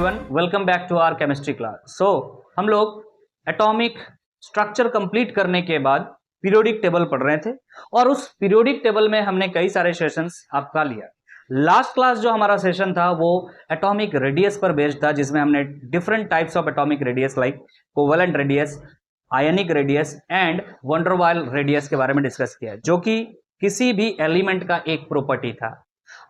Everyone, welcome back to our chemistry class. हम लोग atomic structure complete करने के बाद पीरियोडिक टेबल पढ़ रहे थे और उस पीरियोडिक टेबल में हमने कई सारे सेशंस आपका लिया। लास्ट क्लास जो हमारा सेशन था वो एटॉमिक रेडियस पर बेस्ड था, जिसमें हमने different types of atomic radius like covalent radius, ionic radius and van der Waals radius के बारे में डिस्कस किया, जो कि किसी भी एलिमेंट का एक प्रॉपर्टी था।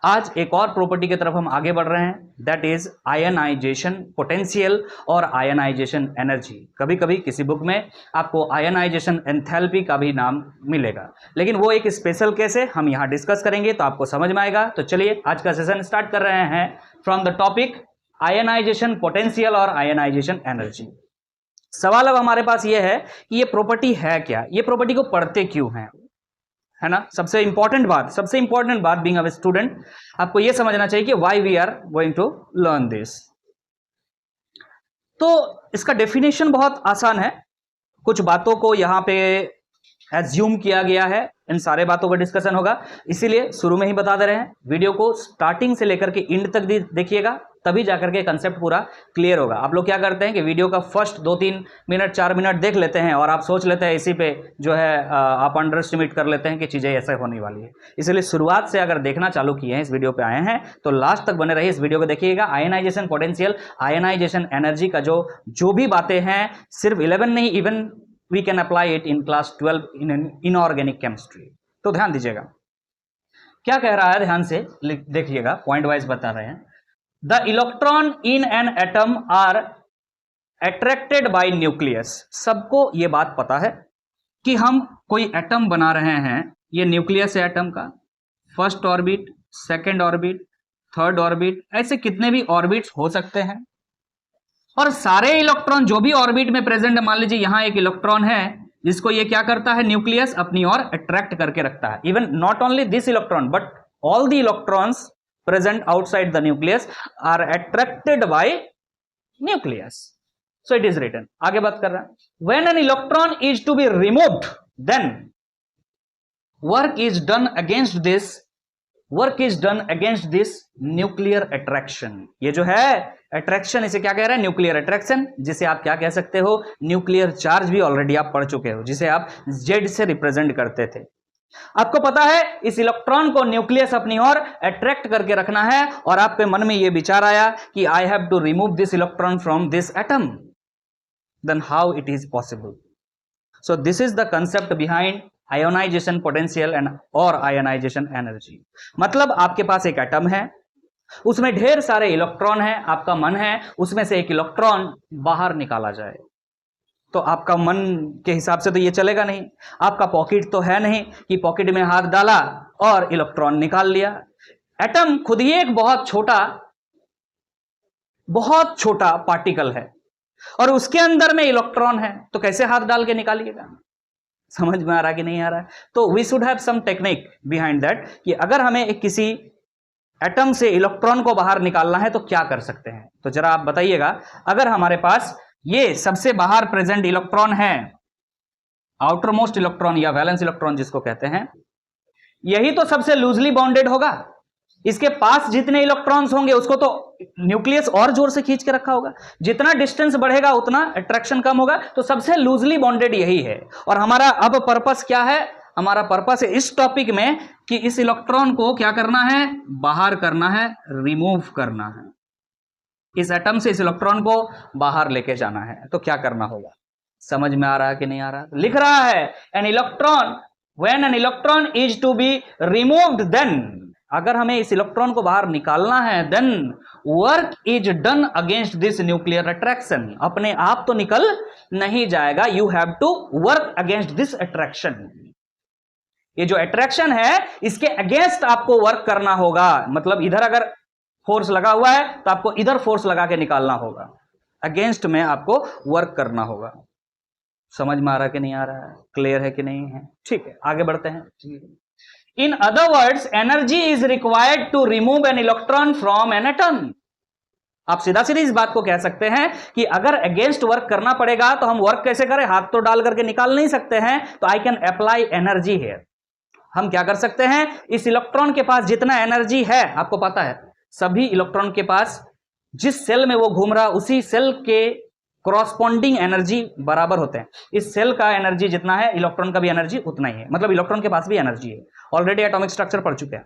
आज एक और प्रॉपर्टी की तरफ हम आगे बढ़ रहे हैं, दैट इज आयनाइजेशन पोटेंशियल और आयनाइजेशन एनर्जी। कभी कभी किसी बुक में आपको आयनाइजेशन एंथैल्पी का भी नाम मिलेगा, लेकिन वो एक स्पेशल केस है, हम यहां डिस्कस करेंगे तो आपको समझ में आएगा। तो चलिए आज का सेशन स्टार्ट कर रहे हैं from the topic ionisation potential और आयनाइजेशन एनर्जी। सवाल अब हमारे पास ये है कि ये प्रॉपर्टी है क्या, ये प्रॉपर्टी को पढ़ते क्यों हैं, है ना। सबसे इंपॉर्टेंट बात बीइंग अ स्टूडेंट आपको यह समझना चाहिए कि why we are going to learn this. तो इसका डेफिनेशन बहुत आसान है, कुछ बातों को यहां पे एज्यूम किया गया है, इन सारे बातों का डिस्कशन होगा, इसीलिए शुरू में ही बता दे रहे हैं। वीडियो को स्टार्टिंग से लेकर के एंड तक देखिएगा, तभी जाकर के कंसेप्ट पूरा क्लियर होगा। आप लोग क्या करते हैं कि वीडियो का फर्स्ट 2-3 मिनट 4 मिनट देख लेते हैं और आप सोच लेते हैं इसी पे जो है आप अंडर एस्टिमेट कर लेते हैं कि चीज़ें ऐसे होने वाली है। इसलिए शुरुआत से अगर देखना चालू किए हैं, इस वीडियो पे आए हैं तो लास्ट तक बने रहिए, इस वीडियो को देखिएगा। आयनाइजेशन पोटेंशियल, आयनाइजेशन एनर्जी का जो भी बातें हैं, सिर्फ 11 नहीं, even we can apply it in class 12 in inorganic chemistry. तो ध्यान दीजिएगा क्या कह रहा है, ध्यान से देखिएगा, पॉइंट वाइज बता रहे हैं। The electron in an atom are attracted by nucleus। सबको ये बात पता है कि हम कोई एटम बना रहे हैं, ये न्यूक्लियस है एटम का, first orbit, second orbit, third orbit, ऐसे कितने भी ऑर्बिट्स हो सकते हैं। और सारे इलेक्ट्रॉन जो भी ऑर्बिट में प्रेजेंट, मान लीजिए यहां एक इलेक्ट्रॉन है जिसको ये क्या करता है, न्यूक्लियस अपनी ओर अट्रैक्ट करके रखता है। Even not only this electron but all the electrons present outside the nucleus are attracted by nucleus, so it is written। आगे बात कर रहा है, when an electron is to be removed then work is done against this nuclear attraction। ये जो है attraction, इसे क्या कह रहे हैं, न्यूक्लियर अट्रैक्शन, जिसे आप क्या कह सकते हो, न्यूक्लियर चार्ज भी ऑलरेडी आप पढ़ चुके हो, जिसे आप Z से रिप्रेजेंट करते थे। आपको पता है इस इलेक्ट्रॉन को न्यूक्लियस अपनी ओर अट्रैक्ट करके रखना है, और आपके मन में यह विचार आया कि I have to remove this electron from this atom, then how it is possible. So this is the concept behind ionisation potential and और आयोनाइजेशन एनर्जी। मतलब आपके पास एक एटम है, उसमें ढेर सारे इलेक्ट्रॉन है, आपका मन है उसमें से एक इलेक्ट्रॉन बाहर निकाला जाए, तो आपका मन के हिसाब से तो ये चलेगा नहीं। आपका पॉकेट तो है नहीं कि पॉकेट में हाथ डाला और इलेक्ट्रॉन निकाल लिया। एटम खुद ही एक बहुत छोटा पार्टिकल है और उसके अंदर में इलेक्ट्रॉन है, तो कैसे हाथ डाल के निकालिएगा। समझ में आ रहा कि नहीं आ रहा है। तो we should have some technique behind that, कि अगर हमें एक किसी एटम से इलेक्ट्रॉन को बाहर निकालना है तो क्या कर सकते हैं। तो जरा आप बताइएगा, अगर हमारे पास ये सबसे बाहर प्रेजेंट इलेक्ट्रॉन है, आउटर मोस्ट इलेक्ट्रॉन या वैलेंस इलेक्ट्रॉन जिसको कहते हैं, यही तो सबसे लूजली बाउंडेड होगा। इसके पास जितने इलेक्ट्रॉन्स होंगे उसको तो न्यूक्लियस और जोर से खींच के रखा होगा, जितना डिस्टेंस बढ़ेगा उतना अट्रैक्शन कम होगा, तो सबसे लूजली बाउंडेड यही है। और हमारा अब पर्पस क्या है, हमारा पर्पस है इस टॉपिक में कि इस इलेक्ट्रॉन को क्या करना है, बाहर करना है, रिमूव करना है। इस एटम से इस इलेक्ट्रॉन को बाहर लेके जाना है, तो क्या करना होगा, समझ में आ रहा है कि नहीं आ रहा। लिख रहा है an electron, when an electron is to be removed then, अगर हमें इस इलेक्ट्रॉन को बाहर निकालना है, then work is done against this nuclear attraction. अपने आप तो निकल नहीं जाएगा, you have to work against this attraction. ये जो अट्रैक्शन है इसके अगेंस्ट आपको वर्क करना होगा। मतलब इधर अगर फोर्स लगा हुआ है तो आपको इधर फोर्स लगा के निकालना होगा, अगेंस्ट में आपको वर्क करना होगा। समझ में आ रहा है कि नहीं आ रहा है, क्लियर है कि नहीं है। ठीक है, आगे बढ़ते हैं। In other words, energy is required to remove an electron from an atom. आप सीधा सीधा इस बात को कह सकते हैं कि अगर अगेंस्ट वर्क करना पड़ेगा तो हम वर्क कैसे करें, हाथ तो डाल करके निकाल नहीं सकते हैं, तो I can apply energy here. हम क्या कर सकते हैं, इस इलेक्ट्रॉन के पास जितना एनर्जी है, आपको पता है सभी इलेक्ट्रॉन के पास जिस सेल में वो घूम रहा उसी सेल के कॉरस्पॉन्डिंग एनर्जी बराबर होते हैं। इस सेल का एनर्जी जितना है इलेक्ट्रॉन का भी एनर्जी उतना ही है, मतलब इलेक्ट्रॉन के पास भी एनर्जी है। ऑलरेडी एटॉमिक स्ट्रक्चर पढ़ चुके हैं।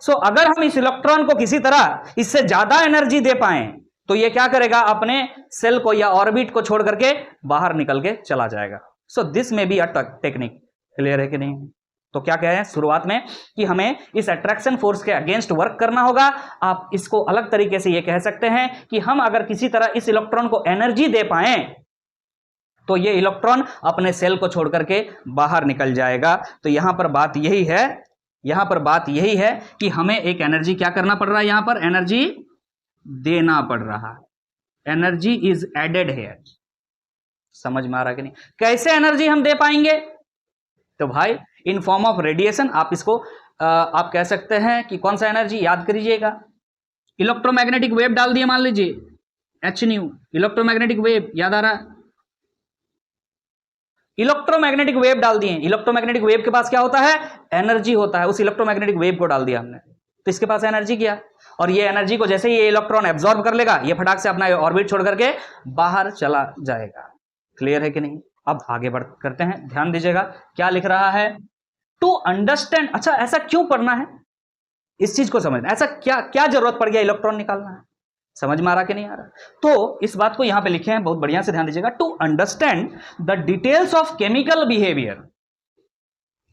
सो अगर हम इस इलेक्ट्रॉन को किसी तरह इससे ज्यादा एनर्जी दे पाए तो ये क्या करेगा, अपने सेल को या ऑर्बिट को छोड़ करके बाहर निकल के चला जाएगा। सो दिस में बी अ टेक्निक। क्लियर है कि नहीं? तो क्या कह रहे हैं शुरुआत में कि हमें इस अट्रैक्शन फोर्स के अगेंस्ट वर्क करना होगा। आप इसको अलग तरीके से ये कह सकते हैं कि हम अगर किसी तरह इस इलेक्ट्रॉन को एनर्जी दे पाए तो ये इलेक्ट्रॉन अपने सेल को छोड़ करके बाहर निकल जाएगा। तो यहां पर बात यही है, यहां पर बात यही है कि हमें एक एनर्जी क्या करना पड़ रहा है, यहां पर एनर्जी देना पड़ रहा है। Energy is added here. समझ में आ रहा है कि नहीं? कैसे एनर्जी हम दे पाएंगे? तो भाई इन फॉर्म ऑफ रेडिएशन। आप इसको आप कह सकते हैं कि कौन सा एनर्जी, याद करिएगा, इलेक्ट्रोमैग्नेटिक वेव डाल दिए, मान लीजिए एच न्यू, इलेक्ट्रोमैग्नेटिक वेव, याद आ रहा है? इलेक्ट्रोमैग्नेटिक वेव डाल दिए। इलेक्ट्रोमैग्नेटिक वेव के पास क्या होता है, एनर्जी होता है। उस इलेक्ट्रोमैग्नेटिक वेव को डाल दिया हमने तो इसके पास एनर्जी किया, और ये एनर्जी को जैसे ही ये इलेक्ट्रॉन एब्जॉर्ब कर लेगा, ये फटाक से अपना ऑर्बिट छोड़ करके बाहर चला जाएगा। क्लियर है कि नहीं? अब आगे बढ़ करते हैं, ध्यान दीजिएगा क्या लिख रहा है, टू अंडरस्टैंड। अच्छा, ऐसा क्यों पढ़ना है, इस चीज को समझना, ऐसा क्या क्या जरूरत पड़ गया इलेक्ट्रॉन निकालना है? समझ में आ रहा कि नहीं आ रहा? तो इस बात को यहां पे लिखे हैं, बहुत बढ़िया से ध्यान दीजिएगा। To understand the details of chemical behaviour,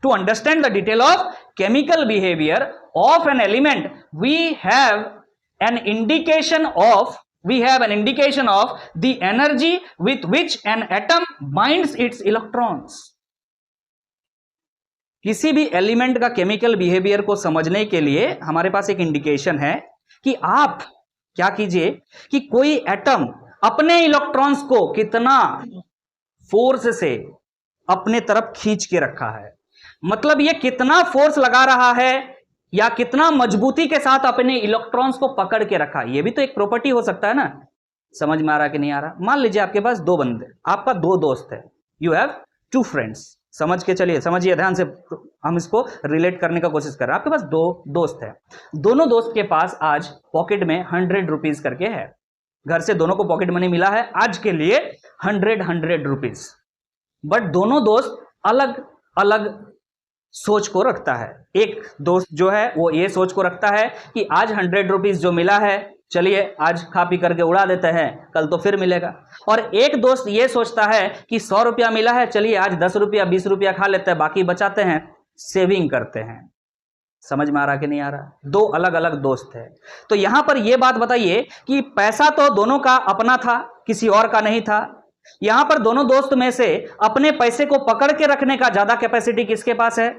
to understand the detail of chemical behavior of an element, we have an indication of the energy with which an atom binds its electrons. किसी भी element का chemical behaviour को समझने के लिए हमारे पास एक indication है कि आप क्या कीजिए कि कोई एटम अपने इलेक्ट्रॉन्स को कितना फोर्स से अपने तरफ खींच के रखा है, मतलब ये कितना फोर्स लगा रहा है या कितना मजबूती के साथ अपने इलेक्ट्रॉन्स को पकड़ के रखा। ये भी तो एक प्रॉपर्टी हो सकता है ना। समझ में आ रहा कि नहीं आ रहा? मान लीजिए आपके पास दो बंदे, आपका दो दोस्त है, यू हैव टू फ्रेंड्स। समझ के चलिए, समझिए ध्यान से, हम इसको रिलेट करने का कोशिश कर रहे हैं। आपके पास दो दोस्त है, दोनों दोस्त के पास आज पॉकेट में 100 रुपीज करके है। घर से दोनों को पॉकेट मनी मिला है आज के लिए 100 रुपीज। बट दोनों दोस्त अलग अलग सोच को रखता है। एक दोस्त जो है वो ये सोच को रखता है कि आज 100 रुपीज जो मिला है, चलिए आज खा पी करके उड़ा देते हैं, कल तो फिर मिलेगा। और एक दोस्त ये सोचता है कि 100 रुपया मिला है, चलिए आज 10 रुपया 20 रुपया खा लेते हैं, बाकी बचाते हैं, सेविंग करते हैं। समझ में आ रहा कि नहीं आ रहा? दो अलग अलग दोस्त है। तो यहां पर यह बात बताइए कि पैसा तो दोनों का अपना था, किसी और का नहीं था। यहां पर दोनों दोस्त में से अपने पैसे को पकड़ के रखने का ज्यादा कैपेसिटी किसके पास है?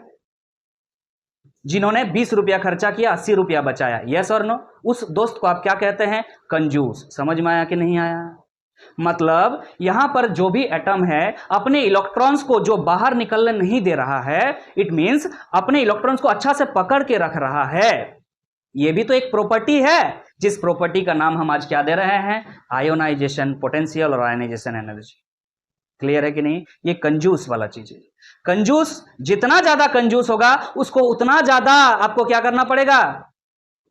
जिन्होंने 20 रुपया खर्चा किया, 80 रुपया बचाया। यस और नो? उस दोस्त को आप क्या कहते हैं? कंजूस। समझ में आया कि नहीं आया? मतलब यहां पर जो भी एटम है अपने इलेक्ट्रॉन्स को जो बाहर निकलने नहीं दे रहा है, इट मींस अपने इलेक्ट्रॉन्स को अच्छा से पकड़ के रख रहा है। यह भी तो एक प्रॉपर्टी है, जिस प्रॉपर्टी का नाम हम आज क्या दे रहे हैं? आयोनाइजेशन पोटेंशियल और आयोनाइजेशन एनर्जी। क्लियर है कि नहीं? ये कंजूस वाला चीज है। कंजूस जितना ज्यादा कंजूस होगा उसको उतना ज्यादा आपको क्या करना पड़ेगा?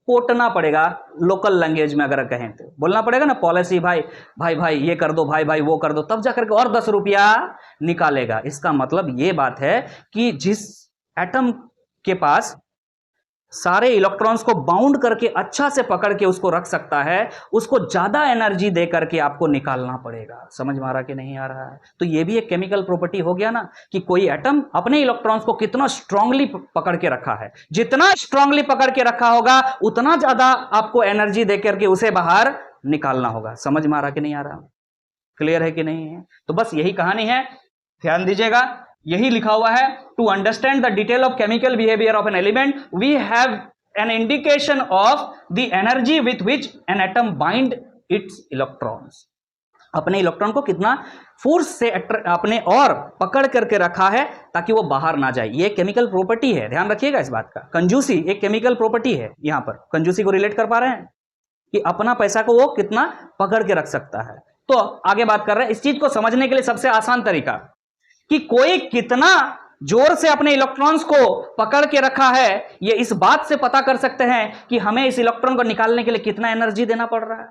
पोटना पड़ेगा। लोकल लैंग्वेज में अगर कहें तो बोलना पड़ेगा ना, पॉलिसी भाई भाई भाई ये कर दो, भाई भाई वो कर दो, तब जाकर के और 10 रुपया निकालेगा। इसका मतलब ये बात है कि जिस एटम के पास सारे इलेक्ट्रॉन्स को बाउंड करके अच्छा से पकड़ के उसको रख सकता है, उसको ज्यादा एनर्जी दे करके आपको निकालना पड़ेगा। समझ में आ रहा कि नहीं आ रहा है? तो ये भी एक केमिकल प्रॉपर्टी हो गया ना कि कोई एटम अपने इलेक्ट्रॉन्स को कितना स्ट्रांगली पकड़ के रखा है। जितना स्ट्रांगली पकड़ के रखा होगा उतना ज्यादा आपको एनर्जी दे करके उसे बाहर निकालना होगा। समझ में आ रहा कि नहीं आ रहा? क्लियर है कि नहीं है? तो बस यही कहानी है, ध्यान दीजिएगा। यही लिखा हुआ है, to understand the detail of chemical behaviour of an element we have an indication of the energy with which an atom bind its electrons. अपने इलेक्ट्रॉन को कितना फोर्स से अपने और पकड़ करके रखा है ताकि वो बाहर ना जाए। ये केमिकल प्रॉपर्टी है, ध्यान रखिएगा इस बात का। कंजूसी एक केमिकल प्रॉपर्टी है। यहां पर कंजूसी को रिलेट कर पा रहे हैं कि अपना पैसा को वो कितना पकड़ के रख सकता है। तो आगे बात कर रहे हैं, इस चीज को समझने के लिए सबसे आसान तरीका कि कोई कितना जोर से अपने इलेक्ट्रॉन्स को पकड़ के रखा है, ये इस बात से पता कर सकते हैं कि हमें इस इलेक्ट्रॉन को निकालने के लिए कितना एनर्जी देना पड़ रहा है।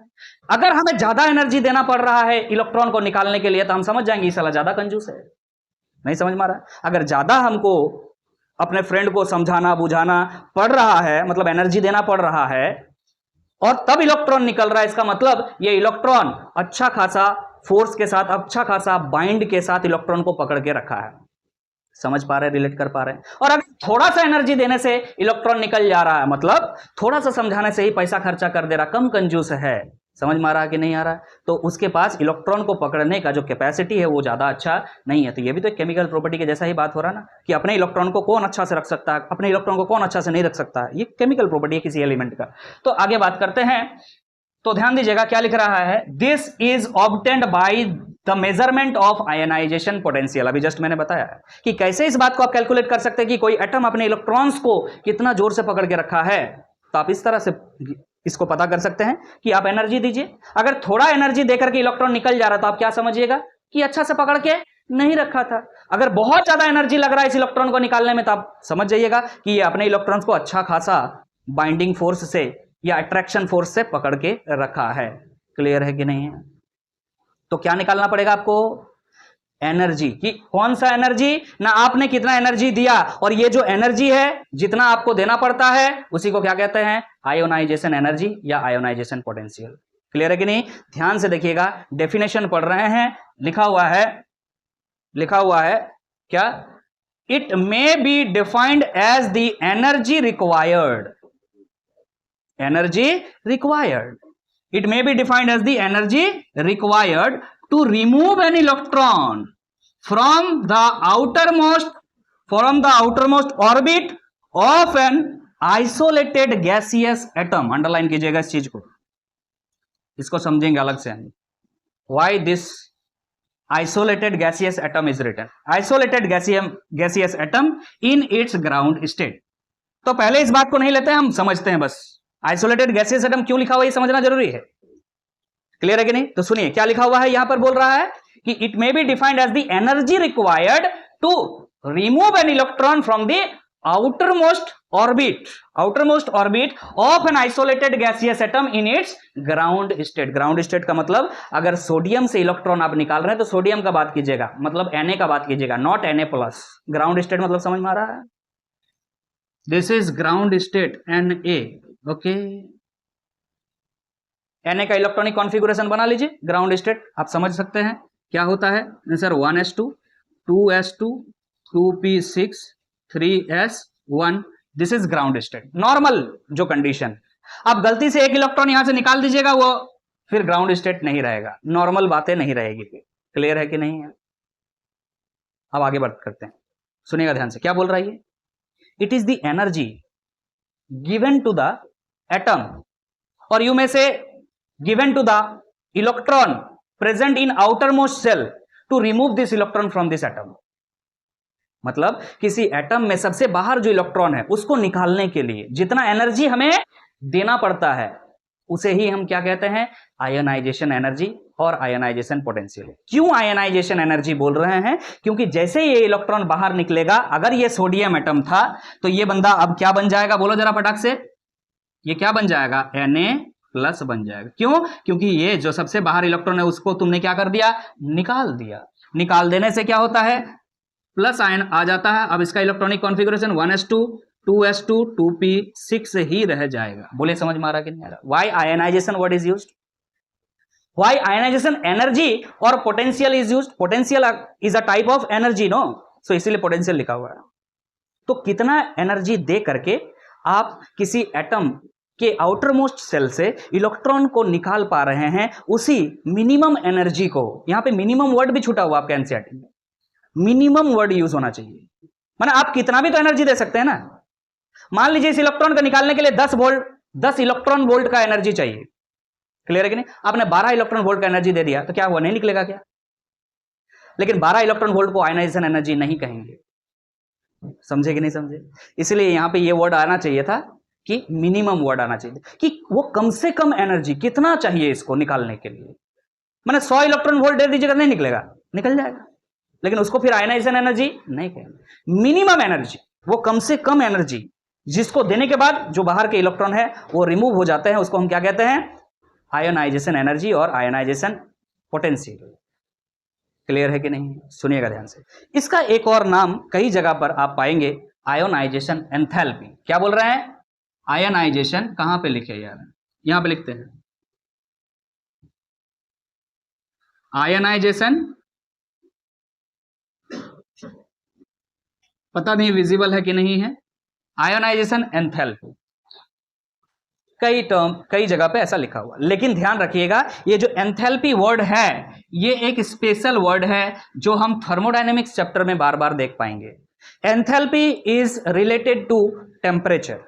अगर हमें ज्यादा एनर्जी देना पड़ रहा है इलेक्ट्रॉन को निकालने के लिए तो हम समझ जाएंगे ये साला ज्यादा कंजूस है। नहीं समझ में आ रहा है? अगर ज्यादा हमको अपने फ्रेंड को समझाना बुझाना पड़ रहा है, मतलब एनर्जी देना पड़ रहा है, और तब इलेक्ट्रॉन निकल रहा है, इसका मतलब ये इलेक्ट्रॉन अच्छा खासा फोर्स के साथ, अच्छा खासा बाइंड के साथ इलेक्ट्रॉन को पकड़ के रखा है। समझ पा रहे हैं, रिलेट कर पा रहे हैं? और अगर थोड़ा सा एनर्जी देने से इलेक्ट्रॉन निकल जा रहा है, मतलब थोड़ा सा समझाने से ही पैसा खर्चा कर दे रहा, कम कंजूस है। समझ में आ रहा है कि नहीं आ रहा है? तो उसके पास इलेक्ट्रॉन को पकड़ने का जो कैपेसिटी है वो ज्यादा अच्छा नहीं है। तो ये भी तो एक केमिकल प्रॉपर्टी के जैसा ही बात हो रहा है ना, कि अपने इलेक्ट्रॉन को कौन अच्छा से रख सकता है, अपने इलेक्ट्रॉन को कौन अच्छा से नहीं रख सकता है। ये केमिकल प्रॉपर्टी है किसी एलिमेंट का। तो आगे बात करते हैं। तो ध्यान दीजिएगा क्या लिख रहा है, this is obtained by the measurement of ionization potential. अभी जस्ट मैंने बताया कि कैसे इस बात को आप कैलकुलेट कर सकते हैं कि कोई एटम अपने इलेक्ट्रॉन्स को कितना जोर से पकड़ के रखा है। तो आप इस तरह से इसको पता कर सकते हैं कि आप एनर्जी दीजिए, अगर थोड़ा एनर्जी देकर के इलेक्ट्रॉन निकल जा रहा तो आप क्या समझिएगा कि अच्छा से पकड़ के नहीं रखा था। अगर बहुत ज्यादा एनर्जी लग रहा है इस इलेक्ट्रॉन को निकालने में तो आप समझ जाइएगा कि ये अपने इलेक्ट्रॉन्स को अच्छा खासा बाइंडिंग फोर्स से या अट्रैक्शन फोर्स से पकड़ के रखा है। क्लियर है कि नहीं है? तो क्या निकालना पड़ेगा आपको? एनर्जी। कि कौन सा एनर्जी? ना आपने कितना एनर्जी दिया, और ये जो एनर्जी है जितना आपको देना पड़ता है उसी को क्या कहते हैं? आयोनाइजेशन एनर्जी या आयोनाइजेशन पोटेंशियल। क्लियर है कि नहीं? ध्यान से देखिएगा, डेफिनेशन पढ़ रहे हैं, लिखा हुआ है क्या? It may be defined as the energy required. Energy required, it may be defined as the energy required to remove an electron from the outermost orbit of an isolated gaseous atom। Underline कीजिएगा इस चीज को, इसको समझेंगे अलग से। why this isolated gaseous atom is written? isolated gaseous atom in its ground state। तो पहले इस बात को नहीं लेते हैं, हम समझते हैं बस। आइसोलेटेड गैसियस एटम क्यों लिखा हुआ है ये समझना जरूरी है। क्लियर है कि नहीं? तो सुनिए क्या लिखा हुआ है यहां पर। बोल रहा है कि it may be defined as the energy required to remove an electron from the outermost orbit of an isolated gaseous atom in its ground state। ground state का मतलब अगर सोडियम से इलेक्ट्रॉन आप निकाल रहे हैं तो सोडियम का बात कीजिएगा, मतलब Na का बात कीजिएगा, नॉट Na+। ग्राउंड स्टेट मतलब समझ में आ रहा है? This is ground state Na। Okay, Na का इलेक्ट्रॉनिक कॉन्फ़िगरेशन बना लीजिए। ग्राउंड स्टेट आप समझ सकते हैं क्या होता है sir? 1s2 2s2 2p6 3s1। This is ground state, normal जो कंडीशन। आप गलती से एक इलेक्ट्रॉन यहां से निकाल दीजिएगा वो फिर ग्राउंड स्टेट नहीं रहेगा, नॉर्मल बातें नहीं रहेगी। क्लियर है कि नहीं है? अब आगे बात करते हैं, सुनिएगा ध्यान से क्या बोल रहा है ये। It is the energy given to the atom, और you may say given to the electron present in outermost shell to remove this electron from this atom. मतलब किसी एटम में सबसे बाहर जो इलेक्ट्रॉन है उसको निकालने के लिए जितना एनर्जी हमें देना पड़ता है उसे ही हम क्या कहते हैं? आयनाइजेशन एनर्जी और आयनाइजेशन पोटेंशियल। क्यों आयनाइजेशन एनर्जी बोल रहे हैं? क्योंकि जैसे ये इलेक्ट्रॉन बाहर निकलेगा, अगर ये सोडियम एटम था तो ये बंदा अब क्या बन जाएगा? बोलो जरा फटाक से, ये क्या बन जाएगा? Na+ बन जाएगा। क्यों? क्योंकि ये जो सबसे बाहर इलेक्ट्रॉन है उसको तुमने क्या कर दिया? निकाल दिया। निकाल देने से क्या होता है? प्लस आयन आ जाता है। अब इसका electronic configuration 1s2 2s2 2p6 ही रह जाएगा। बोले समझ में आ रहा कि नहीं आ रहा? Why ionisation word is used? Why ionisation energy और potential is used? Potential is a type of energy, no, so इसीलिए पोटेंशियल लिखा हुआ है। तो कितना एनर्जी दे करके आप किसी एटम के आउटर मोस्ट सेल से इलेक्ट्रॉन को निकाल पा रहे हैं, उसी मिनिमम एनर्जी को, यहां पे मिनिमम वर्ड भी छूटा हुआ आपके एनसीईआरटी में, मिनिमम वर्ड यूज होना चाहिए। माने आप कितना भी तो एनर्जी दे सकते हैं ना। मान लीजिए इस इलेक्ट्रॉन को निकालने के लिए 10 इलेक्ट्रॉन वोल्ट का एनर्जी चाहिए। क्लियर है कि नहीं? आपने 12 इलेक्ट्रॉन वोल्ट का एनर्जी दे दिया तो क्या हुआ? नहीं निकलेगा क्या? लेकिन 12 इलेक्ट्रॉन वोल्ट को आयनाइजेशन एनर्जी नहीं कहेंगे। समझे कि नहीं समझे? इसलिए यहां पे ये वर्ड आना चाहिए था कि मिनिमम वर्ड आना चाहिए कि वो कम से कम एनर्जी कितना चाहिए इसको निकालने के लिए। मैंने 100 इलेक्ट्रॉन वोल्ट दे दीजिएगा, नहीं निकलेगा? निकल जाएगा। लेकिन उसको फिर आयनाइजेशन एनर्जी नहीं कहेंगे। मिनिमम एनर्जी, वो कम से कम एनर्जी जिसको देने के बाद जो बाहर के इलेक्ट्रॉन है वो रिमूव हो जाते हैं, उसको हम क्या कहते हैं? आयोनाइजेशन एनर्जी और आयोनाइजेशन पोटेंशियल। क्लियर है कि नहीं? सुनिएगा ध्यान से। इसका एक और नाम कई जगह पर आप पाएंगे, आयोनाइजेशन एंथैल्पी। क्या बोल रहे हैं? आयोनाइजेशन। कहां पे लिखे यार? यहां पे लिखते हैं आयोनाइजेशन, पता नहीं विजिबल है कि नहीं है। आयोनाइजेशन एंथैल्पी कई जगह पे ऐसा लिखा हुआ, लेकिन ध्यान रखिएगा ये जो एंथैल्पी वर्ड है ये एक स्पेशल वर्ड है जो हम थर्मोडायनेमिक्स चैप्टर में बार बार देख पाएंगे। Enthalpy is related to temperature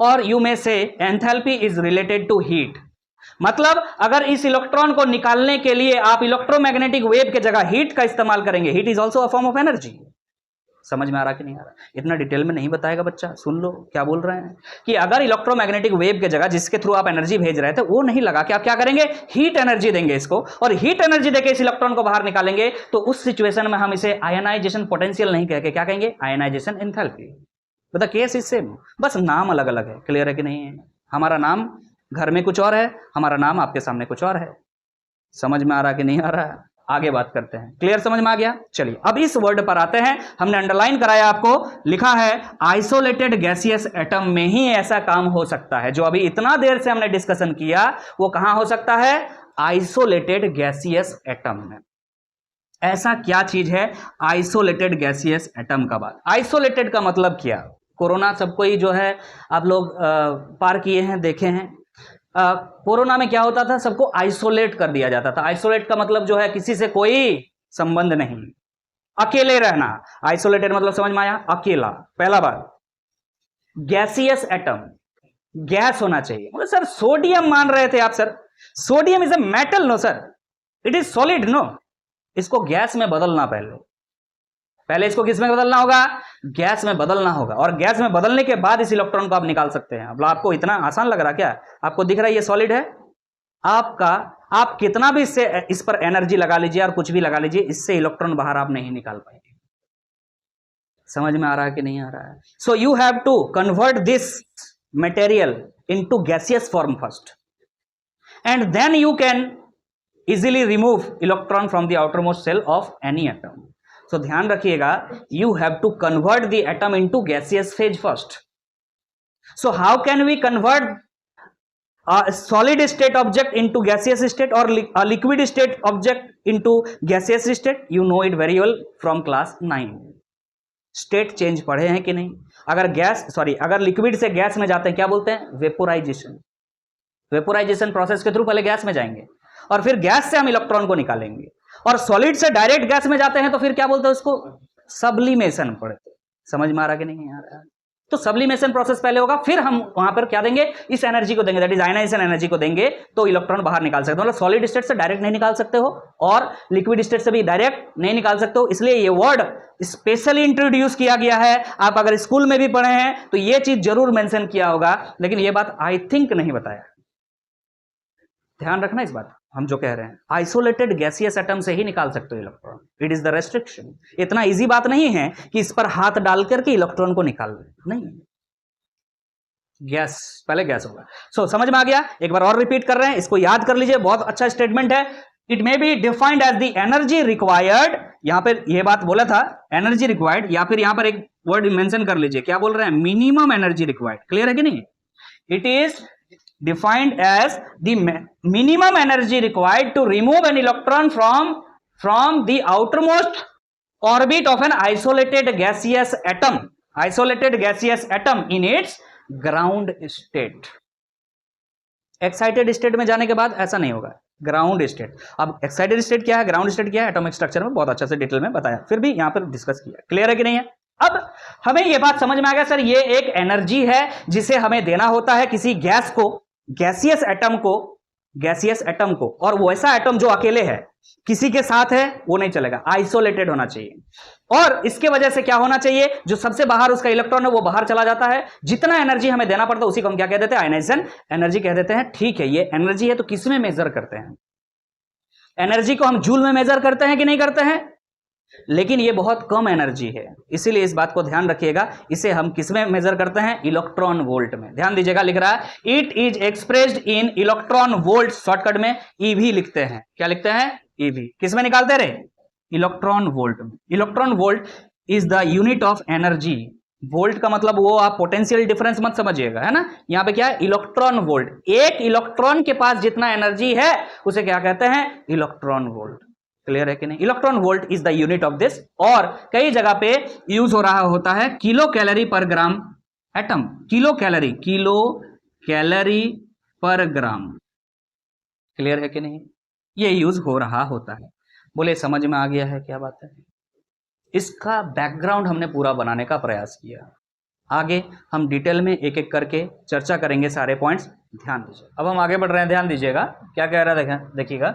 और you may say enthalpy is related to heat. मतलब अगर इस इलेक्ट्रॉन को निकालने के लिए आप इलेक्ट्रोमैग्नेटिक वेव के जगह हीट का इस्तेमाल करेंगे, heat is also a form of energy. समझ में आ रहा कि नहीं आ रहा? इतना डिटेल में नहीं बताएगा बच्चा, सुन लो क्या बोल रहे हैं कि अगर इलेक्ट्रोमैग्नेटिक वेव के जगह जिसके थ्रू आप एनर्जी भेज रहे थे वो नहीं लगा के आप क्या करेंगे? हीट एनर्जी देंगे इसको, और हीट एनर्जी देके इस इलेक्ट्रॉन को बाहर निकालेंगे। तो उस सिचुएशन में हम इसे आयनाइजेशन पोटेंशियल नहीं कह के क्या कहेंगे? Ionization enthalpy. बता केस इज सेम, बस नाम अलग अलग है। क्लियर है कि नहीं है? हमारा नाम घर में कुछ और है, हमारा नाम आपके सामने कुछ और है। समझ में आ रहा कि नहीं आ रहा? आगे बात करते हैं। क्लियर, समझ में आ गया? चलिए अब इस वर्ड पर आते हैं। हमने अंडरलाइन कराया आपको, लिखा है आइसोलेटेड गैसियस एटम में ही ऐसा काम हो सकता है। जो अभी इतना देर से हमने डिस्कशन किया वो कहां हो सकता है? आइसोलेटेड गैसियस एटम में। ऐसा क्या चीज है आइसोलेटेड गैसियस एटम का? बात आइसोलेटेड का मतलब क्या? कोरोना सबको ही जो है आप लोग पार किए हैं, देखे हैं। कोरोना में क्या होता था? सबको आइसोलेट कर दिया जाता था। आइसोलेट का मतलब जो है किसी से कोई संबंध नहीं, अकेले रहना। आइसोलेटेड मतलब समझ में आया? अकेला। पहला बात, गैसियस एटम, गैस होना चाहिए। मतलब सर सोडियम मान रहे थे आप, sir sodium is a metal, no sir, it is solid, no. इसको गैस में बदलना, पहले इसको किस में बदलना होगा? गैस में बदलना होगा, और गैस में बदलने के बाद इस इलेक्ट्रॉन को आप निकाल सकते हैं। अब आपको इतना आसान लग रहा क्या? आपको दिख रहा है ये सॉलिड है आपका, आप कितना भी इस पर एनर्जी लगा लीजिए और कुछ भी लगा लीजिए, इससे इलेक्ट्रॉन बाहर आप नहीं निकाल पाएंगे। समझ में आ रहा है कि नहीं आ रहा है? So you have to convert this material into gaseous form first, and then you can easily remove electron from the outermost shell of any atom. So ध्यान रखिएगा, you have to convert the atom into gaseous phase first. So how can we convert a solid state object into gaseous state or a liquid state object into gaseous state? You know it very well from class 9. State change पढ़े हैं कि नहीं? अगर liquid से gas में जाते हैं क्या बोलते हैं? वेपोराइजेशन। वेपोराइजेशन प्रोसेस के थ्रू पहले गैस में जाएंगे और फिर गैस से हम इलेक्ट्रॉन को निकालेंगे, और सॉलिड से डायरेक्ट गैस में जाते हैं तो फिर क्या बोलते हैं उसको? सब्लिमेशन पढ़ते। समझ में आ रहा कि नहीं आ रहा? तो सब्लिमेशन प्रोसेस पहले होगा, फिर हम वहां पर क्या देंगे? इस एनर्जी को देंगे, दैट इज आयनाइजेशन एनर्जी को देंगे, तो इलेक्ट्रॉन बाहर निकाल सकते हो। मतलब सॉलिड स्टेट से डायरेक्ट नहीं निकाल सकते हो और लिक्विड स्टेट से भी डायरेक्ट नहीं निकाल सकते हो। इसलिए ये वर्ड स्पेशली इंट्रोड्यूस किया गया है। आप अगर स्कूल में भी पढ़े हैं तो ये चीज जरूर मेंशन किया होगा, लेकिन ये बात आई थिंक नहीं बताया। ध्यान रखना इस बात, हम जो कह रहे हैं आइसोलेटेड गैसियस एटम से ही निकाल सकते हो electron. It is the restriction. इतना इजी बात नहीं है कि इस पर हाथ डाल करके इलेक्ट्रॉन को निकाल नहीं, गैस पहले गैस होगा। सो समझ में आ गया? एक बार और रिपीट कर रहे हैं, इसको याद कर लीजिए, बहुत अच्छा स्टेटमेंट है। It may be defined as the energy required, यहां पर यह बात बोला था एनर्जी रिक्वायर्ड, या फिर यहां पर एक वर्ड मेंशन कर लीजिए, क्या बोल रहे हैं? Minimum energy required. क्लियर है कि नहीं? It is defined as the minimum energy required to remove an electron from the outermost orbit of an isolated gaseous atom in its ground state. Excited state में जाने के बाद ऐसा नहीं होगा, ग्राउंड स्टेट। अब एक्साइटेड स्टेट क्या है, ग्राउंड स्टेट क्या है, एटॉमिक स्ट्रक्चर में बहुत अच्छे से डिटेल में बताया, फिर भी यहां पर डिस्कस किया। क्लियर है कि नहीं है? अब हमें यह बात समझ में आ गया सर, ये एक एनर्जी है जिसे हमें देना होता है किसी गैस को, गैसियस एटम को, और वो ऐसा एटम जो अकेले है, किसी के साथ है वो नहीं चलेगा, आइसोलेटेड होना चाहिए। और इसके वजह से क्या होना चाहिए? जो सबसे बाहर उसका इलेक्ट्रॉन है वो बाहर चला जाता है। जितना एनर्जी हमें देना पड़ता है उसी को हम क्या कह देते हैं? आयनाइजेशन एनर्जी कह देते हैं। ठीक है, ये एनर्जी है तो किस में मेजर करते हैं? एनर्जी को हम जूल में मेजर करते हैं कि नहीं करते हैं? लेकिन ये बहुत कम एनर्जी है, इसीलिए इस बात को ध्यान रखिएगा। इसे हम किस में मेजर करते हैं? इलेक्ट्रॉन वोल्ट में। ध्यान दीजिएगा, लिख रहा है it is expressed in electron volt, shortcut में ईवी लिखते हैं। क्या लिखते हैं? ईवी। किस में निकालते रहे? इलेक्ट्रॉन वोल्ट में। Electron volt is the unit of energy. Volt का मतलब वो आप पोटेंशियल डिफरेंस मत समझिएगा, है ना। यहाँ पे क्या है? Electron volt. एक इलेक्ट्रॉन के पास जितना एनर्जी है उसे क्या कहते हैं? Electron volt. क्लियर है कि नहीं? Electron volt is the unit of this. और कई जगह पे यूज हो रहा होता है किलो कैलोरी पर ग्राम एटम। किलो कैलोरी पर ग्राम। क्लियर है कि नहीं? ये यूज हो रहा होता है। बोले समझ में आ गया है क्या बात है? इसका बैकग्राउंड हमने पूरा बनाने का प्रयास किया। आगे हम डिटेल में एक एक करके चर्चा करेंगे सारे पॉइंट्स। ध्यान दीजिए। अब हम आगे बढ़ रहे हैं, ध्यान दीजिएगा क्या कह रहा है, देखिएगा।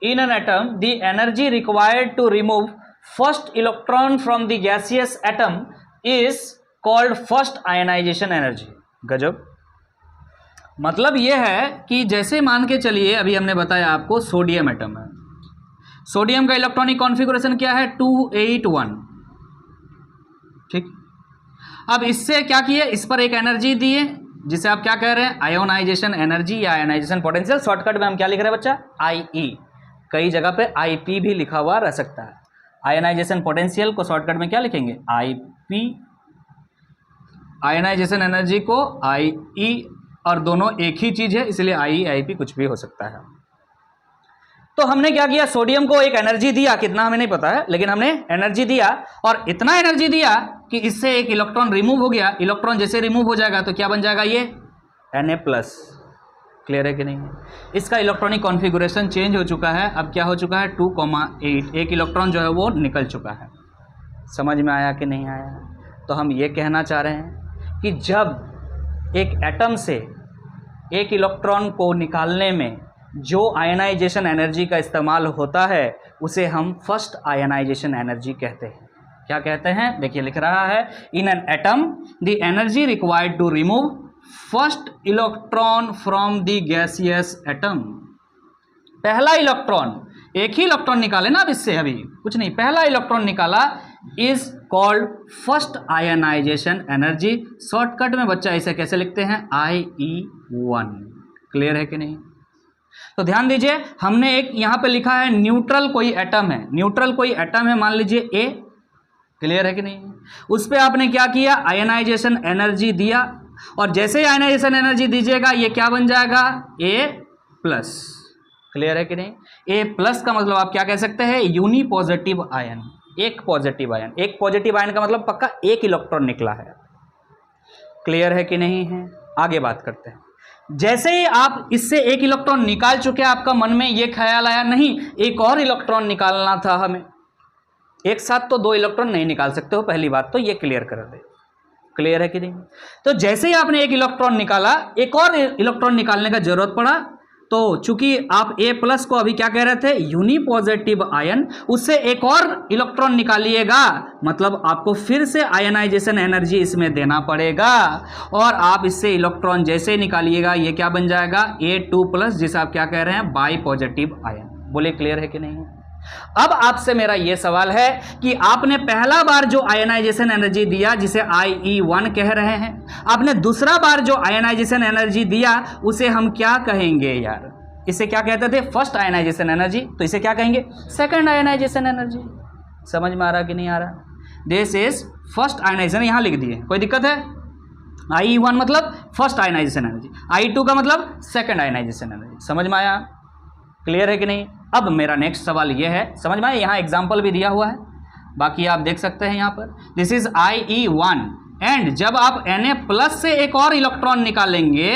In an atom, the energy required to remove first electron from the gaseous atom is called first ionization energy। गजब। मतलब यह है कि जैसे मान के चलिए, अभी हमने बताया आपको सोडियम एटम है। सोडियम का इलेक्ट्रॉनिक कॉन्फ़िगरेशन क्या है? 281। ठीक। अब इससे क्या किए? इस पर एक एनर्जी दिए जिसे आप क्या कह रहे हैं? आयोनाइजेशन एनर्जी या आयोनाइजेशन पोटेंशियल। शॉर्टकट में हम क्या लिख रहे हैं बच्चा? आई। कई जगह पे आईपी भी लिखा हुआ रह सकता है। आयनाइजेशन पोटेंशियल को शॉर्टकट में क्या लिखेंगे? आईपी। आयनाइजेशन एनर्जी को आई, और दोनों एक ही चीज है, इसलिए आई आईपी कुछ भी हो सकता है। तो हमने क्या किया? सोडियम को एक एनर्जी दिया, कितना हमें नहीं पता है, लेकिन हमने एनर्जी दिया, और इतना एनर्जी दिया कि इससे एक इलेक्ट्रॉन रिमूव हो गया। इलेक्ट्रॉन जैसे रिमूव हो जाएगा तो क्या बन जाएगा? ये Na+। क्लियर है कि नहीं? इसका इलेक्ट्रॉनिक कॉन्फ़िगरेशन चेंज हो चुका है। अब क्या हो चुका है? 2,8। एक इलेक्ट्रॉन जो है वो निकल चुका है। समझ में आया कि नहीं आया? तो हम ये कहना चाह रहे हैं कि जब एक एटम से एक इलेक्ट्रॉन को निकालने में जो आयनाइजेशन एनर्जी का इस्तेमाल होता है उसे हम फर्स्ट आयनाइजेशन एनर्जी कहते हैं। क्या कहते हैं? देखिए लिख रहा है, in an atom the energy required to remove first electron from the gaseous atom. पहला इलेक्ट्रॉन, एक ही इलेक्ट्रॉन निकाले ना, अब इससे अभी कुछ नहीं, पहला इलेक्ट्रॉन निकाला, is called first ionization energy. Shortcut में बच्चा इसे कैसे लिखते हैं? IE1। क्लियर है कि नहीं? तो ध्यान दीजिए, हमने एक यहां पे लिखा है न्यूट्रल कोई एटम है। न्यूट्रल कोई एटम है, मान लीजिए A। क्लियर है कि नहीं? उस पर आपने क्या किया? आयनाइजेशन एनर्जी दिया, और जैसे ही आयनाइजेशन एनर्जी दीजिएगा ये क्या बन जाएगा? A+। क्लियर है कि नहीं? A+ का मतलब आप क्या कह सकते हैं? Unipositive ion. एक पॉजिटिव आयन। एक पॉजिटिव आयन का मतलब पक्का एक इलेक्ट्रॉन निकला है। क्लियर है कि नहीं है? आगे बात करते हैं। जैसे ही आप इससे एक इलेक्ट्रॉन निकाल चुके, आपका मन में ये ख्याल आया, नहीं एक और इलेक्ट्रॉन निकालना था हमें। एक साथ तो 2 इलेक्ट्रॉन नहीं निकाल सकते हो, पहली बात तो ये क्लियर कर दे। क्लियर है कि नहीं? तो जैसे ही आपने एक इलेक्ट्रॉन निकाला, एक और इलेक्ट्रॉन निकालने का जरूरत पड़ा, तो चूंकि आप A+ को अभी क्या कह रहे थे? यूनी पॉजिटिव आयन, उससे एक और इलेक्ट्रॉन निकालिएगा, मतलब आपको फिर से आयनाइजेशन एनर्जी इसमें देना पड़ेगा, और आप इससे इलेक्ट्रॉन जैसे निकालिएगा ये क्या बन जाएगा? A2+, जिसे आप क्या कह रहे हैं? By positive ion. बोले क्लियर है कि नहीं? अब आपसे मेरा यह सवाल है कि आपने पहला बार जो आयनाइजेशन एनर्जी दिया, जिसे IE1 कह रहे हैं, आपने दूसरा बार जो आयनाइजेशन एनर्जी दिया उसे हम क्या कहेंगे यार? इसे क्या कहते थे? First ionization energy. तो इसे क्या कहेंगे? Second ionization energy. समझ में आ रहा कि नहीं आ रहा? दिस इज फर्स्ट आयनाइजेशन, यहां लिख दिए, कोई दिक्कत है? IE1 मतलब फर्स्ट आयनाइजेशन एनर्जी, I2 का मतलब सेकंड आयनाइजेशन एनर्जी। समझ में आया? क्लियर है कि नहीं? अब मेरा नेक्स्ट सवाल यह है, समझ में आया? यहाँ एग्जाम्पल भी दिया हुआ है, बाकी आप देख सकते हैं यहाँ पर। दिस इज IE1, एंड जब आप Na+ से एक और इलेक्ट्रॉन निकालेंगे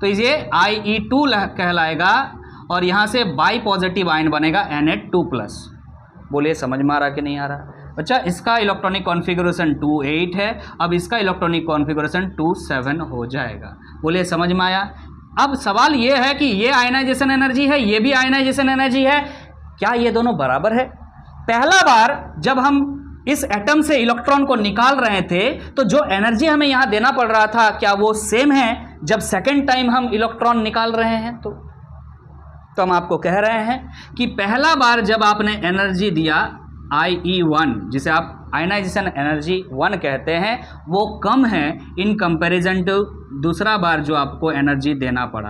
तो ये IE2 कहलाएगा, और यहाँ से बाई पॉजिटिव आयन बनेगा Na2+। बोलिए समझ में आ रहा कि नहीं आ रहा? बच्चा इसका इलेक्ट्रॉनिक कॉन्फ़िगरेशन 2,8 है, अब इसका इलेक्ट्रॉनिक कॉन्फ़िगरेशन 2,7 हो जाएगा। बोलिए समझ में आया? अब सवाल ये है कि ये आयनाइजेशन एनर्जी है, ये भी आयनाइजेशन एनर्जी है, क्या ये दोनों बराबर है? पहला बार जब हम इस एटम से इलेक्ट्रॉन को निकाल रहे थे तो जो एनर्जी हमें यहां देना पड़ रहा था, क्या वो सेम है जब सेकेंड टाइम हम इलेक्ट्रॉन निकाल रहे हैं? तो हम आपको कह रहे हैं कि पहला बार जब आपने एनर्जी दिया IE1 जिसे आप आयनाइजेशन एनर्जी 1 कहते हैं वो कम है इन कंपैरिजन टू दूसरा बार जो आपको एनर्जी देना पड़ा।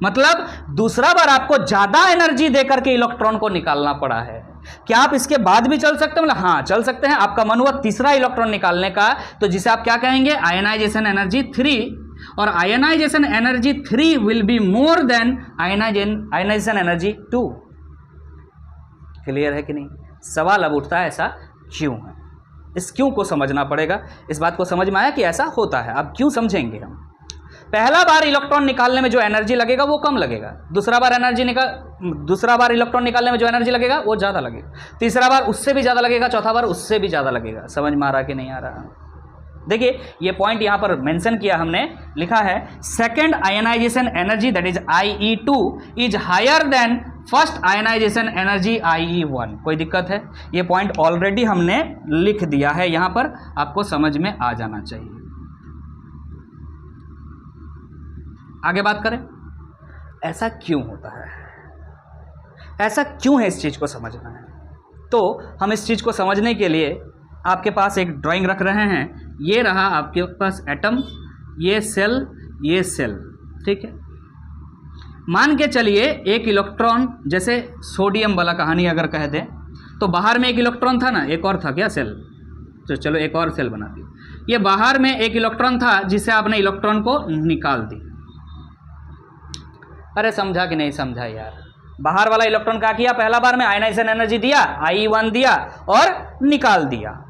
मतलब दूसरा बार आपको ज़्यादा एनर्जी देकर के इलेक्ट्रॉन को निकालना पड़ा है। क्या आप इसके बाद भी चल सकते हैं? मतलब हाँ चल सकते हैं। आपका मन हुआ तीसरा इलेक्ट्रॉन निकालने का, तो जिसे आप क्या कहेंगे? आयनाइजेशन एनर्जी 3, और ionization energy 3 will be more than ionization energy 2। Clear है कि नहीं? सवाल अब उठता है ऐसा क्यों है? इस क्यों को समझना पड़ेगा। इस बात को समझ में आया कि ऐसा होता है। अब क्यों समझेंगे हम। पहला बार इलेक्ट्रॉन निकालने में जो एनर्जी लगेगा वो कम लगेगा, दूसरा बार इलेक्ट्रॉन निकालने में जो एनर्जी लगेगा वो ज़्यादा लगेगा, तीसरा बार उससे भी ज़्यादा लगेगा, चौथा बार उससे भी ज़्यादा लगेगा। समझ में आ रहा कि नहीं आ रहा? देखिए ये पॉइंट यहाँ पर मेंशन किया हमने, लिखा है second ionization energy that is IE2 is higher than first ionization energy IE1। कोई दिक्कत है? ये पॉइंट ऑलरेडी हमने लिख दिया है, यहाँ पर आपको समझ में आ जाना चाहिए। आगे बात करें, ऐसा क्यों होता है, ऐसा क्यों है, इस चीज को समझना है। तो हम इस चीज को समझने के लिए आपके पास एक ड्राइंग रख रहे हैं। ये रहा आपके पास एटम, ये सेल, ठीक है। मान के चलिए एक इलेक्ट्रॉन, जैसे सोडियम वाला कहानी अगर कह दें तो बाहर में एक इलेक्ट्रॉन था ना, एक और था क्या सेल, तो चलो एक और सेल बना दी। ये बाहर में एक इलेक्ट्रॉन था जिसे आपने इलेक्ट्रॉन को निकाल दी। अरे समझा कि नहीं समझा यार? बाहर वाला इलेक्ट्रॉन क्या किया? पहला बार में आयनाइजेशन एनर्जी दिया, IE1 दिया और निकाल दिया।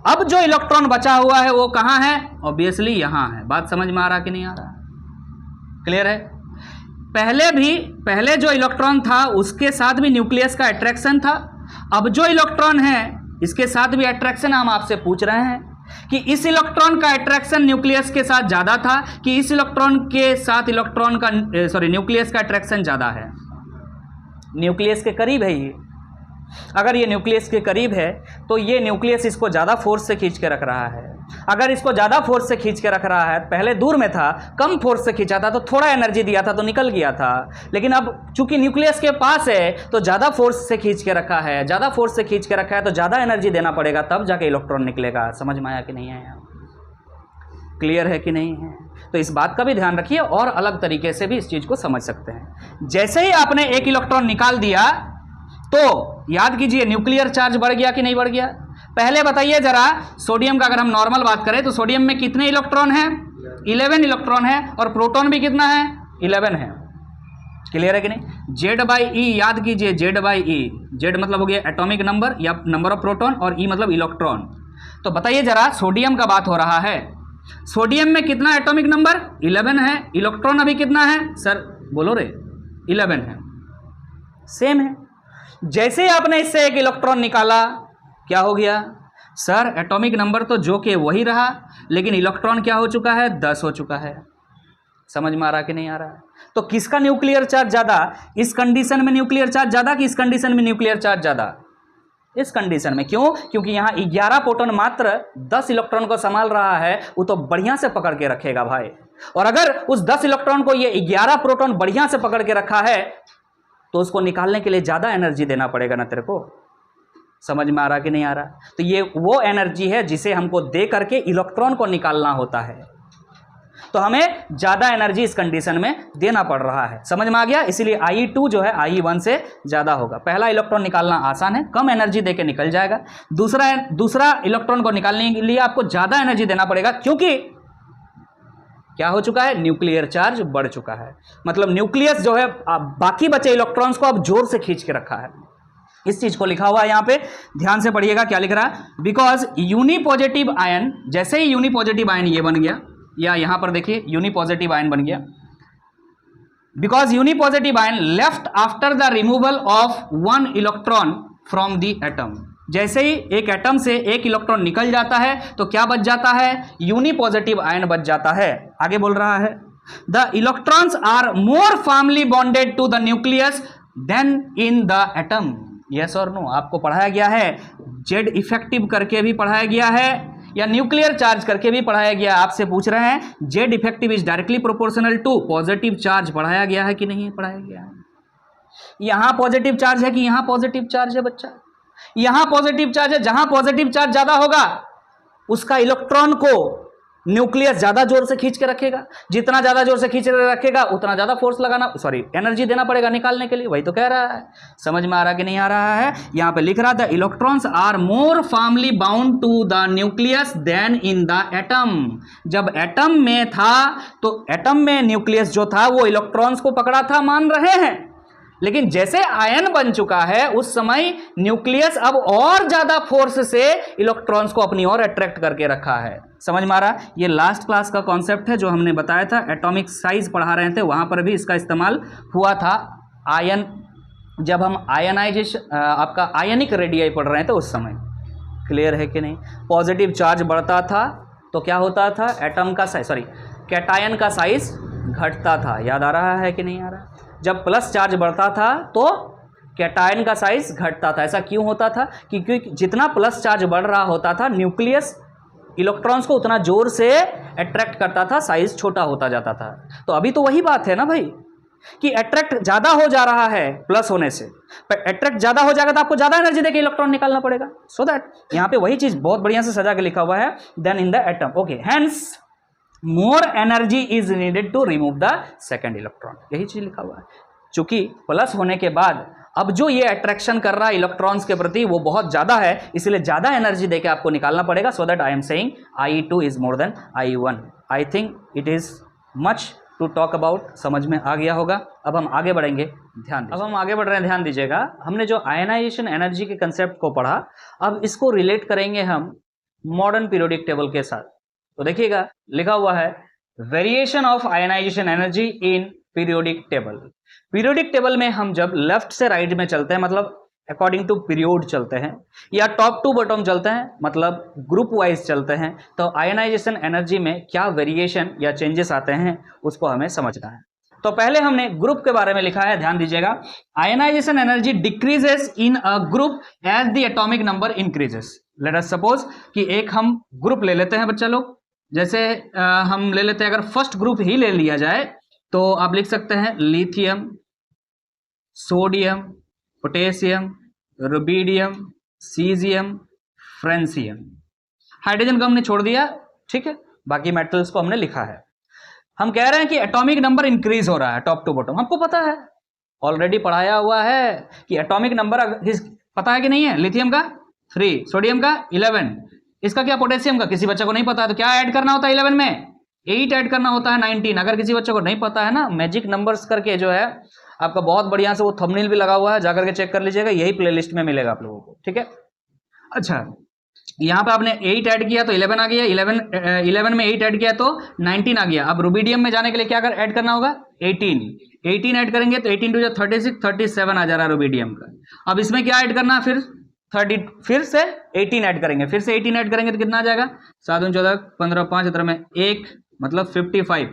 अब जो इलेक्ट्रॉन बचा हुआ है वो कहाँ है? ऑब्वियसली यहाँ है। बात समझ में आ रहा कि नहीं आ रहा? क्लियर है? पहले जो इलेक्ट्रॉन था उसके साथ भी न्यूक्लियस का अट्रैक्शन था। अब जो इलेक्ट्रॉन है इसके साथ भी अट्रैक्शन। हम आपसे पूछ रहे हैं कि इस इलेक्ट्रॉन का अट्रैक्शन न्यूक्लियस के साथ ज्यादा था कि इस इलेक्ट्रॉन के साथ न्यूक्लियस का अट्रैक्शन ज्यादा है? न्यूक्लियस के करीब है ये। अगर ये न्यूक्लियस के करीब है तो ये न्यूक्लियस इसको ज़्यादा फोर्स से खींच के रख रहा है। अगर इसको ज़्यादा फोर्स से खींच के रख रहा है, पहले दूर में था, कम फोर्स से खींचा था तो थोड़ा एनर्जी दिया था तो निकल गया था। लेकिन अब चूंकि न्यूक्लियस के पास है तो ज़्यादा फोर्स से खींच के रखा है, ज़्यादा फोर्स से खींच के रखा है तो ज़्यादा एनर्जी देना पड़ेगा, तब जाके इलेक्ट्रॉन निकलेगा। समझ में आया कि नहीं आया? क्लियर है कि नहीं है? तो इस बात का भी ध्यान रखिए और अलग तरीके से भी इस चीज़ को समझ सकते हैं। जैसे ही आपने एक इलेक्ट्रॉन निकाल दिया तो याद कीजिए न्यूक्लियर चार्ज बढ़ गया कि नहीं बढ़ गया? पहले बताइए जरा, सोडियम का अगर हम नॉर्मल बात करें तो सोडियम में कितने इलेक्ट्रॉन हैं? 11 इलेक्ट्रॉन है, और प्रोटॉन भी कितना है? 11 है। क्लियर है कि नहीं? Z/E याद कीजिए, Z/E, Z मतलब हो गया एटॉमिक नंबर या नंबर ऑफ प्रोटॉन, और E मतलब इलेक्ट्रॉन। तो बताइए जरा, सोडियम का बात हो रहा है, सोडियम में कितना एटॉमिक नंबर? 11 है। इलेक्ट्रॉन अभी कितना है सर? बोलो रे, 11 है। सेम है। जैसे आपने इससे एक इलेक्ट्रॉन निकाला, क्या हो गया सर? एटॉमिक नंबर तो जो कि वही रहा, लेकिन इलेक्ट्रॉन क्या हो चुका है? 10 हो चुका है। समझ में आ रहा कि नहीं आ रहा? तो किसका न्यूक्लियर चार्ज ज्यादा? इस कंडीशन में न्यूक्लियर चार्ज ज्यादा कि इस कंडीशन में न्यूक्लियर चार्ज ज्यादा? इस कंडीशन में। क्यों? क्योंकि यहाँ 11 प्रोटॉन मात्र 10 इलेक्ट्रॉन को संभाल रहा है, वो तो बढ़िया से पकड़ के रखेगा भाई। और अगर उस 10 इलेक्ट्रॉन को ये 11 प्रोटॉन बढ़िया से पकड़ के रखा है तो उसको निकालने के लिए ज्यादा एनर्जी देना पड़ेगा ना तेरे को। समझ में आ रहा कि नहीं आ रहा? तो ये वो एनर्जी है जिसे हमको दे करके इलेक्ट्रॉन को निकालना होता है, तो हमें ज्यादा एनर्जी इस कंडीशन में देना पड़ रहा है। समझ में आ गया? इसीलिए IE2 जो है IE1 से ज्यादा होगा। पहला इलेक्ट्रॉन निकालना आसान है, कम एनर्जी देके निकल जाएगा। दूसरा इलेक्ट्रॉन को निकालने के लिए आपको ज्यादा एनर्जी देना पड़ेगा, क्योंकि क्या हो चुका है? न्यूक्लियर चार्ज बढ़ चुका है। मतलब न्यूक्लियस जो है बाकी बचे इलेक्ट्रॉन्स को अब जोर से खींच के रखा है। इस चीज को लिखा हुआ है यहाँ पे, ध्यान से पढ़िएगा क्या लिख रहा है। बिकॉज यूनिपॉजिटिव आयन, जैसे ही यूनिपॉजिटिव आयन ये बन गया, या यहां पर देखिए यूनिपॉजिटिव आयन बन गया, because unipositive ion left after the removal of 1 electron from the atom. जैसे ही एक एटम से एक इलेक्ट्रॉन निकल जाता है तो क्या बच जाता है? यूनिपॉजिटिव आयन बच जाता है। आगे बोल रहा है, the electrons are more firmly bonded to the nucleus than in the atom. Yes और नो? आपको पढ़ाया गया है, जेड इफेक्टिव करके भी पढ़ाया गया है या न्यूक्लियर चार्ज करके भी पढ़ाया गया। आपसे पूछ रहे हैं Z effective is directly proportional to positive charge. पढ़ाया गया है कि नहीं पढ़ाया गया है? यहां पॉजिटिव चार्ज है कि यहां पॉजिटिव चार्ज है बच्चा? यहां पॉजिटिव चार्ज है, जहां पॉजिटिव चार्ज ज्यादा होगा उसका इलेक्ट्रॉन को न्यूक्लियस ज्यादा जोर से खींच के रखेगा, जितना ज्यादा जोर से खींच के रखेगा उतना ज्यादा फोर्स लगाना, सॉरी एनर्जी देना पड़ेगा निकालने के लिए। वही तो कह रहा है, समझ में आ रहा कि नहीं आ रहा है? यहां पे लिख रहा था electrons are more firmly bound to the nucleus than in the atom. जब एटम में था तो एटम में न्यूक्लियस जो था वो इलेक्ट्रॉन्स को पकड़ा था, मान रहे हैं, लेकिन जैसे आयन बन चुका है उस समय न्यूक्लियस अब और ज्यादा फोर्स से इलेक्ट्रॉन्स को अपनी ओर अट्रैक्ट करके रखा है। समझ में आ रहा? ये लास्ट क्लास का कॉन्सेप्ट है जो हमने बताया था, एटॉमिक साइज पढ़ा रहे थे, वहां पर भी इसका इस्तेमाल हुआ था। आयन, जब हम आयनाइजेशन आपका आयनिक रेडियाई पढ़ रहे थे उस समय। क्लियर है कि नहीं? पॉजिटिव चार्ज बढ़ता था तो क्या होता था, एटम का साइज, सॉरी कैटायन का साइज घटता था। याद आ रहा है कि नहीं आ रहा? जब प्लस चार्ज बढ़ता था तो कैटायन का साइज घटता था। ऐसा क्यों होता था? क्योंकि जितना प्लस चार्ज बढ़ रहा होता था न्यूक्लियस इलेक्ट्रॉन्स को उतना जोर से अट्रैक्ट करता था, साइज छोटा होता जाता था। तो अभी तो वही बात है ना भाई, कि अट्रैक्ट ज्यादा हो जा रहा है प्लस होने से, पर अट्रैक्ट ज्यादा हो जाएगा तो आपको ज्यादा एनर्जी देके इलेक्ट्रॉन निकालना पड़ेगा। सो दैट यहाँ पे वही चीज बहुत बढ़िया से सजा के लिखा हुआ है, than in the atom. Okay, hence more energy is needed to remove the second electron. यही चीज लिखा हुआ है। चूंकि प्लस होने के बाद अब जो ये अट्रैक्शन कर रहा है इलेक्ट्रॉन्स के प्रति वो बहुत ज्यादा है, इसलिए ज्यादा एनर्जी देके आपको निकालना पड़ेगा। So that I am saying I2 is more than I1। I think it is much to talk about. समझ में आ गया होगा। अब हम आगे बढ़ेंगे, ध्यान दीजिए। अब हम आगे बढ़ रहे हैं, ध्यान दीजिएगा। हमने जो आयनाइजेशन एनर्जी के कंसेप्ट को पढ़ा, अब इसको रिलेट करेंगे हम मॉडर्न पीरियोडिक टेबल के साथ। तो देखिएगा लिखा हुआ है variation of ionization energy in periodic table. Periodic table में हम जब लेफ्ट से राइट में चलते हैं, मतलब अकॉर्डिंग टू पीरियड चलते हैं, या टॉप टू बॉटम चलते हैं, मतलब ग्रुप वाइज चलते हैं, तो आयनाइजेशन एनर्जी में क्या वेरिएशन या चेंजेस आते हैं उसको हमें समझना है। तो पहले हमने ग्रुप के बारे में लिखा है, ध्यान दीजिएगा। Ionization energy decreases in a group as the atomic number increases. Let us suppose कि एक हम ग्रुप ले लेते हैं बच्चा लोग, जैसे हम ले लेते हैं, अगर फर्स्ट ग्रुप ही ले लिया जाए तो आप लिख सकते हैं lithium, sodium, potassium, rubidium, caesium, francium. Hydrogen को हमने छोड़ दिया, ठीक है, बाकी मेटल्स को हमने लिखा है। हम कह रहे हैं कि एटॉमिक नंबर इंक्रीज हो रहा है टॉप टू बॉटम। हमको पता है, ऑलरेडी पढ़ाया हुआ है कि एटॉमिक नंबर पता है कि नहीं है। लिथियम का 3, सोडियम का 11, इसका क्या पोटेशियम का किसी बच्चे को नहीं पता है, तो क्या ऐड करना होता है 11 में? 8 ऐड करना होता है 19। अगर किसी बच्चे को नहीं पता है ना, मैजिक नंबर्स करके जो है आपका बहुत बढ़िया से वो थंबनेल भी लगा हुआ है, जाकर के चेक कर लीजिएगा, यही प्लेलिस्ट में मिलेगा आप लोगों को, ठीक है। अच्छा, यहाँ पे आपने 8 ऐड किया तो 11 आ गया, 11 में 8 ऐड किया तो 19 आ गया। अब रुबिडियम में जाने के लिए क्या ऐड करना होगा? 18 ऐड करेंगे तो 18 2 36, 37 आ जा रहा है रुबिडियम का। अब इसमें क्या ऐड करना, फिर 30, फिर से 18 ऐड करेंगे, फिर से 18 ऐड करेंगे तो कितना आ जाएगा? 7 14 15 5 17 में 1, मतलब 55।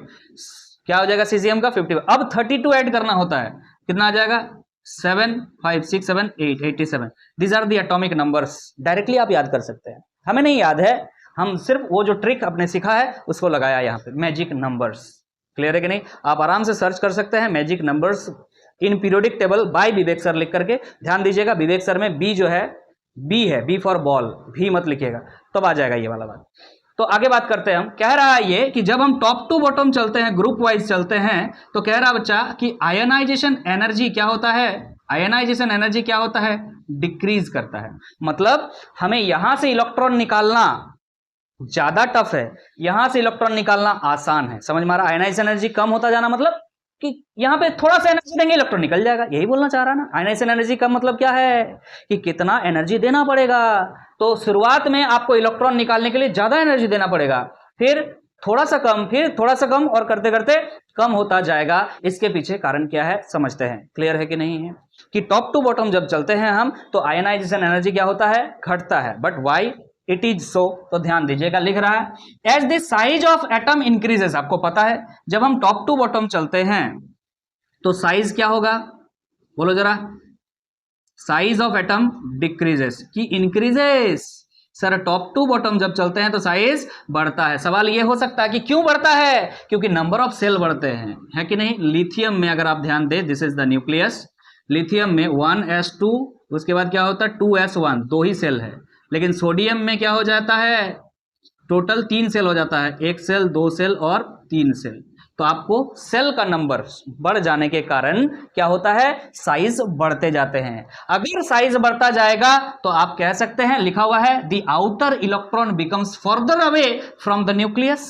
क्या हो जाएगा सीजियम का? 55। अब 32 ऐड करना होता है, कितना आ जाएगा? 7 5 6 7 8 87। These are the atomic numbers. Directly आप याद कर सकते हैं, हमें नहीं याद है, हम सिर्फ वो जो ट्रिक आपने सीखा है उसको लगाया यहाँ पे, मैजिक नंबर्स। क्लियर है कि नहीं? आप आराम से सर्च कर सकते हैं magic numbers in periodic table by Vivek sir लिख करके। ध्यान दीजिएगा, विवेक सर में बी जो है बी है, बी फॉर बॉल, भी मत लिखिएगा, तब आ जाएगा ये वाला बात। तो आगे बात करते हैं हम। कह रहा है ये कि जब हम टॉप टू बॉटम चलते हैं, ग्रुप वाइज चलते हैं, तो कह रहा बच्चा कि आयनाइजेशन एनर्जी क्या होता है? आयनाइजेशन एनर्जी क्या होता है? डिक्रीज करता है। मतलब हमें यहां से इलेक्ट्रॉन निकालना ज्यादा टफ है, यहां से इलेक्ट्रॉन निकालना आसान है। समझ में आ रहा? आयनाइजेशन एनर्जी कम होता जाना मतलब कि यहां पे थोड़ा सा एनर्जी देंगे इलेक्ट्रॉन निकल जाएगा, यही बोलना चाह रहा है ना। आयनाइजेशन एनर्जी का मतलब क्या है कि कितना एनर्जी देना पड़ेगा। तो शुरुआत में आपको इलेक्ट्रॉन निकालने के लिए ज्यादा एनर्जी देना पड़ेगा, फिर थोड़ा सा कम, फिर थोड़ा सा कम, और करते करते कम होता जाएगा। इसके पीछे कारण क्या है समझते हैं। क्लियर है कि नहीं है? कि टॉप टू बॉटम जब चलते हैं हम तो आयनाइजेशन एनर्जी क्या होता है? घटता है। But why it is so? तो ध्यान दीजिएगा, लिख रहा है as the size of atom increases. आपको पता है जब हम टॉप टू बॉटम चलते हैं तो साइज क्या होगा? बोलो जरा। साइज ऑफ एटम डिक्रीजेस कि increases? Sir top to bottom जब चलते हैं तो साइज बढ़ता है। सवाल ये हो सकता है कि क्यों बढ़ता है? क्योंकि नंबर ऑफ सेल बढ़ते हैं, है कि नहीं? लिथियम में अगर आप ध्यान दें, this is the nucleus. Lithium में 1s2 उसके बाद क्या होता है 2s1, 2 ही सेल है। लेकिन सोडियम में क्या हो जाता है, टोटल 3 सेल हो जाता है, 1 सेल, 2 सेल और 3 सेल। तो आपको सेल का नंबर बढ़ जाने के कारण क्या होता है, साइज बढ़ते जाते हैं। अगर साइज बढ़ता जाएगा तो आप कह सकते हैं, लिखा हुआ है the outer electron becomes further away from the nucleus.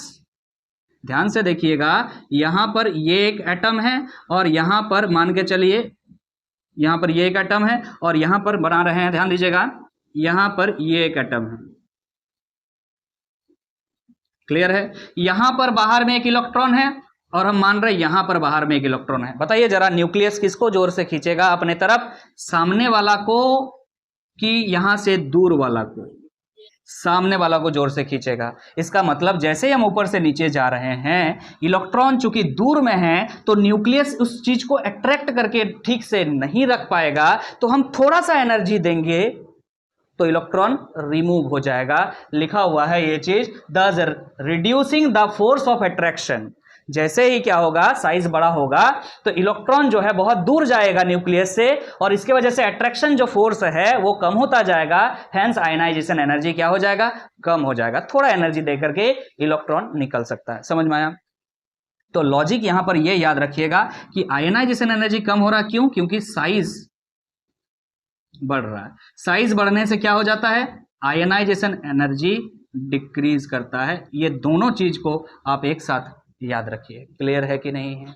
ध्यान से देखिएगा, यहां पर ये एक एटम है और यहां पर मान के चलिए यहां पर ये एक एटम है और यहां पर बना रहे हैं, ध्यान दीजिएगा, यहां पर ये एक एटम है, क्लियर है। यहां पर बाहर में एक इलेक्ट्रॉन है और हम मान रहे हैं यहां पर बाहर में एक इलेक्ट्रॉन है। बताइए जरा, न्यूक्लियस किसको जोर से खींचेगा अपने तरफ, सामने वाला को कि यहां से दूर वाला को? सामने वाला को जोर से खींचेगा। इसका मतलब जैसे ही हम ऊपर से नीचे जा रहे हैं, इलेक्ट्रॉन चूंकि दूर में है तो न्यूक्लियस उस चीज को अट्रैक्ट करके ठीक से नहीं रख पाएगा, तो हम थोड़ा सा एनर्जी देंगे तो इलेक्ट्रॉन रिमूव हो जाएगा। लिखा हुआ है ये चीज, दस reducing the force of attraction. जैसे ही क्या होगा, साइज बड़ा होगा तो इलेक्ट्रॉन जो है बहुत दूर जाएगा न्यूक्लियस से, और इसके वजह से अट्रैक्शन जो फोर्स है वो कम होता जाएगा, हेंस आयनाइजेशन एनर्जी क्या हो जाएगा, कम हो जाएगा। थोड़ा एनर्जी देकर के इलेक्ट्रॉन निकल सकता है। समझ में आया? तो लॉजिक यहां पर ये याद रखिएगा कि आयनाइजेशन एनर्जी कम हो रहा, क्यों? क्योंकि साइज बढ़ रहा है। साइज बढ़ने से क्या हो जाता है, आयनाइजेशन एनर्जी डिक्रीज करता है। ये दोनों चीज को आप एक साथ याद रखिए। क्लियर है कि नहीं है?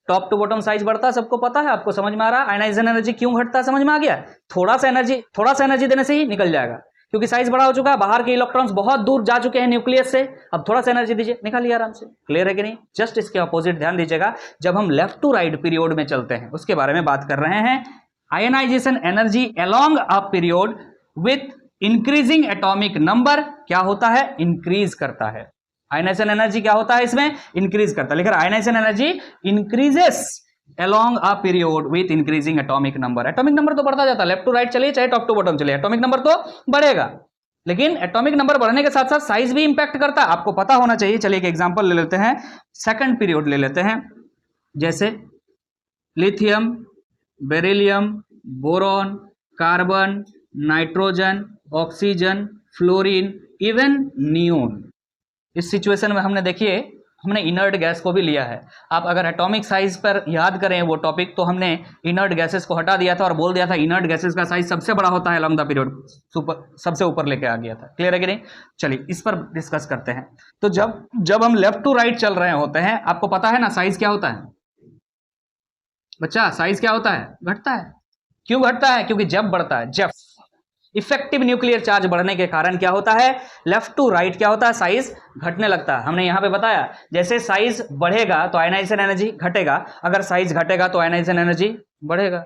टॉप टू बॉटम साइज बढ़ता है, सबको पता है, आपको समझ में आ रहा है। आयनाइजेशन एनर्जी क्यों घटता है, समझ में आ गया? थोड़ा सा एनर्जी देने से ही निकल जाएगा, क्योंकि साइज बड़ा हो चुका है, बाहर के इलेक्ट्रॉन्स बहुत दूर जा चुके हैं न्यूक्लियस से। अब थोड़ा सा एनर्जी दीजिए, निकालिए आराम से। क्लियर है कि नहीं? जस्ट इसके अपोजिट ध्यान दीजिएगा, जब हम लेफ्ट टू राइट पीरियड में चलते हैं उसके बारे में बात कर रहे हैं। Ionization energy along a period with increasing atomic number क्या होता है, इंक्रीज करता है। आयनाइजेशन एनर्जी क्या होता है इसमें, इंक्रीज करता है। लेकिन ionization energy increases along a period with increasing atomic number. Atomic number तो बढ़ता जाता है, लेफ्ट टू राइट चलिए चाहे टॉप टू बॉटम चलिए, एटॉमिक नंबर तो बढ़ेगा, लेकिन एटॉमिक नंबर बढ़ने के साथ साथ साइज भी इंपैक्ट करता है, आपको पता होना चाहिए। चलिए एक एग्जांपल ले लेते हैं, सेकंड पीरियड ले लेते हैं, जैसे lithium, beryllium, boron, carbon, nitrogen, oxygen, fluorine, even neon. इस सिचुएशन में हमने देखिए, हमने इनर्ट गैस को भी लिया है। आप अगर एटॉमिक साइज पर याद करें वो टॉपिक, तो हमने इनर्ट गैसेस को हटा दिया था और बोल दिया था इनर्ट गैसेस का साइज सबसे बड़ा होता है अलोंग द पीरियड, सबसे ऊपर लेके आ गया था। क्लियर है कि नहीं? चलिए इस पर डिस्कस करते हैं। तो जब हम लेफ्ट टू राइट चल रहे होते हैं, आपको पता है ना साइज क्या होता है बच्चा, साइज क्या होता है, घटता है। क्यों घटता है? क्योंकि जब बढ़ता है, जब इफेक्टिव न्यूक्लियर चार्ज बढ़ने के कारण क्या होता है, लेफ्ट टू राइट क्या होता है, साइज घटने लगता है। हमने यहां पे बताया, जैसे साइज बढ़ेगा तो आयनाइजेशन एनर्जी घटेगा, अगर साइज घटेगा तो आयनाइजेशन एनर्जी बढ़ेगा।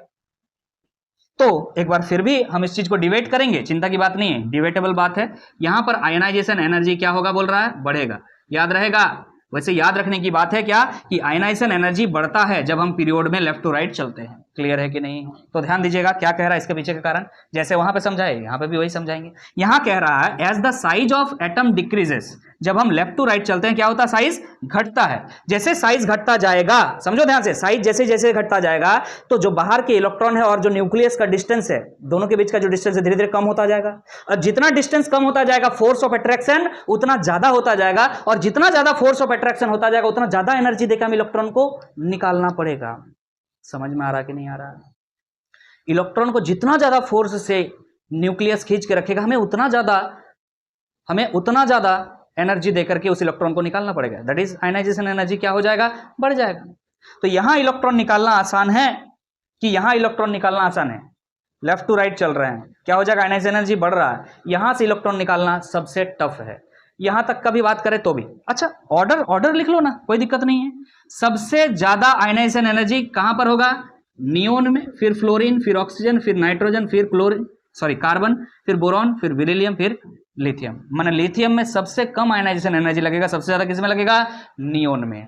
तो एक बार फिर भी हम इस चीज को डिबेट करेंगे, चिंता की बात नहीं है, डिबेटेबल बात है। यहां पर आयनाइजेशन एनर्जी क्या होगा बोल रहा है, बढ़ेगा, याद रहेगा। वैसे याद रखने की बात है क्या, कि आयनाइजेशन एनर्जी बढ़ता है जब हम पीरियड में लेफ्ट टू राइट चलते हैं। क्लियर है कि नहीं? तो ध्यान दीजिएगा क्या कह रहा है इसके पीछे का कारण, जैसे वहां पे समझाए यहां पे भी वही समझाएंगे। यहां कह रहा है as the size of atom decreases, जब हम लेफ्ट टू राइट चलते हैं क्या होता है, साइज घटता है। जैसे साइज घटता जाएगा, समझो ध्यान से, साइज जैसे जैसे घटता जाएगा तो जो बाहर के इलेक्ट्रॉन है और जो न्यूक्लियस का डिस्टेंस है, दोनों के बीच का जो डिस्टेंस है धीरे धीरे कम होता जाएगा। और जितना डिस्टेंस कम होता जाएगा, फोर्स ऑफ अट्रैक्शन उतना ज्यादा होता जाएगा, और जितना ज्यादा फोर्स ऑफ अट्रैक्शन होता जाएगा उतना ज्यादा एनर्जी देकर हम इलेक्ट्रॉन को निकालना पड़ेगा। समझ में आ रहा कि नहीं आ रहा? इलेक्ट्रॉन को जितना ज्यादा फोर्स से न्यूक्लियस खींच के रखेगा, हमें उतना ज्यादा एनर्जी देकर के उस इलेक्ट्रॉन को निकालना पड़ेगा। दैट इज आयनाइजेशन एनर्जी क्या हो जाएगा, बढ़ जाएगा। तो यहां इलेक्ट्रॉन निकालना आसान है कि यहां इलेक्ट्रॉन निकालना आसान है? लेफ्ट टू राइट चल रहे हैं, क्या हो जाएगा, आयनाइजेशन एनर्जी बढ़ रहा है। यहां से इलेक्ट्रॉन निकालना सबसे टफ है, यहां तक का भी बात करें तो भी। अच्छा ऑर्डर लिख लो ना, कोई दिक्कत नहीं है। सबसे ज्यादा आयनाइजेशन एनर्जी कहां पर होगा, नियोन में, फिर फ्लोरीन, फिर ऑक्सीजन, फिर नाइट्रोजन, फिर कार्बन, फिर बोरॉन, फिर बेरिलियम, फिर लिथियम। माने लिथियम में सबसे कम आयनाइजेशन एनर्जी लगेगा, सबसे ज्यादा किसमें लगेगा, नियोन में।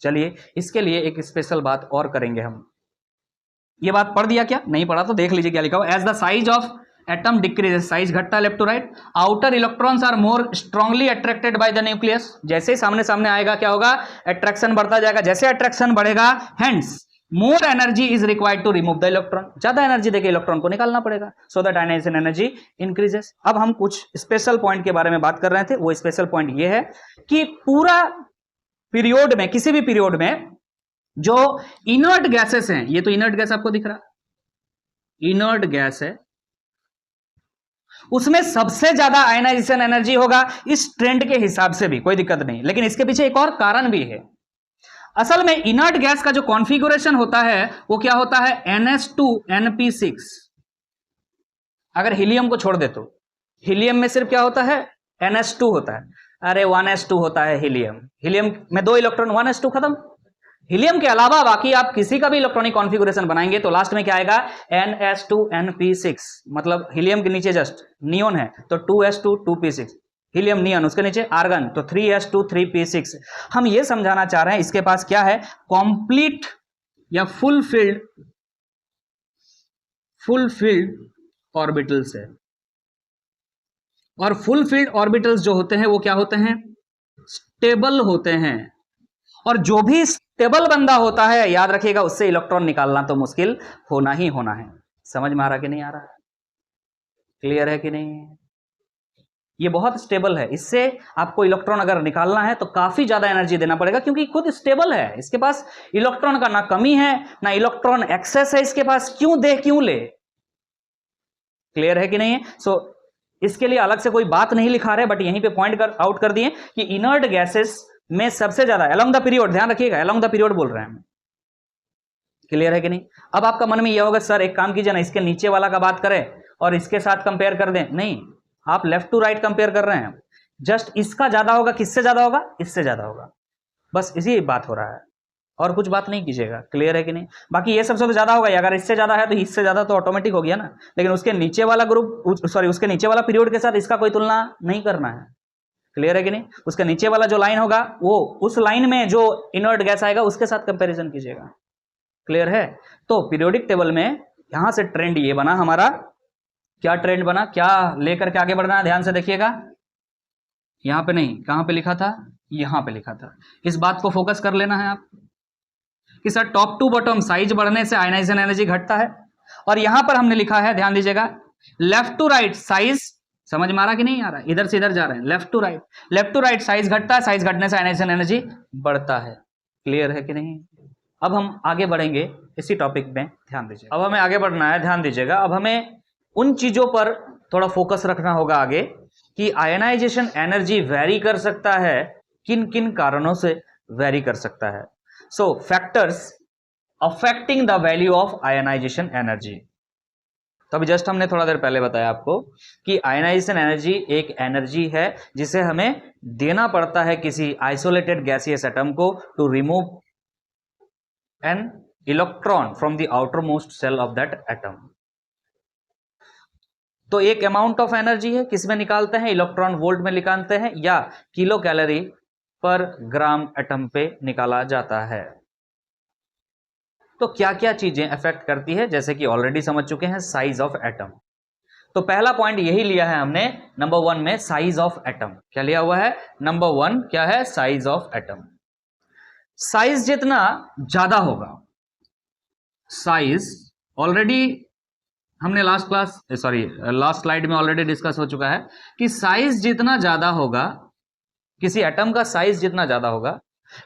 चलिए इसके लिए एक स्पेशल बात और करेंगे हम। ये बात पढ़ दिया क्या, नहीं पढ़ा तो देख लीजिए क्या लिखा हुआ। As the size of atom decreases, size घटता है left to right, outer electrons are more strongly attracted by the nucleus. जैसे सामने सामने आएगा क्या होगा, अट्रैक्शन बढ़ता जाएगा। जैसे अट्रैक्शन बढ़ेगा, hence more energy is required to remove the electron, ज्यादा एनर्जी देके इलेक्ट्रॉन को निकालना पड़ेगा, so that ionization energy increases. अब हम कुछ स्पेशल पॉइंट के बारे में बात कर रहे थे, वो स्पेशल पॉइंट ये है कि पूरा पीरियड में, किसी भी पीरियड में जो इनर्ट गैसेस हैं, ये तो इनर्ट गैस आपको दिख रहा, इनर्ट गैस है, उसमें सबसे ज्यादा आयनाइजेशन एनर्जी होगा इस ट्रेंड के हिसाब से भी, कोई दिक्कत नहीं, लेकिन इसके पीछे एक और कारण भी है। असल में इनर्ट गैस का जो कॉन्फ़िगरेशन होता है वो क्या होता है, NH2NP6। अगर हीलियम को छोड़ दे तो हीलियम में सिर्फ क्या होता है, NH2 होता है, अरे 1s2 होता है हीलियम, हीलियम में 2 इलेक्ट्रॉन, 1s2 खत्म। हीलियम के अलावा बाकी आप किसी का भी इलेक्ट्रॉनिक कॉन्फ़िगरेशन बनाएंगे तो लास्ट में क्या आएगा, NH2NP6, मतलब हीलियम के नीचे जस्ट नियोन है तो 2s2 2p6, हीलियम नियन, उसके नीचे आर्गन तो 3s2 3p6। हम ये समझाना चाह रहे हैं इसके पास क्या है, कंप्लीट या फुल फील्ड ऑर्बिटल्स है। और फुल फील्ड ऑर्बिटल्स जो होते हैं वो क्या होते हैं, स्टेबल होते हैं। और जो भी स्टेबल बंदा होता है, याद रखिएगा, उससे इलेक्ट्रॉन निकालना तो मुश्किल होना ही होना है। समझ में आ रहा कि नहीं आ रहा, क्लियर है कि नहीं? ये बहुत स्टेबल है, इससे आपको इलेक्ट्रॉन अगर निकालना है तो काफी ज्यादा एनर्जी देना पड़ेगा, क्योंकि खुद स्टेबल है, इसके पास इलेक्ट्रॉन का ना कमी है ना इलेक्ट्रॉन एक्सेस है इसके पास, क्यों दे क्यों ले, क्लियर है कि नहीं है? सो इसके लिए अलग से कोई बात नहीं लिखा रहे, बट यहीं पे पॉइंट आउट कर दिए कि इनर्ट गैसेस में सबसे ज्यादा अलोंग द पीरियड, ध्यान रखिएगा अलोंग द पीरियड बोल रहे हैं, क्लियर है कि नहीं? अब आपका मन में यह होगा सर एक काम कीजिए ना, इसके नीचे वाला का बात करें और इसके साथ कंपेयर कर दें। नहीं, आप लेफ्ट टू राइट कंपेयर कर रहे हैं, जस्ट इसका ज्यादा होगा, किससे ज्यादा होगा, इससे ज्यादा होगा, बस इसी बात हो रहा है, और कुछ बात नहीं कीजिएगा, क्लियर है कि नहीं? बाकी ये सबसे तो ज्यादा होगा, अगर इससे ज्यादा है तो इससे ज्यादा तो ऑटोमेटिक हो गया ना, लेकिन उसके नीचे वाला ग्रुप, सॉरी उसके नीचे वाला पीरियड के साथ इसका कोई तुलना नहीं करना है, क्लियर है कि नहीं? उसके नीचे वाला जो लाइन होगा वो उस लाइन में जो इनर्ट गैस आएगा उसके साथ कंपैरिजन कीजिएगा, क्लियर है? तो पीरियोडिक टेबल में यहां से ट्रेंड ये बना हमारा, क्या ट्रेंड बना, क्या लेकर के आगे बढ़ना है, ध्यान से देखिएगा, यहां पे नहीं, कहां पे लिखा था, यहां पे लिखा था, इस बात को फोकस कर लेना है आप कि sir top to bottom size बढ़ने से आयनाइजेशन एनर्जी घटता है, और यहां पर हमने लिखा है, ध्यान दीजिएगा, लेफ्ट टू राइट साइज, समझ में आ रहा कि नहीं आ रहा, इधर से इधर जा रहे हैं, लेफ्ट टू राइट साइज घटता है, साइज घटने से आयनाइजेशन एनर्जी बढ़ता है, क्लियर है कि नहीं? अब हम आगे बढ़ेंगे इसी टॉपिक में, ध्यान दीजिए, अब हमें आगे बढ़ना है, ध्यान दीजिएगा, अब हमें उन चीजों पर थोड़ा फोकस रखना होगा आगे कि आयनाइजेशन एनर्जी वेरी कर सकता है, किन किन कारणों से वेरी कर सकता है। So factors affecting the value of ionization energy. तो अभी जस्ट हमने थोड़ा देर पहले बताया आपको कि आयनाइजेशन एनर्जी एक एनर्जी है जिसे हमें देना पड़ता है किसी आइसोलेटेड गैसियस एटम को to remove an electron from the outermost shell of that atom. तो एक अमाउंट ऑफ एनर्जी है, किस में निकालते हैं, इलेक्ट्रॉन वोल्ट में निकालते हैं या किलो कैलोरी पर ग्राम एटम पे निकाला जाता है। तो क्या क्या चीजें अफेक्ट करती है, जैसे कि ऑलरेडी समझ चुके हैं, साइज ऑफ एटम। तो पहला पॉइंट यही लिया है हमने नंबर 1 में, साइज ऑफ एटम। क्या लिया हुआ है, नंबर 1 क्या है, साइज ऑफ एटम। साइज जितना ज्यादा होगा, साइज ऑलरेडी हमने लास्ट स्लाइड में ऑलरेडी डिस्कस हो चुका है कि साइज जितना ज्यादा होगा, किसी एटम का साइज जितना ज्यादा होगा,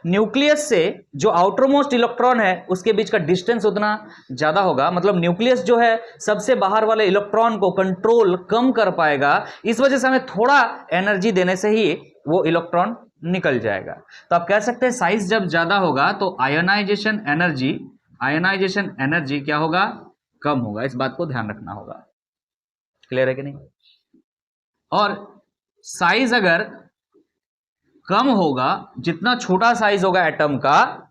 न्यूक्लियस से जो आउटर मोस्ट इलेक्ट्रॉन है उसके बीच का डिस्टेंस उतना ज्यादा होगा। मतलब न्यूक्लियस जो है सबसे बाहर वाले इलेक्ट्रॉन को कंट्रोल कम कर पाएगा, इस वजह से हमें थोड़ा एनर्जी देने से ही वो इलेक्ट्रॉन निकल जाएगा। तो आप कह सकते हैं साइज जब ज्यादा होगा तो आयनाइजेशन एनर्जी क्या होगा, कम होगा। इस बात को ध्यान रखना होगा, क्लियर है कि नहीं? और साइज अगर कम होगा, जितना छोटा साइज होगा एटम का,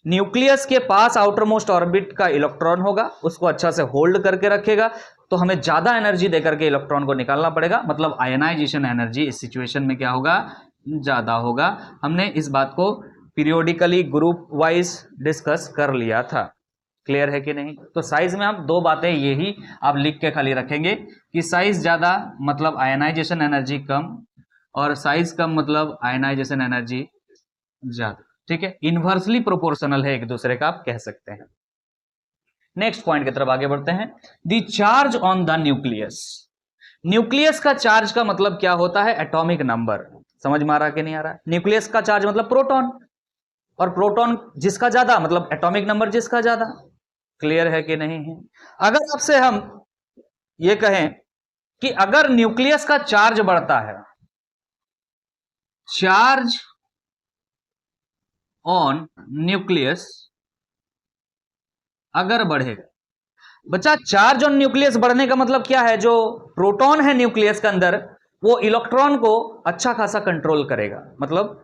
न्यूक्लियस के पास आउटर मोस्ट ऑर्बिट का इलेक्ट्रॉन होगा, उसको अच्छा से होल्ड करके रखेगा, तो हमें ज्यादा एनर्जी देकर के इलेक्ट्रॉन को निकालना पड़ेगा। मतलब आयनाइजेशन एनर्जी इस सिचुएशन में क्या होगा, ज्यादा होगा। हमने इस बात को पीरियोडिकली ग्रुप वाइज डिस्कस कर लिया था, क्लियर है कि नहीं? तो साइज में हम 2 बातें यही आप लिख के खाली रखेंगे कि साइज ज्यादा मतलब आयनाइजेशन एनर्जी कम, और साइज कम मतलब आयनाइजेशन एनर्जी ज्यादा, ठीक है? इनवर्सली प्रोपोर्शनल है एक दूसरे का, आप कह सकते हैं। नेक्स्ट पॉइंट की तरफ आगे बढ़ते हैं। The charge on the nucleus. Nucleus का चार्ज का मतलब क्या होता है? Atomic number. समझ में आ रहा कि नहीं आ रहा? न्यूक्लियस का चार्ज मतलब प्रोटॉन, और प्रोटॉन जिसका ज्यादा मतलब एटॉमिक नंबर जिसका ज्यादा। क्लियर है कि नहीं है? अगर आपसे हम ये कहें कि अगर न्यूक्लियस का चार्ज बढ़ता है, चार्ज ऑन न्यूक्लियस अगर बढ़ेगा, बच्चा चार्ज ऑन न्यूक्लियस बढ़ने का मतलब क्या है? जो प्रोटॉन है न्यूक्लियस के अंदर वो इलेक्ट्रॉन को अच्छा खासा कंट्रोल करेगा, मतलब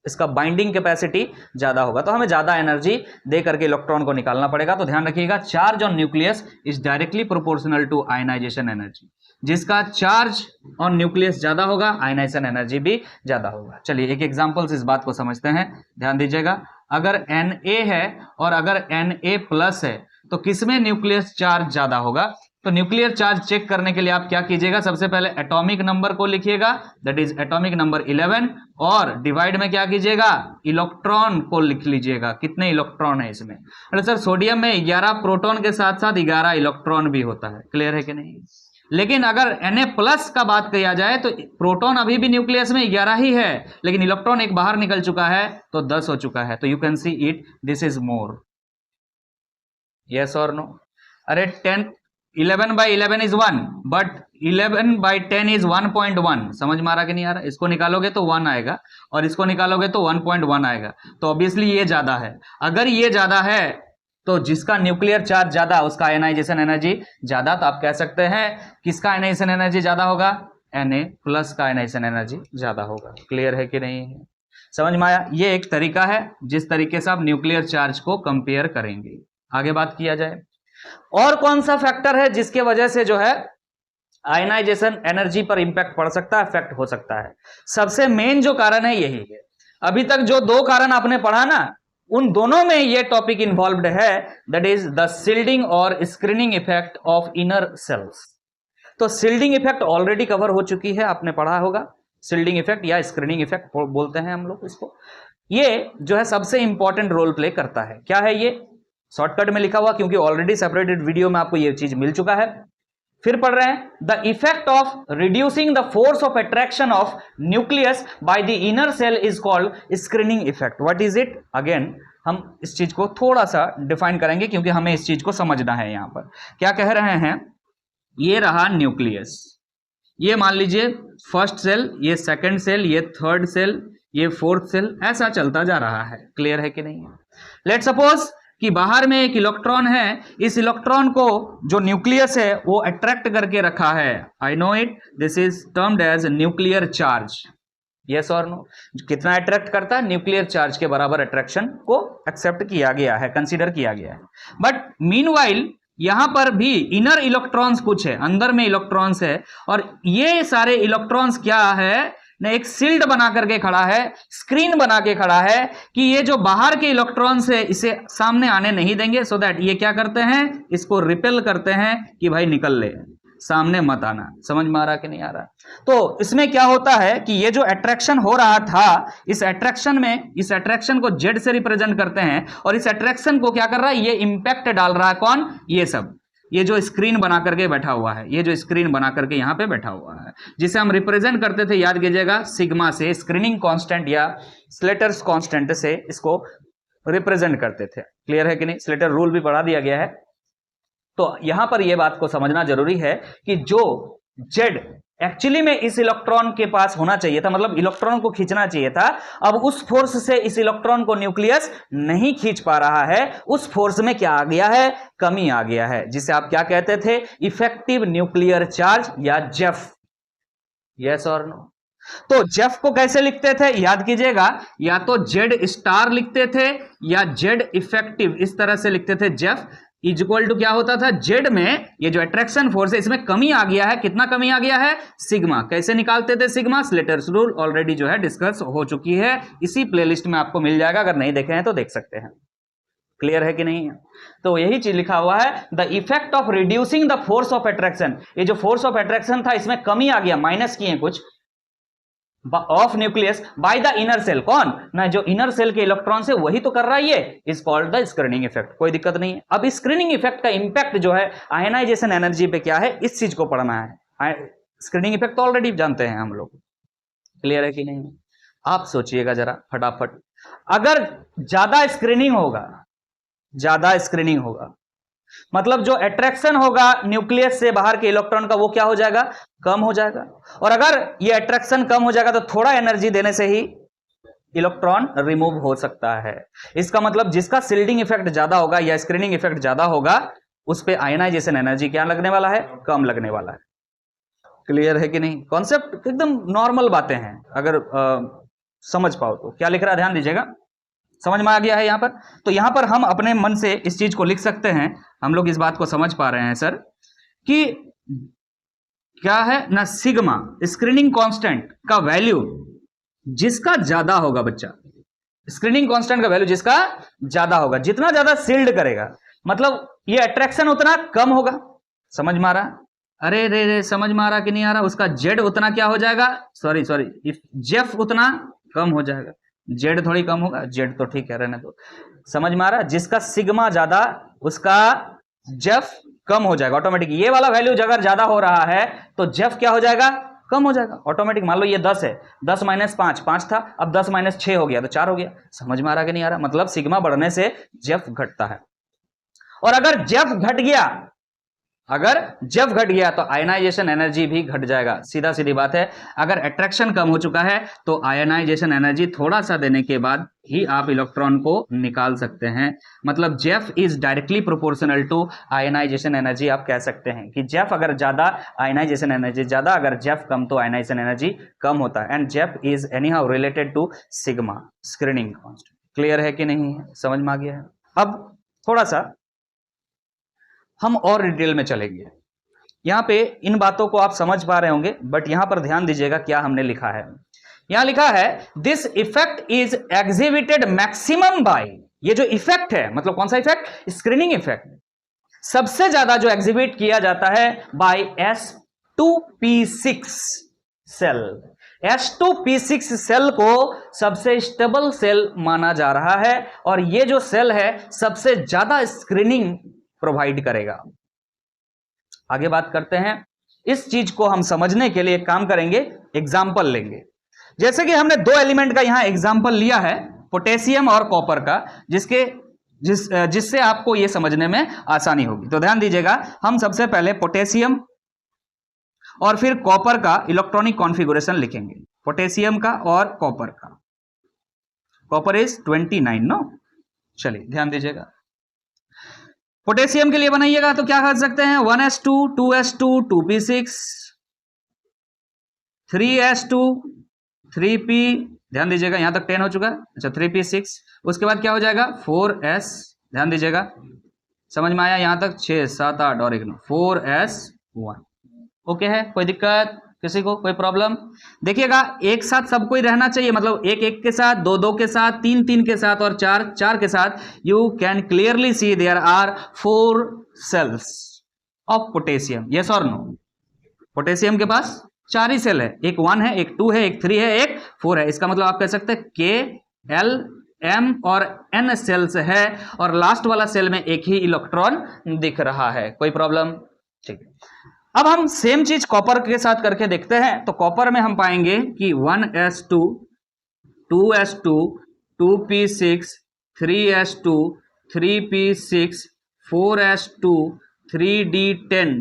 इसका बाइंडिंग कैपेसिटी ज्यादा होगा, तो हमें ज्यादा एनर्जी दे करके इलेक्ट्रॉन को निकालना पड़ेगा। तो ध्यान रखिएगा, charge on nucleus is directly proportional to ionization energy. जिसका चार्ज ऑन न्यूक्लियस ज्यादा होगा, आयनाइजेशन एनर्जी भी ज्यादा होगा। चलिए एक एग्जांपल से इस बात को समझते हैं, ध्यान दीजिएगा। अगर Na है और अगर Na+ है तो किसमें न्यूक्लियस चार्ज ज्यादा होगा? तो न्यूक्लियर चार्ज चेक करने के लिए आप क्या कीजिएगा, सबसे पहले एटॉमिक नंबर को लिखिएगा, दैट इज एटॉमिक नंबर 11, और डिवाइड में क्या कीजिएगा, इलेक्ट्रॉन को लिख लीजिएगा, कितने इलेक्ट्रॉन है इसमें। अरे सर सोडियम में 11 प्रोटॉन के साथ साथ 11 इलेक्ट्रॉन भी होता है, क्लियर है कि नहीं? लेकिन अगर Na+ का बात किया जाए तो प्रोटॉन अभी भी न्यूक्लियस में 11 ही है, लेकिन इलेक्ट्रॉन एक बाहर निकल चुका है तो 10 हो चुका है। तो you can see it, this is more. Yes और नो? अरे 11/11 इज 1, बट 11/10 इज 1.1। समझ में आ रहा कि नहीं आ रहा? इसको निकालोगे तो 1 आएगा और इसको निकालोगे तो 1.1 आएगा, तो ऑब्वियसली ये ज्यादा है। अगर ये ज्यादा है तो जिसका न्यूक्लियर चार्ज ज्यादा उसका आयनाइजेशन एनर्जी ज्यादा, तो आप कह सकते हैं किसका आयनाइजेशन एनर्जी ज्यादा होगा? Na+ का आयनाइजेशन एनर्जी ज्यादा होगा। क्लियर है कि नहीं है? समझ में आया? ये एक तरीका है जिस तरीके से आप न्यूक्लियर चार्ज को कंपेयर करेंगे। आगे बात किया जाए, और कौन सा फैक्टर है जिसके वजह से जो है आयनाइजेशन एनर्जी पर इंपैक्ट पड़ सकता है, इफेक्ट हो सकता है? सबसे मेन जो कारण है यही है। अभी तक जो 2 कारण आपने पढ़ा ना, उन दोनों में ये टॉपिक इन्वॉल्व्ड है, दैट इज द शिल्डिंग और screening effect of inner shells. तो शिल्डिंग इफेक्ट ऑलरेडी कवर हो चुकी है, आपने पढ़ा होगा। शिल्डिंग इफेक्ट या स्क्रीनिंग इफेक्ट बोलते हैं हम लोग इसको। ये जो है सबसे इंपॉर्टेंट रोल प्ले करता है। क्या है ये? शॉर्टकट में लिखा हुआ, क्योंकि ऑलरेडी सेपरेटेड वीडियो में आपको ये चीज मिल चुका है। फिर पढ़ रहे हैं, the effect of reducing the force of attraction of nucleus by the inner shell is called screening effect. What is it? Again हम इस चीज को थोड़ा सा डिफाइन करेंगे, क्योंकि हमें इस चीज को समझना है। यहां पर क्या कह रहे हैं, ये रहा न्यूक्लियस, ये मान लीजिए फर्स्ट सेल, ये सेकंड सेल, ये थर्ड सेल, ये फोर्थ सेल, ऐसा चलता जा रहा है। क्लियर है कि नहीं? लेट सपोज कि बाहर में एक इलेक्ट्रॉन है, इस इलेक्ट्रॉन को जो न्यूक्लियस है वो अट्रैक्ट करके रखा है। I know it, this is termed as nuclear charge. Yes और नो? कितना अट्रैक्ट करता है? न्यूक्लियर चार्ज के बराबर अट्रैक्शन को एक्सेप्ट किया गया है, कंसीडर किया गया है। बट मीनवाइल यहां पर भी इनर इलेक्ट्रॉन्स कुछ है, अंदर में इलेक्ट्रॉन्स है, और ये सारे इलेक्ट्रॉन्स क्या है ने एक शील्ड बना करके खड़ा है, स्क्रीन बना के खड़ा है कि ये जो बाहर के इलेक्ट्रॉन्स है इसे सामने आने नहीं देंगे, सो दैट ये क्या करते हैं, इसको रिपेल करते हैं कि भाई निकल ले, सामने मत आना। समझ में आ रहा कि नहीं आ रहा? तो इसमें क्या होता है कि ये जो अट्रैक्शन हो रहा था, इस अट्रैक्शन को जेड से रिप्रेजेंट करते हैं, और इस अट्रैक्शन को क्या कर रहा है, ये इंपैक्ट डाल रहा है। कौन? ये सब, ये जो स्क्रीन बना करके बैठा हुआ है, ये जो स्क्रीन बना करके यहां पे बैठा हुआ है, जिसे हम रिप्रेजेंट करते थे, याद कीजिएगा, सिग्मा से, स्क्रीनिंग कांस्टेंट या स्लेटर्स कांस्टेंट से इसको रिप्रेजेंट करते थे। क्लियर है कि नहीं? स्लेटर रूल भी बढ़ा दिया गया है। तो यहां पर यह बात को समझना जरूरी है कि जो जेड एक्चुअली में इस इलेक्ट्रॉन के पास होना चाहिए था, मतलब इलेक्ट्रॉन को खींचना चाहिए था, अब उस फोर्स से इस इलेक्ट्रॉन को न्यूक्लियस नहीं खींच पा रहा है। उस फोर्स में क्या आ गया है? कमी आ गया है, जिसे आप क्या कहते थे? इफेक्टिव न्यूक्लियर चार्ज या जेफ। यस और नो? तो जेफ को कैसे लिखते थे? याद कीजिएगा, या तो जेड स्टार लिखते थे या जेड इफेक्टिव, इस तरह से लिखते थे। जेफ इज इक्वल टू क्या होता था, जेड में ये जो अट्रैक्शन फोर्स है इसमें कमी आ गया है। कितना कमी आ गया है? सिग्मा। कैसे निकालते थे सिग्मा? स्लेटर्स रूल ऑलरेडी जो है डिस्कस हो चुकी है, इसी प्लेलिस्ट में आपको मिल जाएगा, अगर नहीं देखे हैं तो देख सकते हैं। क्लियर है कि नहीं है? तो यही चीज लिखा हुआ है, the effect of reducing the force of attraction. ये जो फोर्स ऑफ अट्रैक्शन था इसमें कमी आ गया, माइनस किए कुछ, of nucleus by the inner shell. कौन ना, जो इनर सेल के इलेक्ट्रॉन से वही तो कर रहा है, ये is called the screening effect. कोई दिक्कत नहीं है। अब स्क्रीनिंग इफेक्ट का इंपैक्ट जो है आयनाइजेशन एनर्जी पे क्या है, इस चीज को पढ़ना है। स्क्रीनिंग इफेक्ट तो ऑलरेडी जानते हैं हम लोग, क्लियर है कि नहीं? आप सोचिएगा जरा फटाफट, अगर ज्यादा स्क्रीनिंग होगा मतलब जो अट्रैक्शन होगा न्यूक्लियस से बाहर के इलेक्ट्रॉन का वो क्या हो जाएगा, कम हो जाएगा। और अगर ये अट्रैक्शन कम हो जाएगा तो थोड़ा एनर्जी देने से ही इलेक्ट्रॉन रिमूव हो सकता है। इसका मतलब जिसका शिल्डिंग इफेक्ट ज्यादा होगा या स्क्रीनिंग इफेक्ट ज्यादा होगा उस पे आयनाइजेशन एनर्जी क्या लगने वाला है, कम लगने वाला है। क्लियर है कि नहीं? कॉन्सेप्ट एकदम नॉर्मल बातें हैं, अगर समझ पाओ तो। क्या लिख रहा है ध्यान दीजिएगा, समझ में आ गया है यहां पर? तो यहां पर हम अपने मन से इस चीज को लिख सकते हैं, हम लोग इस बात को समझ पा रहे हैं सर, कि क्या है ना, सिग्मा स्क्रीनिंग कांस्टेंट का वैल्यू जिसका ज्यादा होगा, बच्चा स्क्रीनिंग कांस्टेंट का वैल्यू जिसका ज्यादा होगा, जितना ज्यादा सील्ड करेगा मतलब ये अट्रैक्शन उतना कम होगा। समझ में आ रहा? अरे रे रे, समझ में आ रहा कि नहीं आ रहा? उसका जेड उतना क्या हो जाएगा, सॉरी जेफ उतना कम हो जाएगा। जेड थोड़ी कम होगा, जेड तो ठीक है रहने दो। समझ में आ रहा? जिसका सिग्मा ज्यादा उसका जेफ कम हो जाएगा ऑटोमेटिक। ये वाला वैल्यू अगर ज्यादा हो रहा है तो जेफ क्या हो जाएगा, कम हो जाएगा ऑटोमेटिक। मान लो ये 10 है, 10 माइनस 5 था, अब 10 माइनस 6 हो गया तो 4 हो गया। समझ में आ रहा कि नहीं आ रहा? मतलब सिग्मा बढ़ने से जेफ घटता है। और अगर जेफ घट गया तो आयनाइजेशन एनर्जी भी घट जाएगा। सीधा सीधी बात है, अगर अट्रैक्शन कम हो चुका है तो आयनाइजेशन एनर्जी थोड़ा सा देने के बाद ही आप इलेक्ट्रॉन को निकाल सकते हैं। मतलब Zeff is directly proportional to ionization energy. आप कह सकते हैं कि जेफ अगर ज्यादा, आयनाइजेशन एनर्जी ज्यादा, अगर जेफ कम तो आयनाइजेशन एनर्जी कम होता है। And Zeff is anyhow related to sigma screening constant. Clear है कि नहीं है? समझ में आ गया है? अब थोड़ा सा हम और डिटेल में चलेंगे। यहां पे इन बातों को आप समझ पा रहे होंगे, बट यहां पर ध्यान दीजिएगा क्या हमने लिखा है। यहां लिखा है this effect is exhibited maximum bye, ये जो इफेक्ट है मतलब कौन सा इफेक्ट, स्क्रीनिंग इफेक्ट, सबसे ज्यादा जो एग्जिबिट किया जाता है bye S2P6 cell. S2P6 cell को सबसे स्टेबल सेल माना जा रहा है और ये जो सेल है सबसे ज्यादा स्क्रीनिंग प्रोवाइड करेगा। आगे बात करते हैं। इस चीज को हम समझने के लिए एक काम करेंगे, एग्जाम्पल लेंगे। जैसे कि हमने दो एलिमेंट का यहां एग्जाम्पल लिया है, पोटेशियम और कॉपर का, जिससे आपको यह समझने में आसानी होगी। तो ध्यान दीजिएगा, हम सबसे पहले पोटेशियम और फिर कॉपर का इलेक्ट्रॉनिक कॉन्फ़िगरेशन लिखेंगे। पोटेशियम का और कॉपर का। Copper is 29 no. चलिए ध्यान दीजिएगा, पोटेशियम के लिए बनाइएगा तो क्या कर सकते हैं, 1s2 2s2 2p6 3s2 3p, ध्यान दीजिएगा यहां तक 10 हो चुका है। अच्छा 3p6, उसके बाद क्या हो जाएगा 4s, ध्यान दीजिएगा समझ में आया यहां तक, 6 7 8 और 1 9, 4s1। ओके है? कोई दिक्कत किसी को, कोई प्रॉब्लम? देखिएगा एक साथ सबको ही रहना चाहिए, मतलब एक एक के साथ, दो दो के साथ, तीन तीन के साथ और चार चार के साथ। You can clearly see there are 4 shells of potassium, yes और नो? पोटेशियम के पास 4 ही सेल है, एक 1 है, एक 2 है, एक 3 है, एक 4 है। इसका मतलब आप कह सकते हैं K L M और N सेल्स है और लास्ट वाला सेल में एक ही इलेक्ट्रॉन दिख रहा है। कोई प्रॉब्लम? ठीक है। अब हम सेम चीज कॉपर के साथ करके देखते हैं। तो कॉपर में हम पाएंगे कि 1s2 2s2 2p6 3s2 3p6 4s2 3d10,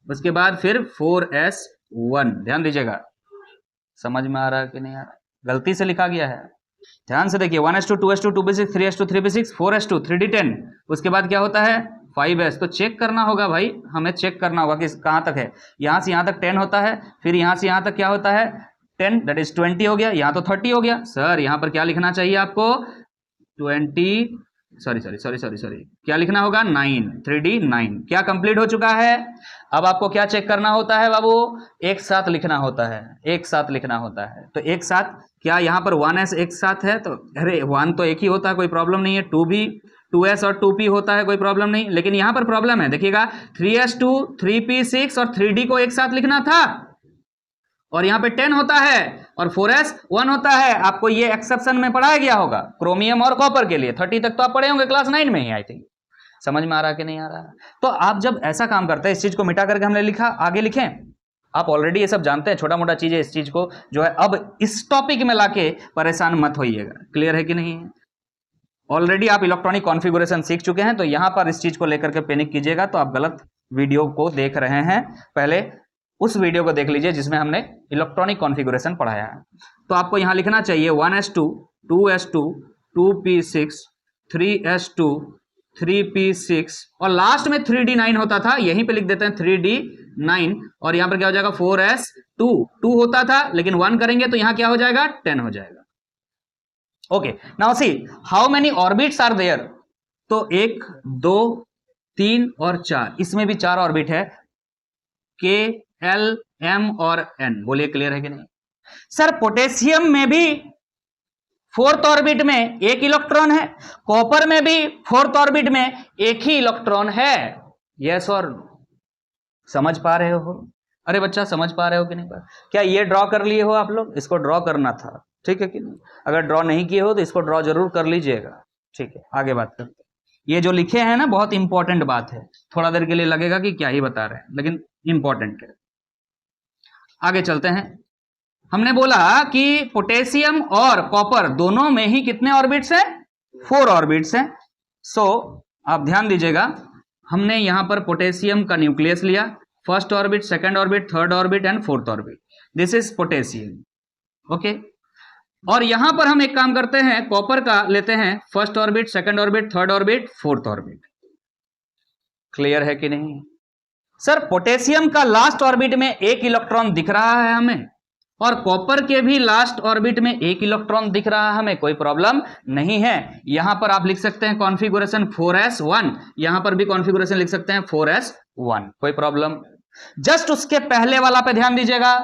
उसके बाद फिर 4s1। ध्यान दीजिएगा, समझ में आ रहा है कि नहीं आ रहा? गलती से लिखा गया है, ध्यान से देखिए। 1s2 2s2 2p6 3s2 3p6 4s2 3d10, उसके बाद क्या होता है 5s। तो चेक करना होगा भाई, हमें चेक करना होगा कि कहां तक है। यहां से यहां तक 10 होता है, फिर यहां से यहां तक क्या होता है 10, दैट इज 20 हो गया। यहां तो 30 हो गया। सर यहां पर क्या लिखना चाहिए आपको, 20, सॉरी क्या लिखना होगा 9, 3d9। क्या कंप्लीट हो चुका है? अब आपको क्या चेक करना होता है बाबू, एक साथ लिखना होता है, एक साथ लिखना होता है। तो एक साथ क्या यहाँ पर 1s एक साथ है, तो अरे 1 तो एक ही होता है, कोई प्रॉब्लम नहीं है। 2 भी 2s और 2p होता है, कोई प्रॉब्लम नहीं। लेकिन यहां पर प्रॉब्लम है, देखिएगा 3s2 3p6 और 3d को एक साथ लिखना था और यहाँ पे 10 होता है और 4s 1 होता है। आपको ये एक्सेप्शन में पढ़ाया गया होगा क्रोमियम और कॉपर के लिए। 30 तक तो आप पढ़े होंगे क्लास 9 में ही, आई थिंक। समझ में आ रहा कि नहीं आ रहा? तो आप जब ऐसा काम करते हैं, इस चीज को मिटा करके हमने लिखा, आगे लिखें। आप ऑलरेडी ये सब जानते हैं, छोटा मोटा चीजें, इस चीज को जो है अब इस टॉपिक में लाके परेशान मत होइएगा। क्लियर है कि नहीं? ऑलरेडी आप इलेक्ट्रॉनिक कॉन्फ़िगरेशन सीख चुके हैं, तो यहां पर इस चीज को लेकर के पैनिक कीजिएगा तो आप गलत वीडियो को देख रहे हैं। पहले उस वीडियो को देख लीजिए जिसमें हमने इलेक्ट्रॉनिक कॉन्फ़िगरेशन पढ़ाया है। तो आपको यहां लिखना चाहिए 1s2 2s2 2p6 3s2 3p6 और लास्ट में 3d9 होता था, यहीं पे लिख देते हैं 3d9 और यहां पर क्या हो जाएगा 4s2 2 होता था, लेकिन 1 करेंगे तो यहां क्या हो जाएगा 10 हो जाएगा। Okay, now see how many orbits are there. तो 1 2 3 और 4, इसमें भी 4 ऑर्बिट है, K L M और N। बोलिए क्लियर है कि नहीं? सर पोटेशियम में भी 4th ऑर्बिट में 1 इलेक्ट्रॉन है, कॉपर में भी 4th ऑर्बिट में 1 ही इलेक्ट्रॉन है। यस और समझ पा रहे हो? अरे बच्चा समझ पा रहे हो कि नहीं पा? क्या ये ड्रॉ कर लिए हो आप लोग? इसको ड्रॉ करना था, ठीक है कि नहीं? अगर ड्रॉ नहीं किए हो तो इसको ड्रॉ जरूर कर लीजिएगा। ठीक है, आगे बात करते हैं। ये जो लिखे हैं ना, बहुत इंपॉर्टेंट बात है। थोड़ा देर के लिए लगेगा कि क्या ही बता रहे हैं, लेकिन इंपॉर्टेंट है। आगे चलते हैं। हमने बोला कि पोटेशियम और कॉपर दोनों में ही कितने ऑर्बिट्स हैं? 4 ऑर्बिट्स हैं। सो आप ध्यान दीजिएगा, हमने यहां पर पोटेशियम का न्यूक्लियस लिया, first orbit, second orbit, third orbit and fourth orbit. This is potassium. Okay, और यहां पर हम एक काम करते हैं, कॉपर का लेते हैं, first orbit, second orbit, third orbit, fourth orbit. Clear है कि नहीं? सर पोटेशियम का लास्ट ऑर्बिट में 1 इलेक्ट्रॉन दिख रहा है हमें, और कॉपर के भी लास्ट ऑर्बिट में 1 इलेक्ट्रॉन दिख रहा है हमें, कोई प्रॉब्लम नहीं है। यहां पर आप लिख सकते हैं कॉन्फ़िगरेशन 4s1, यहां पर भी कॉन्फ़िगरेशन लिख सकते हैं 4s1, कोई प्रॉब्लम। जस्ट उसके पहले वाला पे ध्यान दीजिएगा,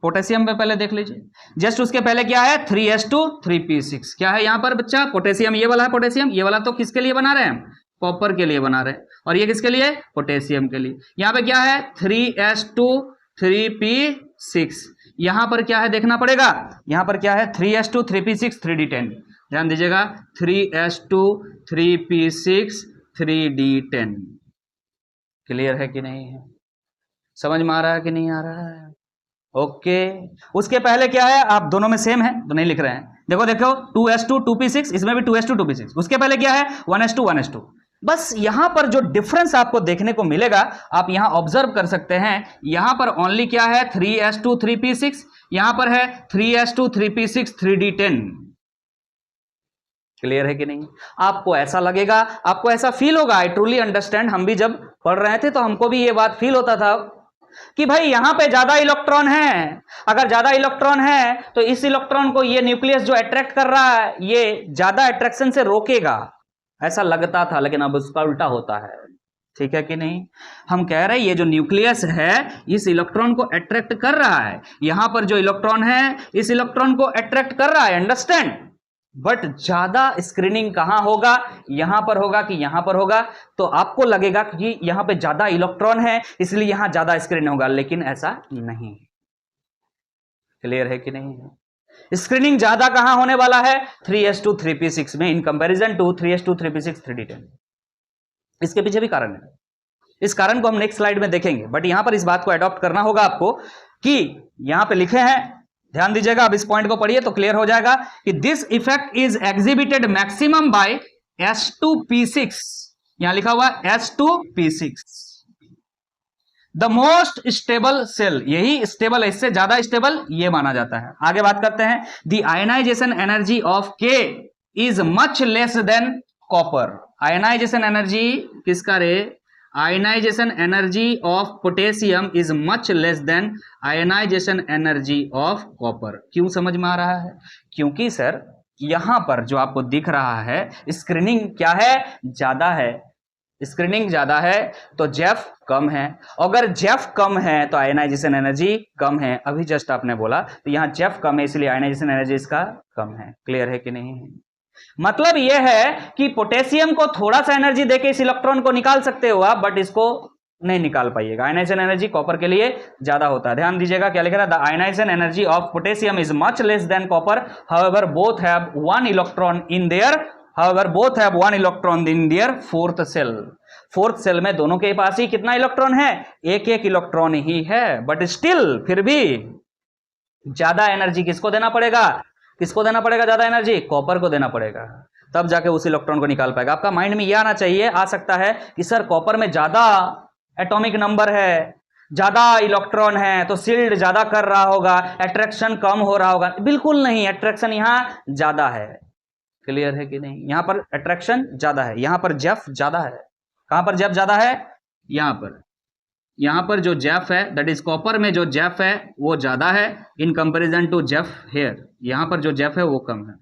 पोटेशियम पे पहले देख लीजिए। जस्ट उसके पहले क्या है? 3s2 3p6। क्या है यहां पर बच्चा? पोटेशियम, ये वाला है पोटेशियम। ये वाला तो किसके लिए बना रहे हैं? कॉपर के लिए बना रहे हैं। और ये किसके लिए? पोटेशियम के लिए। यहां पे क्या है? 3s2 3p6। यहां पर क्या है देखना पड़ेगा, यहां पर क्या है? 3s2 3p6 3d10। ध्यान दीजिएगा, 3s2 3p6 3d10। क्लियर है कि नहीं है? समझ में आ रहा है कि नहीं आ रहा है? ओके, उसके पहले क्या है? आप दोनों में सेम है तो नहीं लिख रहे हैं। देखो देखो 2s2 2p6, इसमें भी 2s2 2p6। उसके पहले क्या है? 1s2 1s2। बस यहां पर जो डिफरेंस आपको देखने को मिलेगा, आप यहां ऑब्जर्व कर सकते हैं। यहां पर ओनली क्या है? 3s2 3p6, यहां पर है 3s2 3p6 3d10। क्लियर है कि नहीं? आपको ऐसा लगेगा, आपको ऐसा फील होगा। I truly understand. हम भी जब पढ़ रहे थे तो हमको भी ये बात फील होता था कि भाई यहां पे ज्यादा इलेक्ट्रॉन है। अगर ज्यादा इलेक्ट्रॉन है तो इस इलेक्ट्रॉन को ये न्यूक्लियस जो अट्रैक्ट कर रहा है, ये ज्यादा अट्रैक्शन से रोकेगा, ऐसा लगता था। लेकिन अब उसका उल्टा होता है। ठीक है कि नहीं? हम कह रहे हैं ये जो न्यूक्लियस है इस इलेक्ट्रॉन को अट्रैक्ट कर रहा है। यहां पर जो इलेक्ट्रॉन है इस इलेक्ट्रॉन को अट्रैक्ट कर रहा है, अंडरस्टैंड। बट ज्यादा स्क्रीनिंग कहां होगा? यहां पर होगा कि यहां पर होगा? तो आपको लगेगा कि यहां पे ज्यादा इलेक्ट्रॉन है इसलिए यहां ज्यादा स्क्रीन होगा, लेकिन ऐसा नहीं। क्लियर है कि नहीं है? स्क्रीनिंग ज्यादा कहां होने वाला है? 3s2 3p6 में, इन comparison to 3s2 3p6 3d10। इसके पीछे भी कारण है। इस कारण को हम नेक्स्ट स्लाइड में देखेंगे, बट यहां पर इस बात को अडॉप्ट करना होगा आपको कि यहां पे लिखे हैं, ध्यान दीजिएगा। अब इस पॉइंट को पढ़िए तो क्लियर हो जाएगा कि this effect is exhibited maximum by s2p6। यहां लिखा हुआ s2p6, the most stable shell. यही स्टेबल है, इससे ज्यादा स्टेबल ये माना जाता है। आगे बात करते हैं। The ionization energy of K is much less than copper. Ionization energy किसका रे? Ionization energy of potassium is much less than ionization energy of copper. क्यों समझ में आ रहा है? क्योंकि सर यहां पर जो आपको दिख रहा है स्क्रीनिंग क्या है? ज्यादा है। स्क्रीनिंग ज्यादा है तो जेफ कम है। अगर जेफ कम है तो आयनाइजेशन एनर्जी कम है। अभी जस्ट आपने बोला तो यहां जेफ कम है इसलिए आयनाइजेशन एनर्जी इसका कम है। क्लियर है कि नहीं है? मतलब यह है कि पोटेशियम को थोड़ा सा एनर्जी देके इस इलेक्ट्रॉन को निकाल सकते हो आप, बट इसको नहीं निकाल पाइएगा। आयनाइजेशन एनर्जी कॉपर के लिए ज्यादा होता है। ध्यान दीजिएगा क्या लिख रहा है, the ionization energy of potassium is much less than copper, however both have one electron in their fourth shell. Fourth shell में दोनों के पास ही कितना इलेक्ट्रॉन है, एक एक इलेक्ट्रॉन ही है, बट स्टिल फिर भी ज्यादा एनर्जी किसको देना पड़ेगा, किसको देना पड़ेगा ज्यादा एनर्जी, कॉपर को देना पड़ेगा, तब जाके उस इलेक्ट्रॉन को निकाल पाएगा। आपका माइंड में यह आना चाहिए, आ सकता है कि सर कॉपर में ज्यादा एटॉमिक नंबर है, ज्यादा इलेक्ट्रॉन है, तो शील्ड ज्यादा कर रहा होगा, अट्रैक्शन कम हो रहा होगा। बिल्कुल नहीं, अट्रैक्शन यहां ज्यादा है। क्लियर है कि नहीं, यहां पर अट्रैक्शन ज्यादा है, यहां पर जेफ ज्यादा है। कहां पर जेफ ज्यादा है, यहां पर जो जेफ है, दैट इज कॉपर में जो जेफ है वो ज्यादा है in comparison to Zeff here. यहां पर जो जेफ है वो कम है।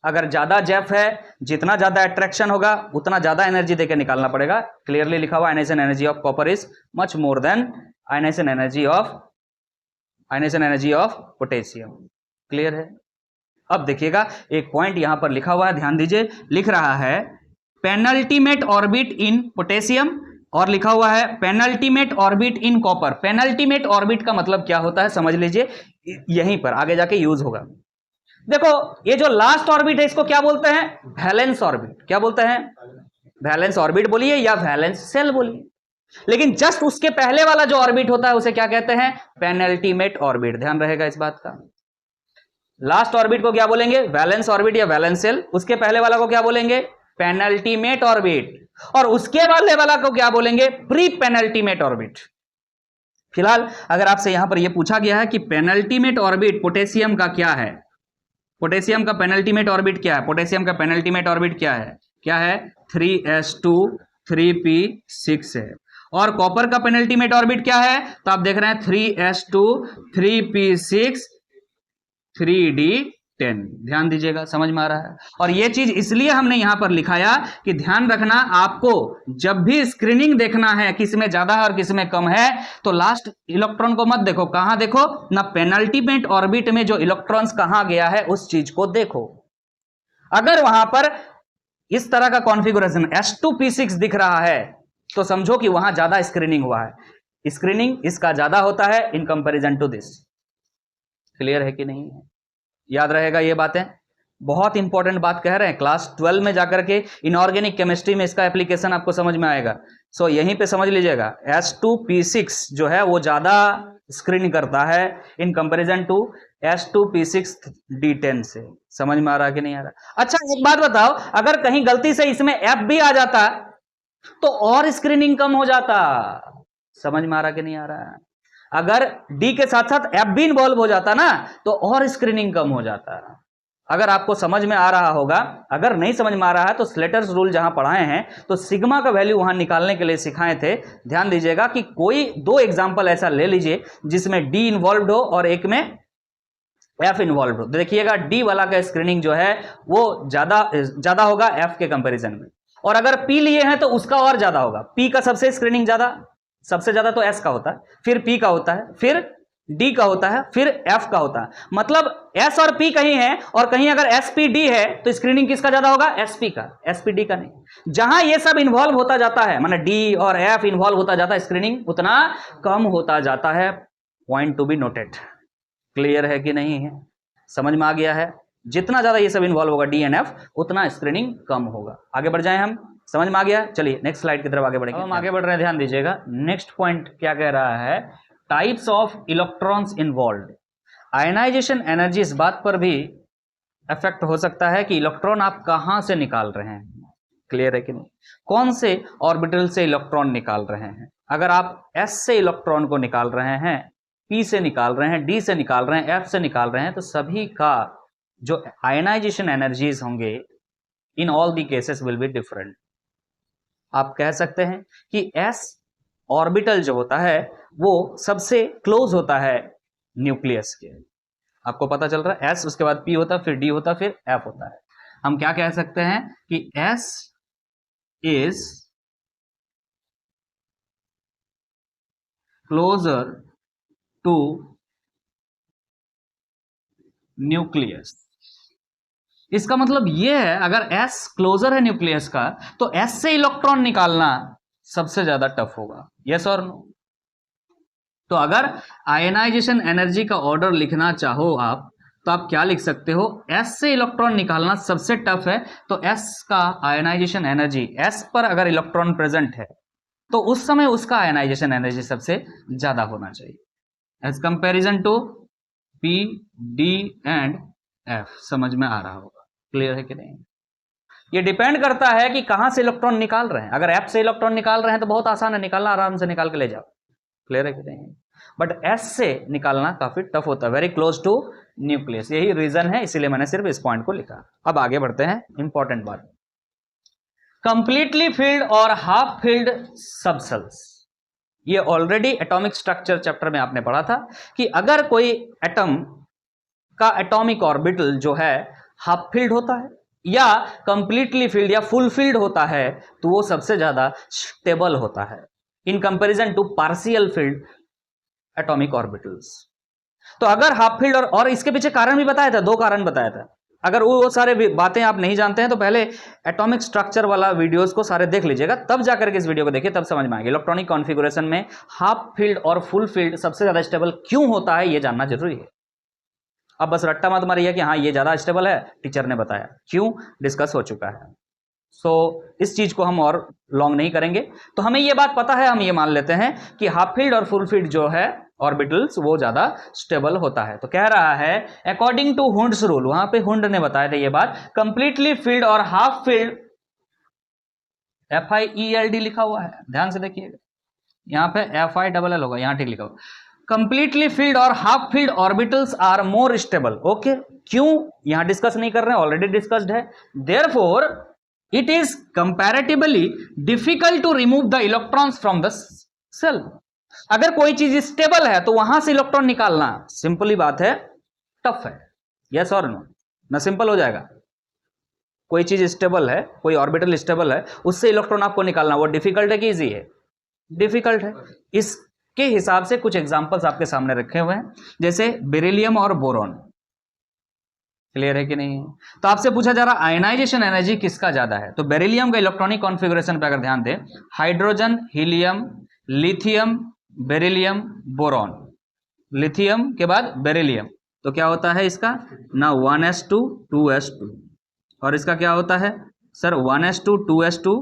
अगर ज्यादा जेफ है, जितना ज्यादा अट्रैक्शन होगा उतना ज्यादा एनर्जी देकर निकालना पड़ेगा। क्लियरली लिखा हुआ, ionization energy of copper is much more than ionization energy of potassium. Clear है। अब देखिएगा एक पॉइंट यहां पर लिखा हुआ है, ध्यान दीजिए, लिख रहा है पेनल्टीमेट ऑर्बिट इन पोटेशियम, और लिखा हुआ है penultimate orbit in copper. Penultimate orbit का मतलब क्या होता है समझ लीजिए, यहीं पर आगे जाके यूज होगा। देखो ये जो लास्ट ऑर्बिट है इसको क्या बोलते हैं, वैलेंस ऑर्बिट। क्या बोलते हैं, वैलेंस ऑर्बिट बोलिए या वैलेंस सेल बोलिए, लेकिन जस्ट उसके पहले वाला जो ऑर्बिट होता है उसे क्या कहते हैं, पेनल्टीमेट ऑर्बिट। ध्यान रहेगा इस बात का। लास्ट ऑर्बिट को क्या बोलेंगे, वैलेंस ऑर्बिट या वैलेंस सेल। उसके पहले वाला को क्या बोलेंगे, पेनल्टीमेट ऑर्बिट। और उसके पहले वाला को क्या बोलेंगे, प्री पेनल्टीमेट ऑर्बिट। फिलहाल अगर आपसे यहां पर यह पूछा गया है कि पेनल्टीमेट ऑर्बिट पोटेशियम का क्या है, पोटेशियम का पेनल्टीमेट ऑर्बिट क्या है, पोटेशियम का पेनल्टीमेट ऑर्बिट क्या है 3s2 3p6 है। और कॉपर का पेनल्टीमेट ऑर्बिट क्या है, तो आप देख रहे हैं 3s2 3p6 3d10। ध्यान दीजिएगा, समझ में आ रहा है। और यह चीज इसलिए हमने यहां पर लिखाया कि ध्यान रखना, आपको जब भी स्क्रीनिंग देखना है किस में ज्यादा है और किस में कम है, तो लास्ट इलेक्ट्रॉन को मत देखो, कहां देखो ना, पेनल्टीमेट ऑर्बिट में जो इलेक्ट्रॉन्स कहां गया है उस चीज को देखो। अगर वहां पर इस तरह का कॉन्फ़िगरेशन s2p6 दिख रहा है तो समझो कि वहां ज्यादा स्क्रीनिंग हुआ है। स्क्रीनिंग इसका ज्यादा होता है in comparison to this. Clear है कि नहीं, याद रहेगा ये बातें, बहुत इंपॉर्टेंट बात कह रहे हैं। क्लास 12 में जाकर के इनऑर्गेनिक केमिस्ट्री में इसका एप्लीकेशन आपको समझ में आएगा। सो यहीं पे समझ लीजिएगा, s2p6 जो है वो ज्यादा स्क्रीन करता है इन कंपैरिजन टू s2p6d10 से। समझ में आ रहा है कि नहीं आ रहा। अच्छा एक बात बताओ, अगर कहीं गलती से इसमें f भी आ जाता तो और स्क्रीनिंग कम हो जाता। समझ में आ रहा कि नहीं आ रहा है। अगर डी के साथ साथ एफ भी इन्वॉल्व हो जाता ना तो और स्क्रीनिंग कम हो जाता। अगर आपको समझ में आ रहा होगा, अगर नहीं समझ में आ रहा है तो स्लेटर्स रूल जहां पढ़ाए हैं तो सिग्मा का वैल्यू वहां निकालने के लिए सिखाए थे। ध्यान दीजिएगा कि कोई दो एग्जांपल ऐसा ले लीजिए जिसमें डी इन्वॉल्व हो और एक में एफ इन्वॉल्व हो। देखिएगा डी वाला का स्क्रीनिंग जो है वो ज्यादा होगा एफ के कंपेरिजन में, और अगर पी लिए हैं तो उसका और ज्यादा होगा। पी का सबसे स्क्रीनिंग सबसे ज्यादा तो एस का होता है, फिर पी का होता है, फिर डी का होता है, फिर एफ का होता है। मतलब एस और पी कहीं है और कहीं अगर एस पी डी है तो स्क्रीनिंग किसका ज्यादा होगा, एसपी का, एसपी डी का नहीं। जहां ये सब इन्वॉल्व होता जाता है, माने डी और एफ इन्वॉल्व होता जाता है, स्क्रीनिंग उतना कम होता जाता है। Point to be noted. Clear है कि नहीं है, समझ में आ गया है। जितना ज्यादा ये सब इन्वॉल्व होगा डी एंड एफ उतना स्क्रीनिंग कम होगा। आगे बढ़ जाएं हम, समझ में आ गया। चलिए नेक्स्ट स्लाइड की तरफ आगे बढ़ेंगे। हम आगे बढ़ रहे हैं, ध्यान दीजिएगा। नेक्स्ट पॉइंट क्या कह रहा है, types of electrons involve. Ionization energy इस बात पर भी इफेक्ट हो सकता है कि इलेक्ट्रॉन आप कहां से निकाल रहे हैं। क्लियर है कि नहीं, कौन से ऑर्बिटल से इलेक्ट्रॉन निकाल रहे हैं। अगर आप एस से इलेक्ट्रॉन को निकाल रहे हैं, पी से निकाल रहे हैं, डी से निकाल रहे हैं, एफ से निकाल रहे हैं, तो सभी का जो आयनाइजेशन एनर्जीज होंगे in all the cases will be different. आप कह सकते हैं कि एस ऑर्बिटल जो होता है वो सबसे क्लोज होता है न्यूक्लियस के। आपको पता चल रहा है, एस उसके बाद पी होता है, फिर डी होता है, फिर एफ होता है। हम क्या कह सकते हैं कि S is closer to nucleus. इसका मतलब यह है, अगर S क्लोजर है न्यूक्लियस का तो S से इलेक्ट्रॉन निकालना सबसे ज्यादा टफ होगा, यस और नो? तो अगर आयनाइजेशन एनर्जी का ऑर्डर लिखना चाहो आप, तो आप क्या लिख सकते हो, एस से इलेक्ट्रॉन निकालना सबसे टफ है, तो एस का आयनाइजेशन एनर्जी, एस पर अगर इलेक्ट्रॉन प्रेजेंट है तो उस समय उसका आयनाइजेशन एनर्जी सबसे ज्यादा होना चाहिए as comparison to P, D and F. समझ में आ रहा होगा, क्लियर है कि नहीं? ये डिपेंड करता है कि कहां से इलेक्ट्रॉन निकाल रहे हैं। अगर एफ से इलेक्ट्रॉन निकाल रहे हैं तो बहुत आसान है निकालना, आराम से निकाल के ले जाओ, क्लियर है कि नहीं? बट एस से निकालना काफी टफ होता है, वेरी क्लोज टू न्यूक्लियस। यही रीजन है, इसीलिए मैंने सिर्फ इस पॉइंट को लिखा। अब आगे बढ़ते हैं, इंपॉर्टेंट बात, कंप्लीटली फिल्ड और हाफ फिल्ड सबसेल्स। ये ऑलरेडी एटॉमिक स्ट्रक्चर चैप्टर में आपने पढ़ा था कि अगर कोई एटम का एटॉमिक ऑर्बिटल जो है हाफ फिल्ड होता है या कंप्लीटली फिल्ड या फुल फिल्ड होता है, तो वो सबसे ज्यादा स्टेबल होता है in comparison to partial filled atomic orbitals. तो अगर हाफ फील्ड और इसके पीछे कारण भी बताया था, 2 कारण बताया था। अगर वो सारे बातें आप नहीं जानते हैं तो पहले एटॉमिक स्ट्रक्चर वाला वीडियोस को सारे देख लीजिएगा, तब जाकर के इस वीडियो को देखिए, तब समझ में आएगा इलेक्ट्रॉनिक कॉन्फ़िगरेशन में हाफ फील्ड और फुल फील्ड सबसे ज्यादा स्टेबल क्यों होता है, ये जानना जरूरी है। अब बस रट्टा मत मारिए कि हाँ ये ज्यादा स्टेबल है, टीचर ने बताया, क्यों, डिस्कस हो चुका है। सो इस चीज को हम और लॉन्ग नहीं करेंगे। तो हमें ये बात पता है, हम ये मान लेते हैं कि हाफ फील्ड और फुल फील्ड जो है ऑर्बिटल्स वो ज्यादा स्टेबल होता है। तो कह रहा है अकॉर्डिंग टू हुंड्स रूल, वहां पे हुंड ने बताया था ये बात, कंप्लीटली फील्ड और हाफ फील्ड, FIELD लिखा हुआ है, ध्यान से देखिएगा, यहां पे FILL होगा, यहां ठीक लिखा हुआ, कंप्लीटली फील्ड और half filled orbitals are more stable. Okay, क्यों, यहां डिस्कस नहीं कर रहे हैं, ऑलरेडी डिस्कस्ड है। Therefore it is comparatively difficult to remove the electrons from the shell. अगर कोई चीज स्टेबल है तो वहां से इलेक्ट्रॉन निकालना, सिंपली बात है, टफ है, यस और नो? ना सिंपल हो जाएगा, कोई चीज स्टेबल है, कोई ऑर्बिटल स्टेबल है, उससे इलेक्ट्रॉन आपको निकालना वो डिफिकल्ट है कि इजी है? डिफिकल्ट है। इसके हिसाब से कुछ एग्जांपल्स आपके सामने रखे हुए हैं, जैसे बेरिलियम और बोरॉन, क्लियर है कि नहीं? तो आपसे पूछा जा रहा आयनाइजेशन एनर्जी किसका ज्यादा है, तो बेरिलियम का इलेक्ट्रॉनिक कॉन्फ़िगरेशन पे अगर ध्यान दें, hydrogen, helium, lithium, beryllium, boron, lithium के बाद बेरिलियम, तो क्या होता है इसका ना 1s2 2s2, और इसका क्या होता है sir 1s2 2s2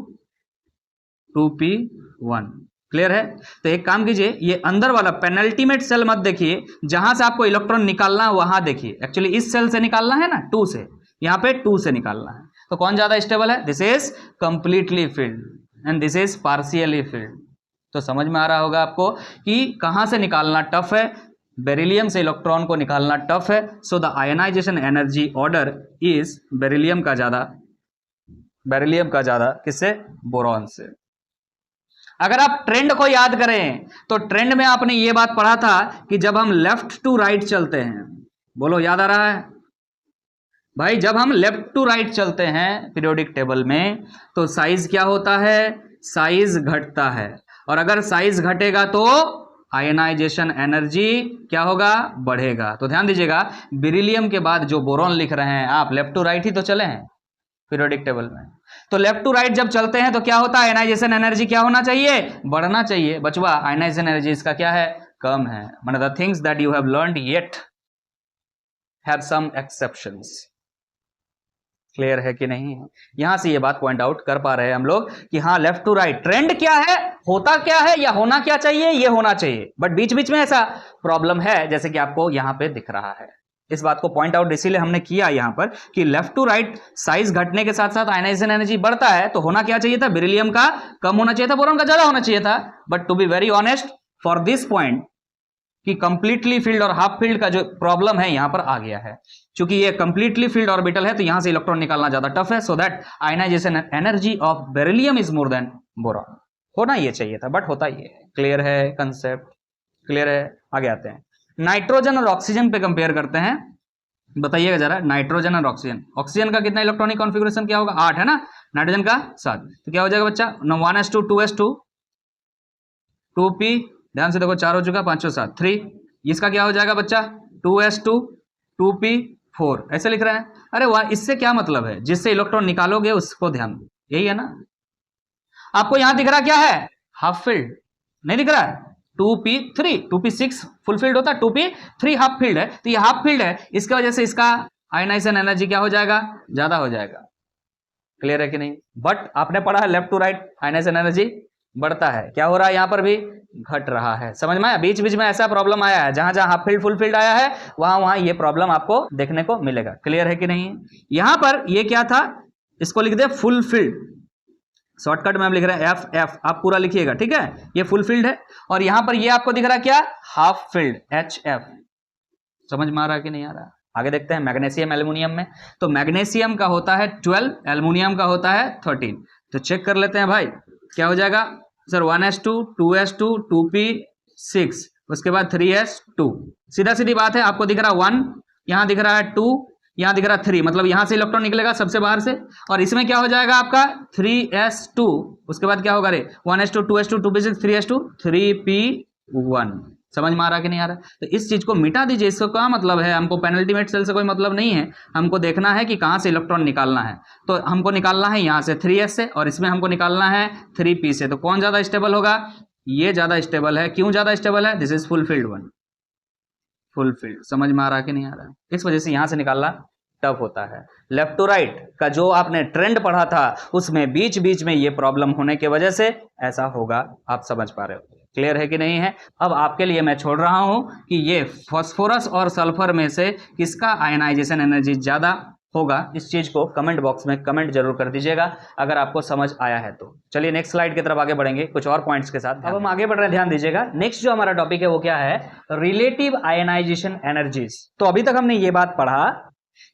2p1, clear है? तो एक काम कीजिए, ये अंदर वाला पेनल्टीमेट सेल मत देखिए, जहां से आपको इलेक्ट्रॉन निकालना है वहां देखिए। एक्चुअली इस सेल से निकालना है ना, 2 से, यहां पे 2 से निकालना है। तो कौन ज्यादा स्टेबल है? This is completely filled and this is partially field. तो समझ में आ रहा होगा आपको कि कहां से निकालना टफ है, बेरिलियम से इलेक्ट्रॉन को निकालना टफ है। So the ionization energy order is beryllium का ज्यादा किससे? बोरॉन से। अगर आप ट्रेंड को याद करें तो ट्रेंड में आपने ये बात पढ़ा था कि जब हम लेफ्ट टू राइट चलते हैं, बोलो याद आ रहा है भाई, जब हम लेफ्ट टू राइट चलते हैं पीरियोडिक टेबल में तो साइज क्या होता है? साइज घटता है, और अगर साइज घटेगा तो आयनाइजेशन एनर्जी क्या होगा? बढ़ेगा। तो ध्यान दीजिएगा, बेरिलियम के बाद जो बोरॉन लिख रहे हैं आप, लेफ्ट टू राइट ही तो चले हैं पीरियोडिक टेबल में, तो लेफ्ट टू राइट जब चलते हैं तो क्या होता है? आयनाइजेशन एनर्जी क्या होना चाहिए? बढ़ना चाहिए। बचवा, आयनाइजेशन एनर्जी इसका क्या है? कम है। One of the things that you have learned yet have some exceptions, clear है कि नहीं? यहां से ये बात पॉइंट आउट कर पा रहे हैं हम लोग कि हाँ, लेफ्ट टू राइट ट्रेंड क्या है, होता क्या है, या होना क्या चाहिए? ये होना चाहिए, बट बीच बीच में ऐसा प्रॉब्लम है जैसे कि आपको यहां पे दिख रहा है। इस बात को पॉइंट आउट इसीलिए हमने किया यहां पर कि लेफ्ट टू राइट साइज घटने के साथ साथ आयनाइजेशन एनर्जी बढ़ता है, तो होना क्या चाहिए था? बेरिलियम का कम होना चाहिए था, बोरॉन का ज्यादा होना चाहिए था। But to be very honest for this point कि कंप्लीटली फील्ड और हाफ फील्ड का जो प्रॉब्लम है यहां पर आ गया है, क्योंकि ये कंप्लीटली फील्ड ऑर्बिटल है तो यहां से इलेक्ट्रॉन निकालना ज्यादा टफ है। So that ionization energy of beryllium is more than boron. होना ये चाहिए था, बट होता ये है। क्लियर है कंसेप्ट? क्लियर है? आगे आते हैं, नाइट्रोजन और ऑक्सीजन पे कंपेयर करते हैं। बताइएगा जरा, नाइट्रोजन और ऑक्सीजन, ऑक्सीजन का कितना इलेक्ट्रॉनिक कॉन्फ़िगरेशन क्या होगा? 8 है ना, नाइट्रोजन का 7, तो क्या हो जाएगा बच्चा? 1s2 2s2 2p, ध्यान से देखो 4 हो चुका, 5 7 3, इसका क्या हो जाएगा बच्चा? 2s2 2p 4, ऐसे लिख रहे हैं। अरे वाह, इससे क्या मतलब है? जिससे इलेक्ट्रॉन निकालोगे उसको ध्यान दो, यही है ना। आपको यहां दिख रहा क्या है, हाफ फील्ड, नहीं दिख रहा है, 2p3, 2p6 फुल फील्ड होता है, 2p3 हाफ फील्ड है, तो ये हाफ फील्ड है, इसकी वजह से इसका आयनाइजेशन एनर्जी क्या हो जाएगा, ज्यादा हो जाएगा। क्लियर है कि नहीं? बट आपने पढ़ा है left to right ionization energy बढ़ता है, क्या हो रहा है यहां पर भी, घट रहा है। समझ में आया? बीच बीच में ऐसा प्रॉब्लम आया है, जहां जहां हाफ फील्ड फुल फील्ड आया है वहां वहां ये प्रॉब्लम आपको देखने को मिलेगा। क्लियर है कि नहीं? यहां पर ये क्या था, इसको लिख दे फुल फील्ड, शॉर्टकट में हम लिख रहे हैं एफ एफ, आप पूरा लिखिएगा, ठीक है? ये फुल फील्ड है, और यहां पर ये आपको दिख रहा क्या, हाफ फील्ड, एच एफ। समझ में आ रहा कि नहीं आ रहा? आगे देखते हैं मैग्नीशियम एल्युमिनियम में, तो मैग्नीशियम का होता है 12, एल्युमिनियम का होता है 13। तो चेक कर लेते हैं भाई, क्या हो जाएगा सर, 1s2 2s2 2p6, उसके बाद 3s2। सीधा सीधी बात है, आपको दिख रहा 1, यहां दिख रहा है 2, यहां दिख रहा 3, मतलब यहां से इलेक्ट्रॉन निकलेगा सबसे बाहर से, और इसमें क्या हो जाएगा आपका 3s2, उसके बाद क्या होगा रे 1s2 2s2 2p6 3s2 3p1। समझ में आ रहा कि नहीं आ रहा? तो इस चीज को मिटा दीजिए, इसका क्या मतलब है, हमको पेनल्टीमेट सेल से कोई मतलब नहीं है, हमको देखना है कि कहां से इलेक्ट्रॉन निकालना है। तो हमको निकालना है यहां से 3s से, और इसमें हमको निकालना है 3p से। तो कौन ज्यादा स्टेबल होगा, ये ज्यादा स्टेबल है। क्यों ज्यादा स्टेबल है, this is full field one, full field. समझ में आ रहा कि नहीं आ रहा? इस वजह से यहां से निकालना टफ होता है। लेफ्ट टू राइट का जो आपने ट्रेंड पढ़ा था उसमें बीच बीच में ये प्रॉब्लम होने की वजह से ऐसा होगा, आप समझ पा रहे हो? क्लियर है कि नहीं है? अब आपके लिए मैं छोड़ रहा हूं कि ये फास्फोरस और सल्फर में से किसका आयनाइजेशन एनर्जी ज्यादा होगा, इस चीज को कमेंट बॉक्स में कमेंट जरूर कर दीजिएगा अगर आपको समझ आया है तो। चलिए नेक्स्ट स्लाइड की तरफ आगे बढ़ेंगे कुछ और पॉइंट्स के साथ। अब हम आगे बढ़ रहे हैं, ध्यान दीजिएगा। नेक्स्ट जो हमारा टॉपिक है वो क्या है, रिलेटिव आयनाइजेशन एनर्जीज। तो अभी तक हमने ये बात पढ़ा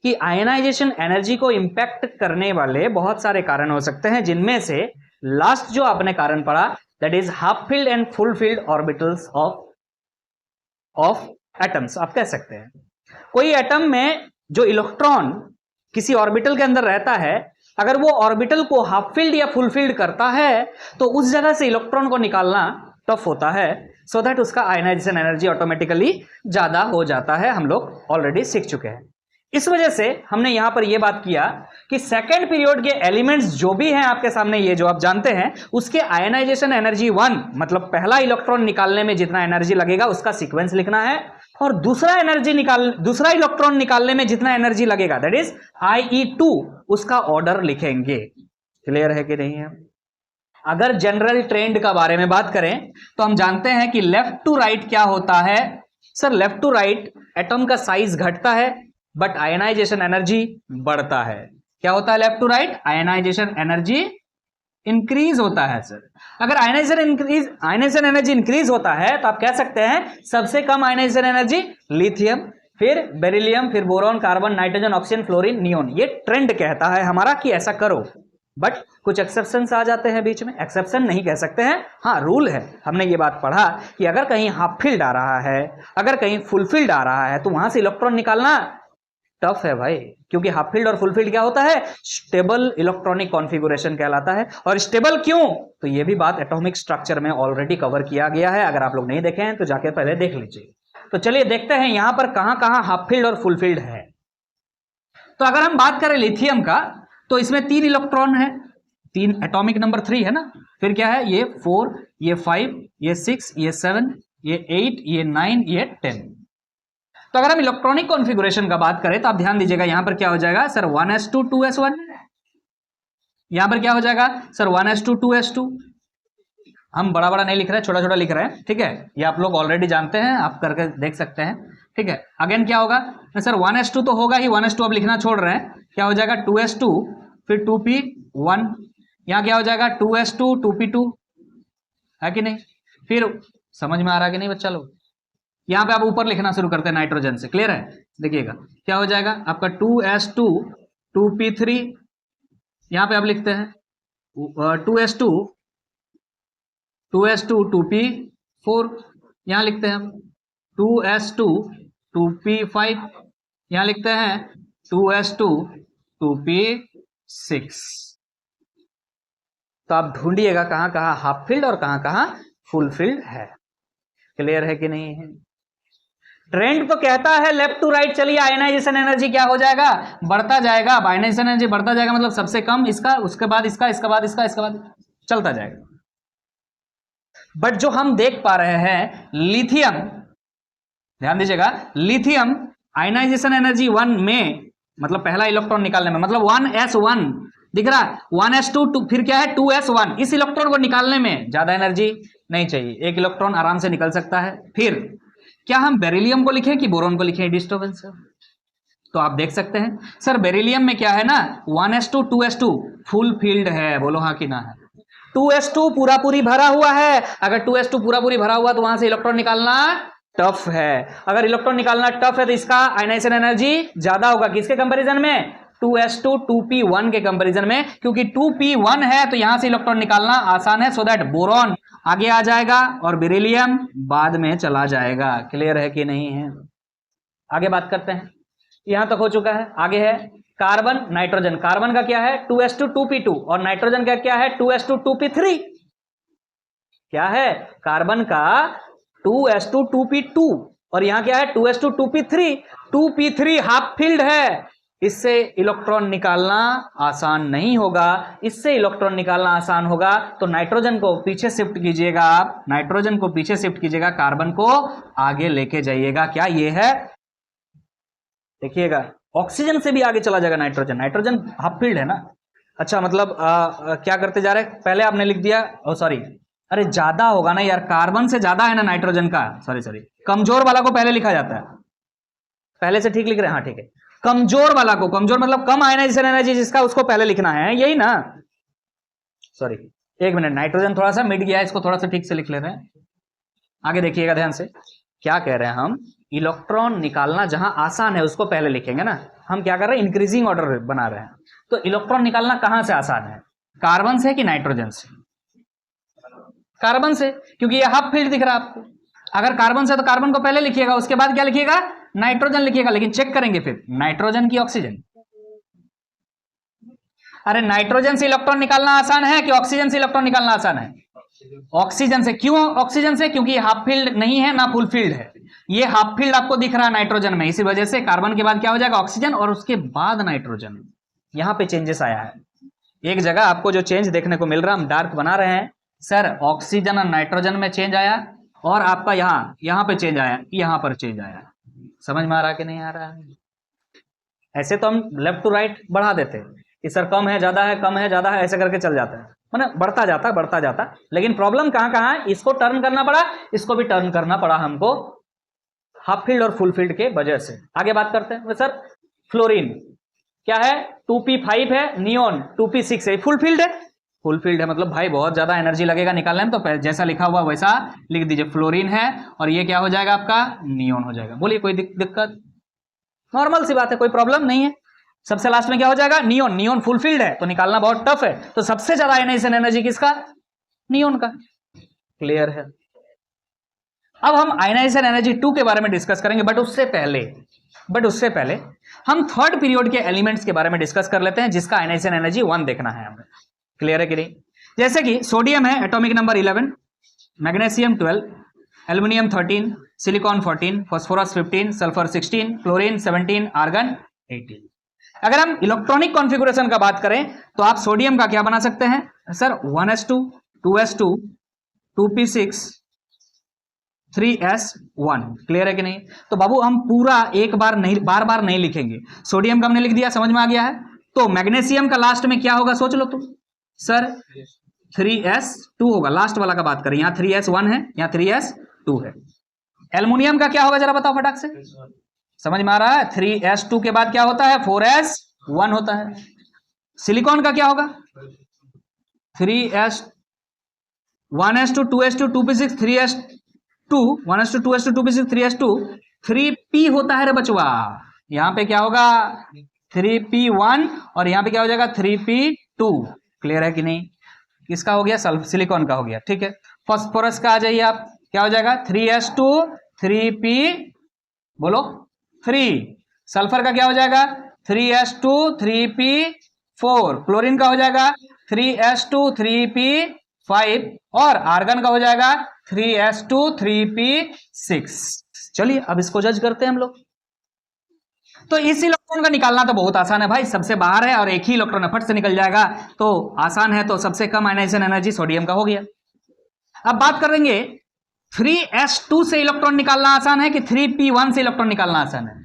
कि आयनाइजेशन एनर्जी को इंपैक्ट करने वाले बहुत सारे कारण हो सकते हैं, जिनमें से लास्ट जो आपने कारण पढ़ा that is half field and full field orbitals of atoms. आप कह सकते हैं कोई एटम में जो इलेक्ट्रॉन किसी ऑर्बिटल के अंदर रहता है, अगर वो ऑर्बिटल को हाफ फील्ड या फुल फील्ड करता है तो उस जगह से इलेक्ट्रॉन को निकालना टफ होता है, सो दैट उसका आयनाइजेशन एनर्जी ऑटोमेटिकली ज्यादा हो जाता है। हम लोग ऑलरेडी सीख चुके हैं। इस वजह से हमने यहां पर यह बात किया कि सेकेंड पीरियड के एलिमेंट्स जो भी हैं आपके सामने, ये जो आप जानते हैं, उसके आयनाइजेशन एनर्जी 1, मतलब पहला इलेक्ट्रॉन निकालने में जितना एनर्जी लगेगा उसका सीक्वेंस लिखना है, और दूसरा इलेक्ट्रॉन निकालने में जितना एनर्जी लगेगा दैट इज IE2, उसका ऑर्डर लिखेंगे। क्लियर है कि नहीं है? अगर जनरल ट्रेंड का बारे में बात करें तो हम जानते हैं कि लेफ्ट टू राइट क्या होता है sir, left to right atom का साइज घटता है बट आयनाइजेशन एनर्जी बढ़ता है। क्या होता है left to right, ionization energy increase होता है सर। अगर आयनाइजेशन एनर्जी इंक्रीज होता है तो आप कह सकते हैं सबसे कम आयनाइजेशन एनर्जी लिथियम, फिर बेरिलियम, फिर boron, carbon, nitrogen, oxygen, fluorine, neon. ये ट्रेंड कहता है हमारा कि ऐसा करो, बट कुछ एक्सेप्शंस आ जाते हैं बीच में। एक्सेप्शन नहीं कह सकते हैं, हाँ रूल है। हमने ये बात पढ़ा कि अगर कहीं हाफ फील्ड आ रहा है, अगर कहीं फुल फील्ड आ रहा है, तो वहां से इलेक्ट्रॉन निकालना टफ है भाई, क्योंकि हाफ फील्ड और फुल फील्ड क्या होता है, स्टेबल इलेक्ट्रॉनिक कॉन्फ़िगरेशन कहलाता है। और स्टेबल क्यों, तो ये भी बात एटॉमिक स्ट्रक्चर में ऑलरेडी कवर किया गया है। अगर आप लोग नहीं देखे हैं तो जाके पहले देख लीजिए। तो चलिए देखते हैं यहां पर कहां कहां हाफ फील्ड और फुल फील्ड है। तो अगर हम बात करें लिथियम का, तो इसमें 3 इलेक्ट्रॉन है, 3 एटॉमिक नंबर 3 है ना, फिर क्या है, ये 4, ये 5, ये 6, ये 7, ये 8, ये 9, ये 10। तो अगर हम इलेक्ट्रॉनिक कॉन्फ़िगरेशन का बात करें तो आप ध्यान दीजिएगा, यहां पर क्या हो जाएगा सर 1s2 2s1, यहां पर क्या हो जाएगा सर 1s2 2s2। हम बड़ा बड़ा नहीं लिख रहे हैं, छोटा छोटा लिख रहे हैं, ठीक है? ये आप लोग ऑलरेडी जानते हैं, आप करके देख सकते हैं, ठीक है? अगेन क्या होगा सर 1s2 तो होगा ही, 1s2 अब लिखना छोड़ रहे हैं, क्या हो जाएगा 2s2, फिर 2p1, यहां क्या हो जाएगा 2s2 2p2, है कि नहीं? फिर समझ में आ रहा है कि नहीं बच्चा लोग? यहां पे आप ऊपर लिखना शुरू करते हैं नाइट्रोजन से। क्लियर है? देखिएगा क्या हो जाएगा आपका 2s2 2p3, यहां पे आप लिखते हैं 2s2 2p4, यहां लिखते हैं हम 2s2 2p5, यहां लिखते हैं 2s2 2p6। तो आप ढूंढिएगा कहां कहां हाफ फील्ड और कहां कहां फुल फील्ड है। क्लियर है कि नहीं है? ट्रेंड तो कहता है लेफ्ट टू राइट, चलिए आयनाइजेशन एनर्जी क्या हो जाएगा, बढ़ता जाएगा। अब आयनाइजेशन एनर्जी बढ़ता जाएगा मतलब सबसे कम इसका, उसके बाद इसका, इसके बाद इसका, इसके बाद चलता जाएगा। बट जो हम देख पा रहे हैं लिथियम, ध्यान दीजिएगा, लिथियम आयनाइजेशन एनर्जी 1 में, मतलब पहला इलेक्ट्रॉन निकालने में, मतलब 1s1 दिख रहा है, 1s2 फिर क्या है 2s1, इस इलेक्ट्रॉन को निकालने में ज्यादा एनर्जी नहीं चाहिए, एक इलेक्ट्रॉन आराम से निकल सकता है। फिर क्या हम बेरिलियम को लिखें कि बोरॉन को लिखें डिस्टर्बेंस? तो आप देख सकते हैं सर बेरिलियम में क्या है ना, 1s2 2s2 फुल फील्ड है, बोलो हाँ कि ना है। 2s2 पूरा पूरी भरा हुआ है, अगर 2s2 पूरा पूरी भरा हुआ तो वहां से इलेक्ट्रॉन निकालना टफ है। अगर इलेक्ट्रॉन निकालना टफ है तो इसका आयनाइजेशन एनर्जी ज्यादा होगा, किसके कंपैरिजन में? 2s2 2p1 के कंपैरिजन में, क्योंकि 2p1 है तो यहां से इलेक्ट्रॉन निकालना आसान है, सो दैट बोरॉन आगे आ जाएगा और बेरिलियम बाद में चला जाएगा। क्लियर है कि नहीं है? आगे बात करते हैं, यहां तक हो चुका है। आगे है कार्बन नाइट्रोजन। कार्बन का क्या है 2s2 2p2 और नाइट्रोजन का क्या है 2s2 2p3। क्या है कार्बन का 2s2 2p2 और यहां क्या है 2s2 2p3। 2p3 half field है, इससे इलेक्ट्रॉन निकालना आसान नहीं होगा, इससे इलेक्ट्रॉन निकालना आसान होगा तो नाइट्रोजन को पीछे शिफ्ट कीजिएगा, आप नाइट्रोजन को पीछे शिफ्ट कीजिएगा, कार्बन को आगे लेके जाइएगा। क्या ये है, देखिएगा ऑक्सीजन से भी आगे चला जाएगा नाइट्रोजन, नाइट्रोजन हाफ फील्ड है ना। अच्छा मतलब क्या करते जा रहे हैं, पहले आपने लिख दिया, ओ सॉरी, अरे ज्यादा होगा ना यार, कार्बन से ज्यादा है ना नाइट्रोजन का, सॉरी कमजोर वाला को पहले लिखा जाता है, पहले से ठीक लिख रहे हैं, हाँ ठीक है, कमजोर वाला को, कमजोर मतलब कम आयनाइजेशन एनर्जी जिसका, उसको पहले लिखना है, यही ना। सॉरी एक मिनट, नाइट्रोजन थोड़ा सा मिट गया, इसको थोड़ा सा ठीक से लिख लेते हैं। आगे देखिएगा ध्यान से, क्या कह रहे हैं हम, इलेक्ट्रॉन निकालना जहां आसान है उसको पहले लिखेंगे ना। हम क्या कर रहे हैं, इंक्रीजिंग ऑर्डर बना रहे हैं। तो इलेक्ट्रॉन निकालना कहां से आसान है, कार्बन से कि नाइट्रोजन से? कार्बन से, क्योंकि ये हाफ फील्ड दिख रहा है आपको। अगर कार्बन से तो कार्बन को पहले लिखिएगा, उसके बाद क्या लिखिएगा, नाइट्रोजन लिखिएगा। लेकिन चेक करेंगे फिर नाइट्रोजन की ऑक्सीजन, अरे नाइट्रोजन से इलेक्ट्रॉन निकालना आसान है कि ऑक्सीजन से इलेक्ट्रॉन निकालना आसान है? ऑक्सीजन से। क्यों ऑक्सीजन से? क्योंकि ये हाफ फील्ड नहीं है ना फुल फील्ड है, ये हाफ फील्ड आपको दिख रहा है नाइट्रोजन में, इसी वजह से कार्बन के बाद क्या हो जाएगा ऑक्सीजन और उसके बाद नाइट्रोजन। यहां पे चेंजेस आया है, एक जगह आपको जो चेंज देखने को मिल रहा है, हम डार्क बना रहे हैं सर, ऑक्सीजन और नाइट्रोजन में चेंज आया और आपका यहां पे चेंज आया, यहां पर चेंज आया। समझ में आ रहा कि नहीं आ रहा है? ऐसे तो हम लेफ्ट टू राइट बढ़ा देते कि सर कम है ज्यादा है, कम है ज्यादा है, ऐसे करके चल जाता है, मतलब बढ़ता जाता। लेकिन प्रॉब्लम कहां कहां है, इसको टर्न करना पड़ा, इसको भी टर्न करना पड़ा हमको, हाफ फील्ड और फुल फील्ड के वजह से। आगे बात करते हैं सर, फ्लोरीन क्या है 2p5 है, नियोन 2p6 है, फुल फील्ड है, फुल फील्ड है मतलब भाई बहुत ज्यादा एनर्जी लगेगा निकालने में, तो जैसा लिखा हुआ वैसा लिख दीजिए, फ्लोरीन है और ये क्या हो जाएगा आपका नियोन हो जाएगा। बोलिए कोई दिक्कत? नॉर्मल सी बात है, कोई प्रॉब्लम नहीं है। सबसे लास्ट में क्या हो जाएगा, नियोन। नियोन फुल फील्ड है तो निकालना बहुत टफ है, तो सबसे ज्यादा आयनाइजेशन एनर्जी किसका, नियोन का। क्लियर है? अब हम आयनाइजेशन एनर्जी 2 के बारे में डिस्कस करेंगे, बट उससे पहले हम थर्ड पीरियड के एलिमेंट्स के बारे में डिस्कस कर लेते हैं, जिसका आयनाइजेशन एनर्जी 1 देखना है हमें। क्लियर है कि नहीं? जैसे कि सोडियम है atomic number 11, magnesium 12, aluminium 13, silicon 14, phosphorus 15, sulphur 16, chlorine 17, argon 18। अगर हम इलेक्ट्रॉनिक कॉन्फ़िगरेशन का बात करें तो आप सोडियम का क्या बना सकते हैं sir, 1s2 2s2 2p6 3s1। Clear है कि नहीं? तो बाबू हम पूरा एक बार नहीं, बार बार नहीं लिखेंगे। सोडियम का हमने लिख दिया, समझ में आ गया है। तो मैग्नीशियम का लास्ट में क्या होगा सोच लो तुम सर, 3s2 होगा, लास्ट वाला का बात करें, यहां 3s1 है, यहां 3s2 है। एल्युमिनियम का क्या होगा जरा बताओ फटाक से, समझ में आ रहा है? 3s2 के बाद क्या होता है, 4s1 होता है। सिलिकॉन का क्या होगा, 3s 1s2 2s2 2p6 3s2 1s2 2s2 2p6 3s2 3p होता है रे बचवा। यहां पे क्या होगा 3p1 और यहां पे क्या हो जाएगा 3p2। क्लियर है कि नहीं? किसका हो गया, सिलिकॉन का हो गया, ठीक है। फास्फोरस का आ जाइए आप, क्या हो जाएगा 3s2 3p बोलो 3। सल्फर का क्या हो जाएगा 3s2 3p4। क्लोरीन का हो जाएगा 3s2 3p5 और आर्गन का हो जाएगा 3s2 3p6। चलिए अब इसको जज करते हैं हम लोग। तो इस इलेक्ट्रॉन का निकालना तो बहुत आसान है भाई, सबसे बाहर है और एक ही इलेक्ट्रॉन फट से निकल जाएगा, तो आसान है। तो सबसे कम आयनाइजेशन एनर्जी सोडियम का हो गया। अब बात करेंगे 3s2 से इलेक्ट्रॉन निकालना आसान है कि 3p1 से इलेक्ट्रॉन निकालना आसान है?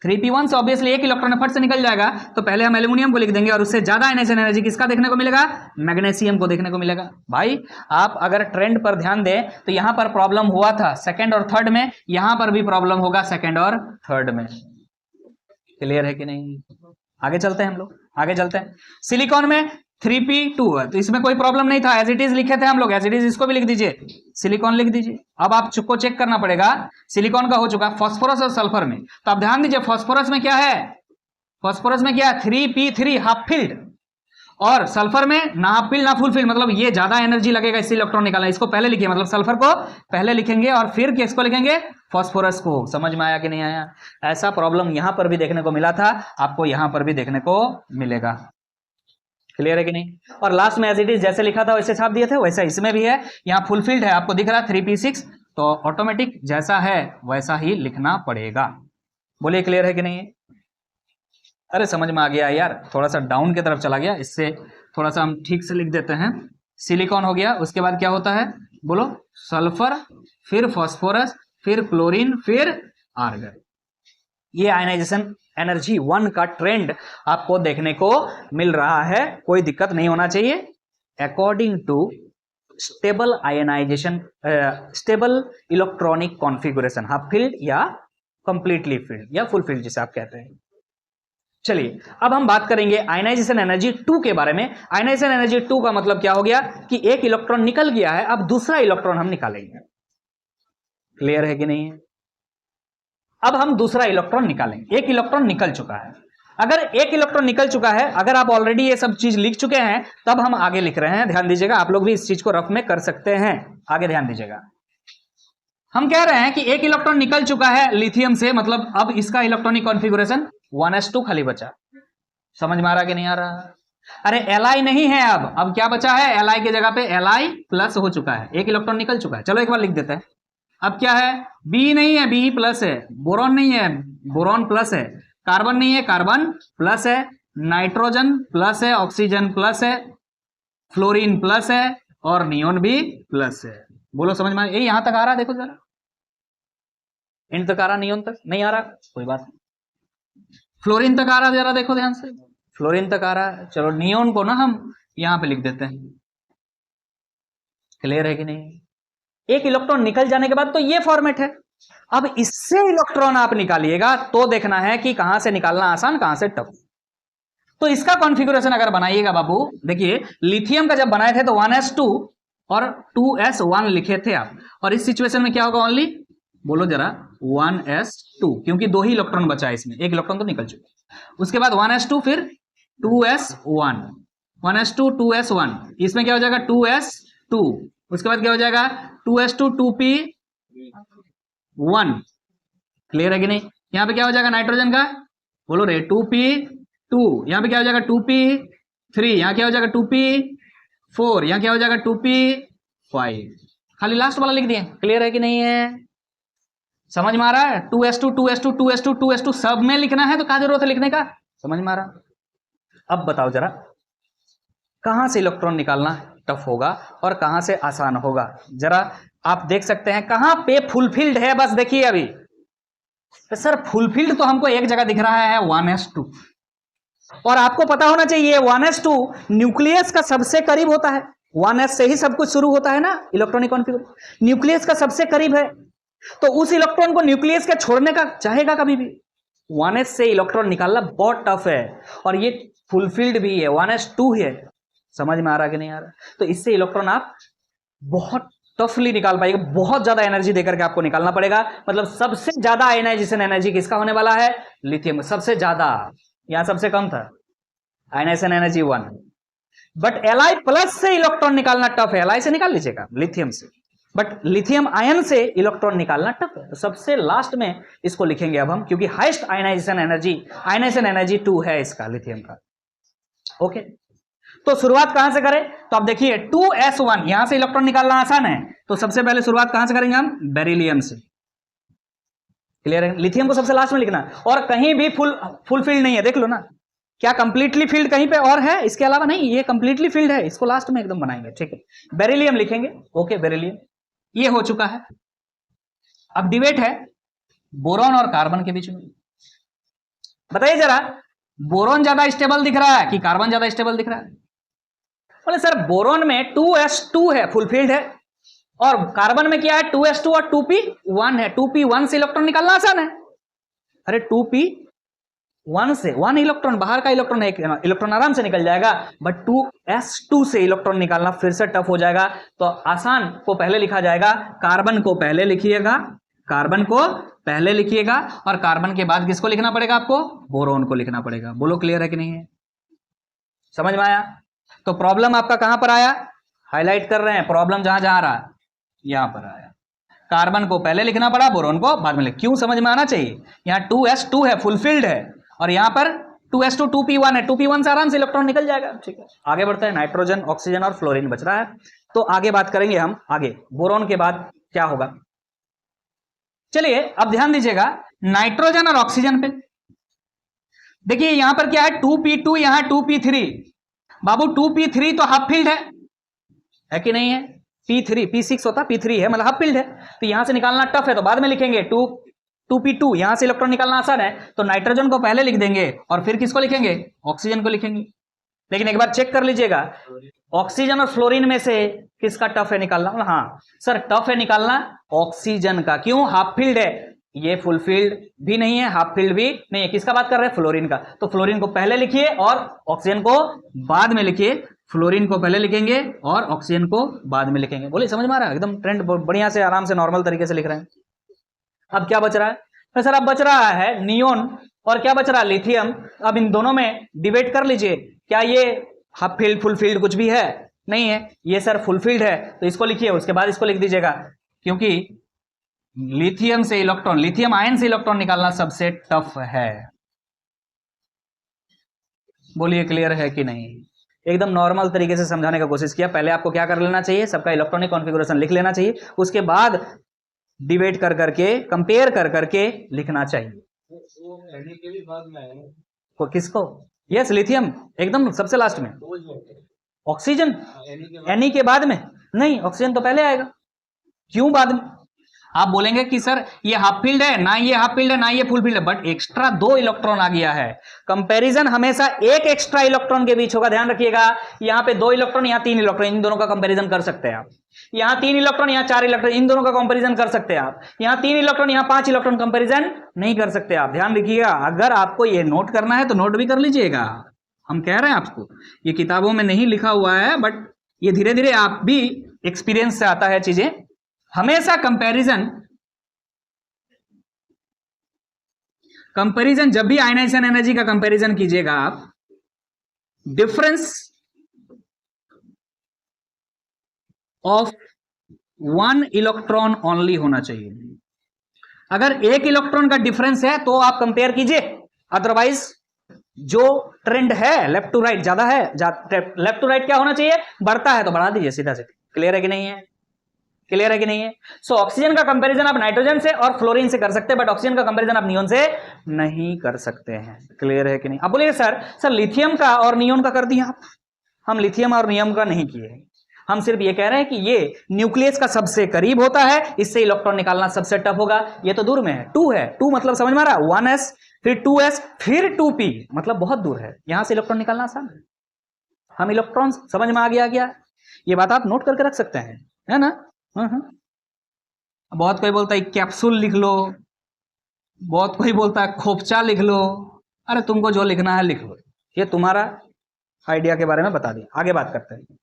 3p1 से ऑब्वियसली एक इलेक्ट्रॉन फट से निकल जाएगा, तो पहले हम एल्यूमिनियम को लिख देंगे और उससे ज्यादा आयनाइजेशन एनर्जी किसका देखने को मिलेगा? मैग्नीशियम को देखने को मिलेगा। भाई आप अगर ट्रेंड पर ध्यान दें तो यहां पर प्रॉब्लम हुआ था सेकंड और थर्ड में, यहां पर भी प्रॉब्लम होगा सेकंड और थर्ड में। क्लियर है कि नहीं? आगे चलते हैं हम लोग, आगे चलते हैं। सिलिकॉन में 3p2 है, तो इसमें कोई प्रॉब्लम नहीं था, एज इट इज लिखे थे हम लोग, एज इट इज इसको भी लिख दीजिए, सिलिकॉन लिख दीजिए। अब आप को चेक करना पड़ेगा, सिलिकॉन का हो चुका फास्फोरस और सल्फर में, तो आप ध्यान दीजिए फास्फोरस में क्या है? फास्फोरस में क्या है? 3p3 हाफ फील्ड, और सल्फर में ना हाफ फील्ड ना फुल फील्ड, मतलब ये ज्यादा एनर्जी लगेगा इससे इलेक्ट्रॉन निकालना। इसको पहले लिखिए, मतलब सल्फर को पहले लिखेंगे और फिर किसको लिखेंगे? फास्फोरस को। समझ में आया कि नहीं आया? ऐसा प्रॉब्लम यहां पर भी देखने को मिला था, आपको यहां पर भी देखने को मिलेगा। क्लियर है कि नहीं? और लास्ट में एज इट इज जैसे लिखा था वैसे छाप दिए थे, वैसा इसमें भी है। यहाँ फुल फील्ड है, आपको दिख रहा है 3p6, तो ऑटोमेटिक जैसा है वैसा ही लिखना पड़ेगा। बोलिए क्लियर है कि नहीं? अरे समझ में आ गया यार, थोड़ा सा डाउन की तरफ चला गया, इससे थोड़ा सा हम ठीक से लिख देते हैं। सिलिकॉन हो गया, उसके बाद क्या होता है बोलो? सल्फर, फिर फास्फोरस, फिर क्लोरीन, फिर आर्गन। ये आयनाइजेशन एनर्जी 1 का ट्रेंड आपको देखने को मिल रहा है, कोई दिक्कत नहीं होना चाहिए। According to stable ionization, stable electronic configuration, half filled या कंप्लीटली फील्ड या फुल फील्ड जिसे आप कहते हैं। चलिए अब हम बात करेंगे आयनाइजेशन एनर्जी 2 के बारे में। आयनाइजेशन एनर्जी 2 का मतलब क्या हो गया कि एक इलेक्ट्रॉन निकल गया है, अब दूसरा इलेक्ट्रॉन हम निकालेंगे। क्लियर है कि नहीं है? अब हम दूसरा इलेक्ट्रॉन निकालेंगे। एक इलेक्ट्रॉन निकल चुका है, अगर एक इलेक्ट्रॉन निकल चुका है, अगर आप ऑलरेडी ये सब चीज लिख चुके हैं तब हम आगे लिख रहे हैं। ध्यान दीजिएगा, आप लोग भी इस चीज को रफ में कर सकते हैं। आगे ध्यान दीजिएगा, हम कह रहे हैं कि एक इलेक्ट्रॉन निकल चुका है लिथियम से, मतलब अब इसका इलेक्ट्रॉनिक कॉन्फ़िगरेशन 1s2 खाली बचा। समझ में आ रहा कि नहीं आ रहा? अरे Li नहीं है, अब क्या बचा है? Li की जगह पे Li प्लस हो चुका है, एक इलेक्ट्रॉन निकल चुका है। चलो एक बार लिख देते हैं। अब क्या है? बी नहीं है, बी प्लस है, बोरॉन नहीं है, बोरॉन प्लस है, कार्बन नहीं है, कार्बन प्लस है, नाइट्रोजन प्लस है, ऑक्सीजन प्लस है, फ्लोरीन प्लस है और नियोन भी प्लस है। बोलो समझ में? यहां तक आ रहा है? देखो जरा, इन तक आ रहा, नियोन तक नहीं आ रहा, कोई बात नहीं। फ्लोरीन तक आ रहा, जरा देखो ध्यान से, फ्लोरीन तक आ रहा है। चलो नियोन को ना हम यहां पे लिख देते हैं। क्लियर है कि नहीं? एक इलेक्ट्रॉन निकल जाने के बाद तो ये फॉर्मेट है। अब इससे इलेक्ट्रॉन आप निकालिएगा तो देखना है कि कहां से निकालना आसान, कहां से टफ। तो इसका कॉन्फ़िगरेशन अगर बनाइएगा बाबू, देखिए लिथियम का जब बनाए थे तो 1s2 और 2s1 लिखे थे आप, और इस सिचुएशन में क्या होगा? ओनली बोलो जरा 1s2, क्योंकि दो ही इलेक्ट्रॉन बचा है इसमें, एक इलेक्ट्रॉन तो निकल चुका। उसके बाद 1s2 फिर 2s1, 1s2 2s1, इसमें क्या हो जाएगा? 2s2, उसके बाद क्या हो जाएगा? 2s2 2p1। क्लियर है कि नहीं? यहां पे क्या हो जाएगा नाइट्रोजन का? बोलो रे 2p2, यहां पे क्या हो जाएगा? 2p3, यहां क्या हो जाएगा? 2p4, यहां क्या हो जाएगा? 2p5। खाली लास्ट वाला लिख दिए। क्लियर है कि नहीं है? समझ में आ रहा है? 2s2 2s2 2s2 2s2 सब में लिखना है, तो क्या जरूरत है लिखने का? समझ में आ रहा? अब बताओ जरा, कहां से इलेक्ट्रॉन निकालना टफ होगा और कहां से आसान होगा? जरा आप देख सकते हैं कहां पे फुलफिल्ड है। बस देखिए अभी तो सर फुलफिल्ड तो हमको एक जगह दिख रहा है 1s2, और आपको पता होना चाहिए 1s2 न्यूक्लियस का सबसे करीब होता है। 1s से ही सब कुछ शुरू होता है ना इलेक्ट्रॉनिक कॉन्फ़िगरेशन, न्यूक्लियस का सबसे करीब है, तो उस इलेक्ट्रॉन को न्यूक्लियस के छोड़ने का चाहेगा कभी भी। 1s से इलेक्ट्रॉन निकालना बहुत टफ है, और ये फुलफिल्ड भी है, 1s2 है। समझ में आ रहा कि नहीं आ रहा? तो इससे इलेक्ट्रॉन आप बहुत टफली निकाल पाएंगे, बहुत ज्यादा एनर्जी देकर के आपको निकालना पड़ेगा। मतलब सबसे ज्यादा आयनाइजेशन एनर्जी किसका होने वाला है? लिथियम, सबसे ज्यादा। यहां सबसे कम था ionization energy 1, but Li plus से इलेक्ट्रॉन निकालना टफ है। Li से निकाल लीजिएगा लिथियम से, बट लिथियम आयन से इलेक्ट्रॉन निकालना टफ है। तो सबसे लास्ट में इसको लिखेंगे अब हम, क्योंकि हाईएस्ट आयनाइजेशन एनर्जी 2 है इसका, लिथियम का। ओके, तो शुरुआत कहां से करें? तो आप देखिए 2s1, यहां से इलेक्ट्रॉन निकालना आसान है, तो सबसे पहले शुरुआत कहां से करेंगे हम? बेरिलियम से। क्लियर है? लिथियम को सबसे लास्ट में लिखना है, और कहीं भी फुल फील्ड नहीं है, देख लो ना, क्या कंप्लीटली फील्ड कहीं पे और है इसके अलावा? नहीं, ये कंप्लीटली फील्ड है, इसको लास्ट में एकदम बनाएंगे, ठीक है। बेरिलियम लिखेंगे, ओके बेरिलियम, ये हो चुका है। अब डिबेट है बोरॉन और कार्बन के बीच में। बताइए जरा, बोरॉन ज्यादा स्टेबल दिख रहा है कि कार्बन ज्यादा स्टेबल दिख रहा है? बोले सर बोरॉन में 2s2 है, फुल फील्ड है, और कार्बन में क्या है 2s2 और 2p1 है। 2p1 से इलेक्ट्रॉन निकालना आसान है। अरे 2p1 से 1 इलेक्ट्रॉन बाहर का इलेक्ट्रॉन है, इलेक्ट्रॉन आराम से निकल जाएगा, बट 2s2 से इलेक्ट्रॉन निकालना फिर से टफ हो जाएगा। तो आसान को पहले लिखा जाएगा, कार्बन को पहले लिखिएगा, कार्बन को पहले लिखिएगा, और कार्बन के बाद किसको लिखना पड़ेगा आपको? बोरॉन को लिखना पड़ेगा। बोलो क्लियर है कि नहीं है? समझ में आया? तो प्रॉब्लम आपका कहां पर आया? हाईलाइट कर रहे हैं, प्रॉब्लम जहां जहां रहा यहां पर आया। कार्बन को पहले लिखना पड़ा, बोरॉन को बाद में लिख। क्यों? समझ में आना चाहिए। यहां 2s2 है, फुलफिल्ड है, और यहां पर 2s2 2p1 है, 2p1 से आराम से इलेक्ट्रॉन निकल जाएगा, ठीक है। आगे बढ़ते हैं, नाइट्रोजन, ऑक्सीजन और फ्लोरीन बच रहा है, तो आगे बात करेंगे हम। आगे बोरॉन के बाद क्या होगा? चलिए अब ध्यान दीजिएगा नाइट्रोजन और ऑक्सीजन पे। देखिए यहां पर क्या है 2p2, यहां 2p3। बाबू 2p3 तो हाफ फील्ड है कि नहीं है? p3 p6 होता, p3 है, मतलब हाफ फील्ड है, तो यहां से निकालना टफ है, तो बाद में लिखेंगे। 2p2 यहां से इलेक्ट्रॉन निकालना आसान है, तो नाइट्रोजन को पहले लिख देंगे और फिर किसको लिखेंगे? ऑक्सीजन को लिखेंगे। लेकिन एक बार चेक कर लीजिएगा, ऑक्सीजन और फ्लोरीन में से किसका टफ है निकालना? हाँ सर, टफ है निकालना ऑक्सीजन का। क्यों? हाफ फील्ड है, ये फुल फील्ड भी नहीं है, हाफ फील्ड भी नहीं है। किसका बात कर रहे हैं? फ्लोरीन का। तो फ्लोरीन को पहले लिखिए और ऑक्सीजन को बाद में लिखिए। फ्लोरीन को पहले लिखेंगे और ऑक्सीजन को बाद में लिखेंगे। बोले समझ में आ रहा है? एकदम ट्रेंड बढ़िया से आराम से नॉर्मल तरीके से लिख रहे हैं। अब क्या बच रहा है? तो सर अब बच रहा है नियोन, और क्या बच रहा है? लिथियम। अब इन दोनों में डिबेट कर लीजिए, क्या ये हाफ फील्ड फुल फील्ड कुछ भी है? नहीं है, ये सर फुल फील्ड है, तो इसको लिखिए, उसके बाद इसको लिख दीजिएगा, क्योंकि लिथियम से इलेक्ट्रॉन, लिथियम आयन से इलेक्ट्रॉन निकालना सबसे टफ है। बोलिए क्लियर है कि नहीं? एकदम नॉर्मल तरीके से समझाने का कोशिश किया। पहले आपको क्या कर लेना चाहिए? सबका इलेक्ट्रॉनिक कॉन्फ़िगरेशन लिख लेना चाहिए, उसके बाद डिबेट कर करके, कंपेयर कर करके लिखना चाहिए। के भी बाद में किसको? यस लिथियम एकदम सबसे लास्ट में। ऑक्सीजन एनी के बाद में? नहीं, ऑक्सीजन तो पहले आएगा। क्यों बाद में? आप बोलेंगे कि सर ये हाफ फील्ड है ना, ये हाफ फील्ड है ना, ये फुल फील्ड है, बट एक्स्ट्रा 2 इलेक्ट्रॉन आ गया है। कंपैरिजन हमेशा एक एक्स्ट्रा इलेक्ट्रॉन के बीच होगा, ध्यान रखिएगा। यहां पे 2 इलेक्ट्रॉन, यहां 3 इलेक्ट्रॉन, इन दोनों का कंपैरिजन कर सकते हैं आप। यहां 3 इलेक्ट्रॉन, यहां 4 इलेक्ट्रॉन, इन दोनों का कंपैरिजन कर सकते हैं आप। यहां 3 इलेक्ट्रॉन, यहां 5 इलेक्ट्रॉन, कंपैरिजन नहीं कर सकते आप। ध्यान रखिएगा, अगर आपको ये नोट करना है तो नोट भी कर लीजिएगा। हम कह रहे हैं आपको, ये किताबों में नहीं लिखा हुआ है, बट ये धीरे धीरे आप भी एक्सपीरियंस से आता है चीजें। हमेशा कंपैरिजन जब भी आयनाइजेशन एनर्जी का कंपैरिजन कीजिएगा आप, डिफरेंस ऑफ 1 इलेक्ट्रॉन ओनली होना चाहिए। अगर 1 इलेक्ट्रॉन का डिफरेंस है तो आप कंपेयर कीजिए, अदरवाइज जो ट्रेंड है लेफ्ट टू राइट ज्यादा है, लेफ्ट टू राइट क्या होना चाहिए? बढ़ता है तो बढ़ा दीजिए सीधा सीधा। क्लियर है कि नहीं है? क्लियर है कि नहीं है? सो ऑक्सीजन का कंपैरिजन आप नाइट्रोजन से और फ्लोरीन से कर सकते हैं, बट ऑक्सीजन का कंपैरिजन आप नियोन से नहीं कर सकते हैं। क्लियर है कि नहीं? अब बोलिए सर लिथियम का और नियोन का कर दिया आप। हम लिथियम और नियम का नहीं किए, हम सिर्फ ये कह रहे हैं कि ये न्यूक्लियस का सबसे करीब होता है, इससे इलेक्ट्रॉन निकालना सबसे टफ होगा। ये तो दूर में है, 2 है, 2 मतलब समझ में आ रहा है? 1s फिर 2s फिर 2p, मतलब बहुत दूर है, यहां से इलेक्ट्रॉन निकालना आसान है। हम इलेक्ट्रॉन समझ में आ गया? ये बात आप नोट करके रख सकते हैं, है ना? बहुत कोई बोलता है कैप्सूल लिख लो, बहुत कोई बोलता है खोपचा लिख लो। अरे तुमको जो लिखना है लिख लो, ये तुम्हारा आइडिया के बारे में बता दिया। आगे बात करते हैं।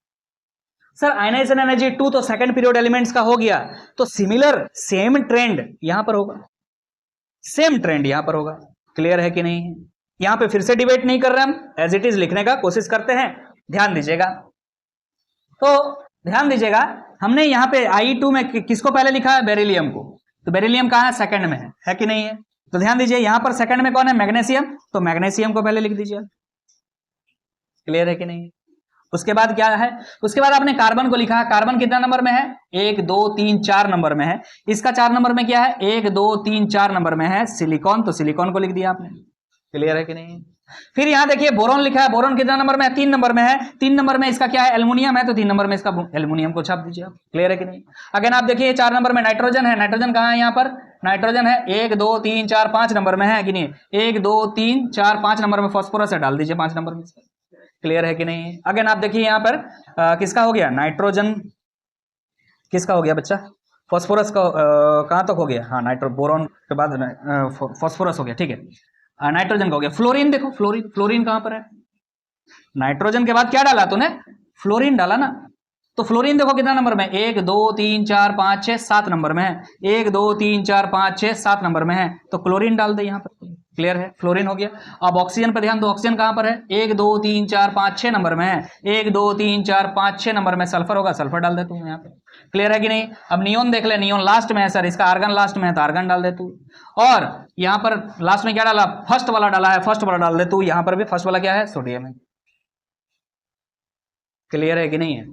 सर आयनाइजेशन एनर्जी 2 तो सेकंड पीरियड एलिमेंट्स का हो गया, तो सिमिलर सेम ट्रेंड यहां पर होगा, सेम ट्रेंड यहां पर होगा। क्लियर है कि नहीं है? यहां पे फिर से डिबेट नहीं कर रहे हम, एज इट इज लिखने का कोशिश करते हैं। ध्यान दीजिएगा, तो ध्यान दीजिएगा, हमने यहां पे I2 में किसको पहले लिखा है? बेरिलियम को। तो बेरिलियम कहां है? सेकंड में है कि नहीं है? तो ध्यान दीजिए यहां पर सेकंड में कौन है? मैग्नीशियम, तो मैग्नीशियम को पहले लिख दीजिए। क्लियर है कि नहीं? उसके बाद क्या है, उसके बाद आपने कार्बन को लिखा है, कार्बन कितना नंबर में है, 1 2 3 4 नंबर में है, इसका 4 नंबर में क्या है, 1 2 3 4 नंबर में है सिलिकॉन, तो सिलिकॉन को लिख दिया आपने। क्लियर है कि नहीं? फिर यहां देखिए बोरॉन लिखा है, बोरॉन कितना नंबर में है, 3 नंबर में है, 3 नंबर में इसका क्या है, एल्युमिनियम है, तो 3 नंबर में इसका एल्युमिनियम को छाप दीजिए आप। क्लियर है कि नहीं? अगेन आप देखिए 4 नंबर में नाइट्रोजन है, नाइट्रोजन कहां है, यहां पर नाइट्रोजन है, 1 2 3 4 5 नंबर में है कि नहीं, 1 2 3 4 5 नंबर में फास्फोरस है, डाल दीजिए 5 नंबर में। क्लियर है कि नहीं? अगेन आप देखिए यहां पर किसका हो गया, नाइट्रोजन किसका हो गया बच्चा, फास्फोरस का कहां तक हो गया, हाँ नाइट्रो बोरॉन के बाद फास्फोरस हो गया, ठीक है, नाइट्रोजन का हो गया। फ्लोरीन देखो, फ्लोरीन, फ्लोरीन कहां पर है, नाइट्रोजन के बाद क्या डाला तूने, फ्लोरीन डाला ना, तो फ्लोरीन देखो कितना नंबर में, 1 2 3 4 5 6 7 नंबर में है, 1 2 3 4 5 6 7 नंबर में है, तो क्लोरीन डाल दे यहां पर। क्लियर है, फ्लोरीन हो गया। अब ऑक्सीजन पर ध्यान दो, ऑक्सीजन कहां पर है, 1 2 3 4 5 6 नंबर में है, 1 2 3 4 5 6 नंबर में सल्फर होगा, सल्फर डाल दे तू यहाँ पे। क्लियर है कि नहीं? अब नियोन देख ले, नियोन लास्ट में है सर, इसका आर्गन लास्ट में है, तो आर्गन डाल दे तू। और यहां पर लास्ट में क्या डाला, फर्स्ट वाला डाला है, फर्स्ट वाला डाल दे तू, यहां पर भी फर्स्ट वाला क्या है, सोडियम है। क्लियर है कि नहीं है?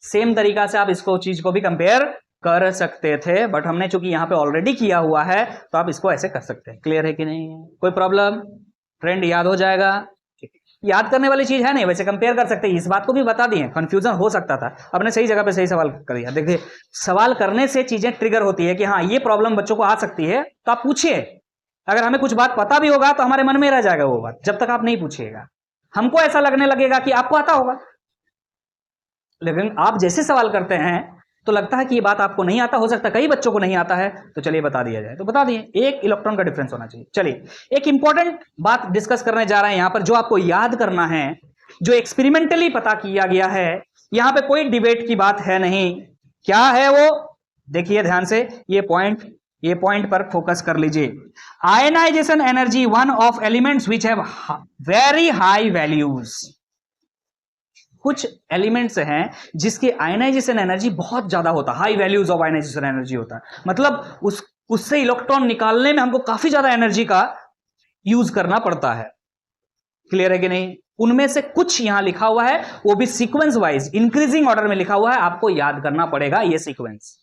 सेम तरीका से आप इसको चीज को भी कंपेयर कर सकते थे, बट हमने चूंकि यहां पे ऑलरेडी किया हुआ है तो आप इसको ऐसे कर सकते हैं। क्लियर है कि नहीं? कोई प्रॉब्लम? ट्रेंड याद हो जाएगा, याद करने वाली चीज है नहीं, वैसे कंपेयर कर सकते हैं, इस बात को भी बता दिए, कंफ्यूजन हो सकता था, आपने सही जगह पे सही सवाल कर दिया। देखिए सवाल करने से चीजें ट्रिगर होती है कि हाँ ये प्रॉब्लम बच्चों को आ सकती है, तो आप पूछिए। अगर हमें कुछ बात पता भी होगा तो हमारे मन में रह जाएगा वो बात, जब तक आप नहीं पूछिएगा हमको ऐसा लगने लगेगा कि आपको आता होगा, लेकिन आप जैसे सवाल करते हैं तो लगता है कि ये बात आपको नहीं आता, हो सकता है कई बच्चों को नहीं आता है, तो चलिए बता दिया जाए, तो बता दिए, एक इलेक्ट्रॉन का डिफरेंस होना चाहिए। चलिए एक इंपॉर्टेंट बात डिस्कस करने जा रहे हैं यहां पर, जो आपको याद करना है, जो एक्सपेरिमेंटली पता किया गया है, यहां पे कोई डिबेट की बात है नहीं। क्या है वो, देखिए ध्यान से, ये पॉइंट पर फोकस कर लीजिए। Ionization energy one of elements which have very high values. कुछ एलिमेंट्स हैं जिसकी आयनाइजेशन एनर्जी बहुत ज्यादा होता है, high values of ionization energy होता है, मतलब उससे इलेक्ट्रॉन निकालने में हमको काफी ज्यादा एनर्जी का यूज करना पड़ता है। क्लियर है कि नहीं? उनमें से कुछ यहां लिखा हुआ है, वो भी सीक्वेंस वाइज इंक्रीजिंग ऑर्डर में लिखा हुआ है, आपको याद करना पड़ेगा ये सीक्वेंस।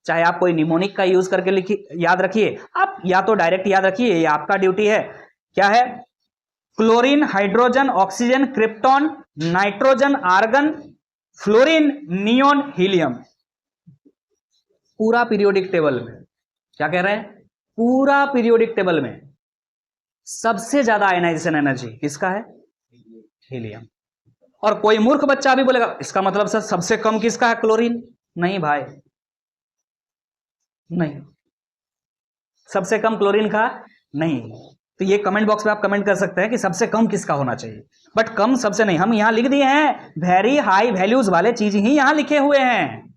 चाहे आप कोई निमोनिक का यूज करके याद रखिए, आप या तो डायरेक्ट याद रखिए, ये आपका ड्यूटी है। क्या है? Chlorine, hydrogen, oxygen, krypton, nitrogen, argon, fluorine, neon, helium. पूरा पीरियोडिक टेबल में क्या कह रहे हैं, पूरा पीरियोडिक टेबल में सबसे ज्यादा आयनाइजेशन एनर्जी किसका है, हीलियम। और कोई मूर्ख बच्चा भी बोलेगा इसका मतलब सर सबसे कम किसका है, क्लोरीन। नहीं भाई, नहीं, सबसे कम क्लोरीन का नहीं। तो ये कमेंट बॉक्स में आप कमेंट कर सकते हैं कि सबसे कम किसका होना चाहिए, बट कम सबसे नहीं, हम यहां लिख दिए हैं वेरी हाई वैल्यूज वाले चीज ही यहां लिखे हुए हैं।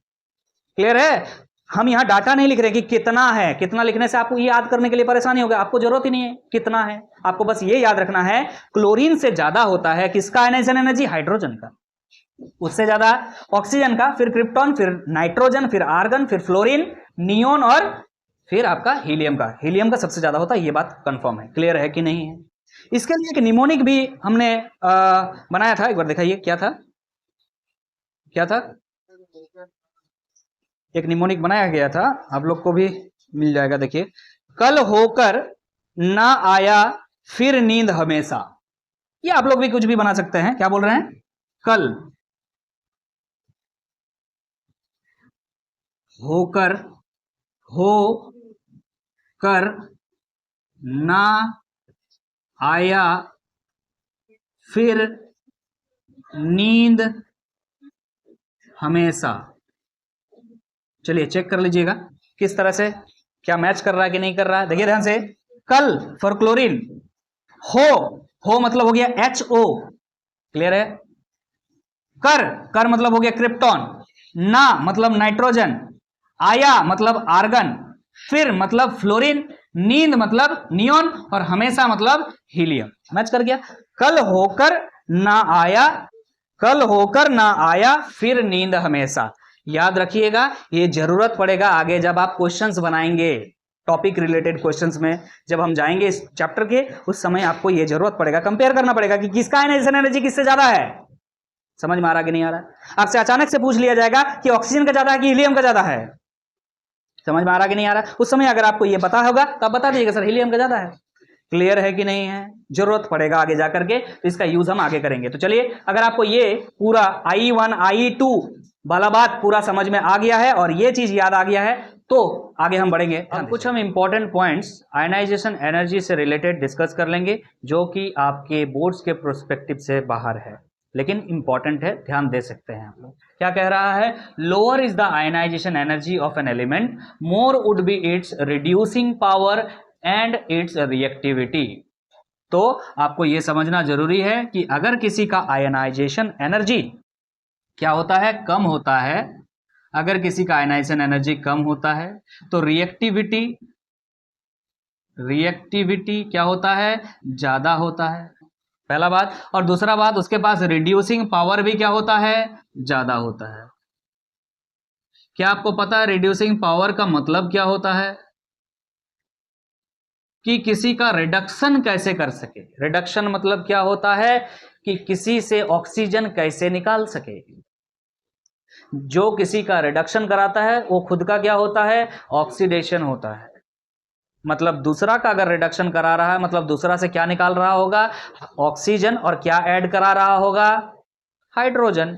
क्लियर है? हम यहां डाटा नहीं लिख रहे कि कितना है, कितना लिखने से आपको ये याद करने के लिए परेशानी होगा, आपको जरूरत ही नहीं है कितना है, आपको बस ये याद रखना है क्लोरीन से ज्यादा होता है किसका आयनाइजेशन एनर्जी, हाइड्रोजन का, उससे ज्यादा ऑक्सीजन का, फिर क्रिप्टॉन, फिर नाइट्रोजन, फिर आर्गन, फिर फ्लोरीन, नियोन और फिर आपका हीलियम का। हीलियम का सबसे ज्यादा होता है, ये बात कंफर्म है। क्लियर है कि नहीं है? इसके लिए एक निमोनिक भी हमने बनाया था, एक बार दिखाइए क्या था, क्या था, एक निमोनिक बनाया गया था, आप लोग को भी मिल जाएगा। देखिए, कल होकर ना आया फिर नींद हमेशा, ये आप लोग भी कुछ भी बना सकते हैं। क्या बोल रहे हैं, कल होकर, हो कर ना आया फिर नींद हमेशा। चलिए चेक कर लीजिएगा किस तरह से, क्या मैच कर रहा है कि नहीं कर रहा है। देखिए ध्यान से, कल फॉर क्लोरीन, हो मतलब हो गया HO। क्लियर है? कर मतलब हो गया क्रिप्टॉन, ना मतलब नाइट्रोजन, आया मतलब आर्गन, फिर मतलब फ्लोरीन, नींद मतलब नियोन और हमेशा मतलब हीलियम। मैच कर गया। कल होकर ना आया, कल होकर ना आया फिर नींद हमेशा। याद रखिएगा, ये जरूरत पड़ेगा आगे जब आप क्वेश्चंस बनाएंगे, टॉपिक रिलेटेड क्वेश्चंस में जब हम जाएंगे इस चैप्टर के, उस समय आपको ये जरूरत पड़ेगा, कंपेयर करना पड़ेगा कि किसका आयनाइजेशन एनर्जी किससे ज्यादा है। समझ में आ रहा कि नहीं आ रहा? आपसे अचानक से पूछ लिया जाएगा कि ऑक्सीजन का ज्यादा है कि हीलियम का ज्यादा है, समझ में आ रहा कि नहीं आ रहा? उस समय अगर आपको ये पता होगा तो आप बता दीजिएगा सर हीलियम का ज्यादा है। क्लियर है कि नहीं है? जरूरत पड़ेगा आगे जाकर के तो इसका यूज हम आगे करेंगे। तो चलिए, अगर आपको ये पूरा I1 I2 वाला बात पूरा समझ में आ गया है और ये चीज याद आ गया है तो आगे हम बढ़ेंगे। अब कुछ हम इंपॉर्टेंट पॉइंट्स आयनाइजेशन एनर्जी से रिलेटेड डिस्कस कर लेंगे जो कि आपके बोर्ड्स के प्रोस्पेक्टिव से बाहर है, लेकिन इंपॉर्टेंट है, ध्यान दे सकते हैं आप लोग। क्या कह रहा है? Lower is the ionization energy of an element, more would be its reducing power and its reactivity. तो आपको यह समझना जरूरी है कि अगर किसी का आयनाइजेशन एनर्जी क्या होता है? कम होता है। अगर किसी का आयनाइजेशन एनर्जी कम होता है तो रिएक्टिविटी क्या होता है? ज्यादा होता है, पहला बात। और दूसरा बात, उसके पास रिड्यूसिंग पावर भी क्या होता है? ज्यादा होता है। क्या आपको पता है रिड्यूसिंग पावर का मतलब क्या होता है? कि किसी का रिडक्शन कैसे कर सके। रिडक्शन मतलब क्या होता है? कि किसी से ऑक्सीजन कैसे निकाल सके। जो किसी का रिडक्शन कराता है वो खुद का क्या होता है? ऑक्सीडेशन होता है। मतलब दूसरा का अगर रिडक्शन करा रहा है मतलब दूसरा से क्या निकाल रहा होगा? ऑक्सीजन। और क्या ऐड करा रहा होगा? हाइड्रोजन।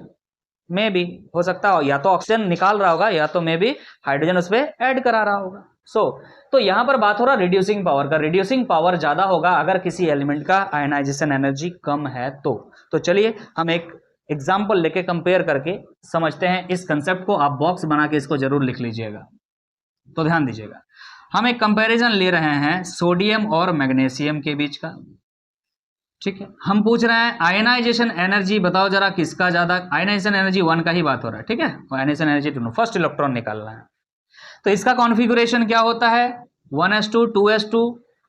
में भी हो सकता हो या तो ऑक्सीजन निकाल रहा होगा या तो में भी हाइड्रोजन उस पर ऐड करा रहा होगा। तो यहां पर बात हो रहा रिड्यूसिंग पावर का। रिड्यूसिंग पावर ज्यादा होगा अगर किसी एलिमेंट का आयनाइजेशन एनर्जी कम है तो चलिए हम एक एग्जाम्पल लेके कंपेयर करके समझते हैं इस कंसेप्ट को। आप बॉक्स बना के इसको जरूर लिख लीजिएगा। तो ध्यान दीजिएगा, हम एक कंपैरिजन ले रहे हैं सोडियम और मैग्नीशियम के बीच का। ठीक है, हम पूछ रहे हैं आयनाइजेशन एनर्जी बताओ जरा किसका ज्यादा। आयनाइजेशन एनर्जी 1 का ही बात हो रहा है, ठीक है। आयनाइजेशन एनर्जी 2, फर्स्ट इलेक्ट्रॉन निकालना है। तो इसका कॉन्फ़िगरेशन क्या होता है? 1s2 2s2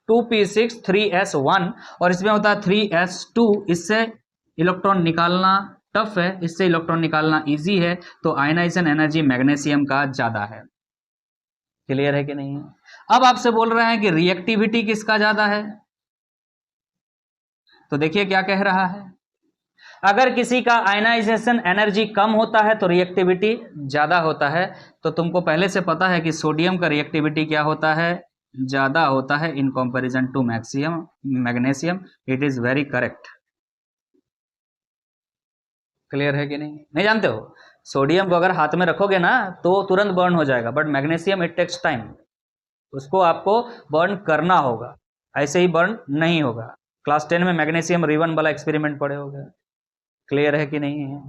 2p6 3s1 और इसमें होता है 3s2। इससे इलेक्ट्रॉन निकालना टफ है, इससे इलेक्ट्रॉन निकालना इजी है। तो आयनाइजेशन एनर्जी मैग्नीशियम का ज्यादा है। क्लियर है कि नहीं है? अब आपसे बोल रहे हैं कि रिएक्टिविटी किसका ज्यादा है। तो देखिए क्या कह रहा है, अगर किसी का आयनाइजेशन एनर्जी कम होता है तो रिएक्टिविटी ज्यादा होता है। तो तुमको पहले से पता है कि सोडियम का रिएक्टिविटी क्या होता है? ज्यादा होता है in comparison to magnesium. It is very correct. Clear है कि नहीं? नहीं जानते हो? सोडियम को अगर हाथ में रखोगे ना तो तुरंत बर्न हो जाएगा, but magnesium it takes time. उसको आपको बर्न करना होगा, ऐसे ही बर्न नहीं होगा। क्लास 10 में मैग्नीशियम रिबन वाला एक्सपेरिमेंट पढ़े होगे। क्लियर है कि नहीं है?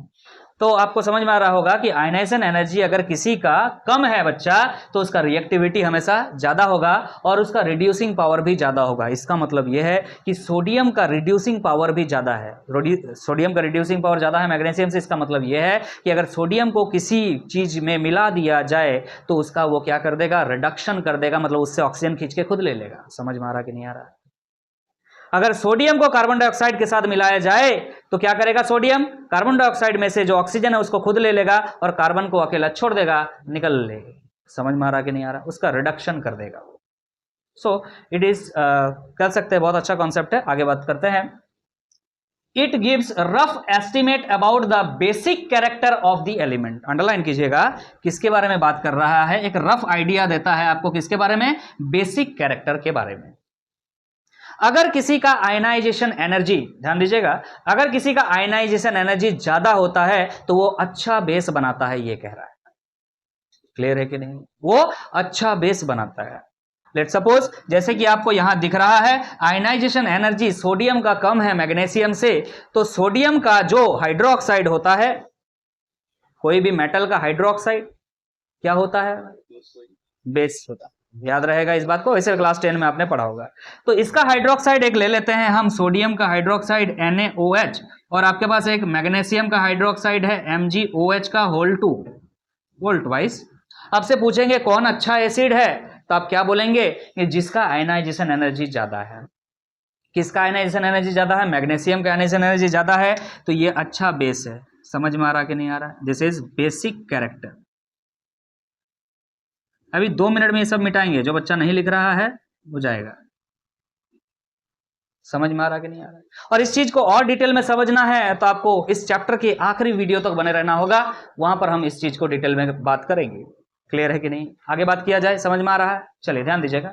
तो आपको समझ में आ रहा होगा कि आयनाइजेशन एनर्जी अगर किसी का कम है बच्चा तो उसका रिएक्टिविटी हमेशा ज्यादा होगा और उसका रिड्यूसिंग पावर भी ज्यादा होगा। इसका मतलब यह है कि सोडियम का रिड्यूसिंग पावर भी ज्यादा है। सोडियम का रिड्यूसिंग पावर ज्यादा है मैग्नीशियम से। इसका मतलब यह है कि अगर सोडियम को किसी चीज में मिला दिया जाए तो उसका वो क्या कर देगा? रिडक्शन कर देगा, मतलब उससे ऑक्सीजन खींच के खुद ले लेगा। समझ में आ रहा कि नहीं आ रहा? अगर सोडियम को कार्बन डाइऑक्साइड के साथ मिलाया जाए तो क्या करेगा? सोडियम कार्बन डाइऑक्साइड में से जो ऑक्सीजन है उसको खुद ले लेगा और कार्बन को अकेला छोड़ देगा, निकल लेगा। समझ में आ रहा कि नहीं आ रहा? उसका रिडक्शन कर देगा। सो इट इज कह सकते हैं बहुत अच्छा कॉन्सेप्ट है। आगे बात करते हैं। It gives rough estimate about the basic character of the element. Underline कीजिएगा, किसके बारे में बात कर रहा है? एक रफ आइडिया देता है आपको किसके बारे में? बेसिक कैरेक्टर के बारे में। अगर किसी का आयनाइजेशन एनर्जी, ध्यान दीजिएगा, अगर किसी का आयनाइजेशन एनर्जी ज्यादा होता है तो वो अच्छा बेस बनाता है, ये कह रहा है। क्लियर है कि नहीं? वो अच्छा बेस बनाता है। लेट सपोज जैसे कि आपको यहां दिख रहा है आयनाइजेशन एनर्जी सोडियम का कम है मैग्नीशियम से, तो सोडियम का जो हाइड्रोक्साइड होता है, कोई भी मेटल का हाइड्रोक्साइड क्या होता है? बेस होता है। याद रहेगा इस बात को, वैसे क्लास 10 में आपने पढ़ा होगा। तो इसका हाइड्रोक्साइड एक ले लेते हैं हम, सोडियम का हाइड्रोक्साइड NaOH, और आपके पास एक मैग्नीशियम का हाइड्रोक्साइड है MgOH का होल 2 वोल्ट वाइज। आपसे पूछेंगे कौन अच्छा एसिड है, तो आप क्या बोलेंगे? कि जिसका आयनाइजेशन एनर्जी ज्यादा है। किसका आयनाइजेशन एनर्जी ज्यादा है? मैग्नीशियम का आयनाइजेशन एनर्जी ज्यादा है, तो ये अच्छा बेस है। समझ में आ रहा कि नहीं आ रहा? This is basic character. अभी 2 मिनट में ये सब मिटाएंगे, जो बच्चा नहीं लिख रहा है वो जाएगा। समझ में आ रहा कि नहीं आ रहा है? और इस चीज को और डिटेल में समझना है तो आपको इस चैप्टर के आखिरी वीडियो तक बने रहना होगा, वहां पर हम इस चीज को डिटेल में बात करेंगे। क्लियर है कि नहीं? आगे बात किया जाए, समझ में आ रहा है? चलिए ध्यान दीजिएगा।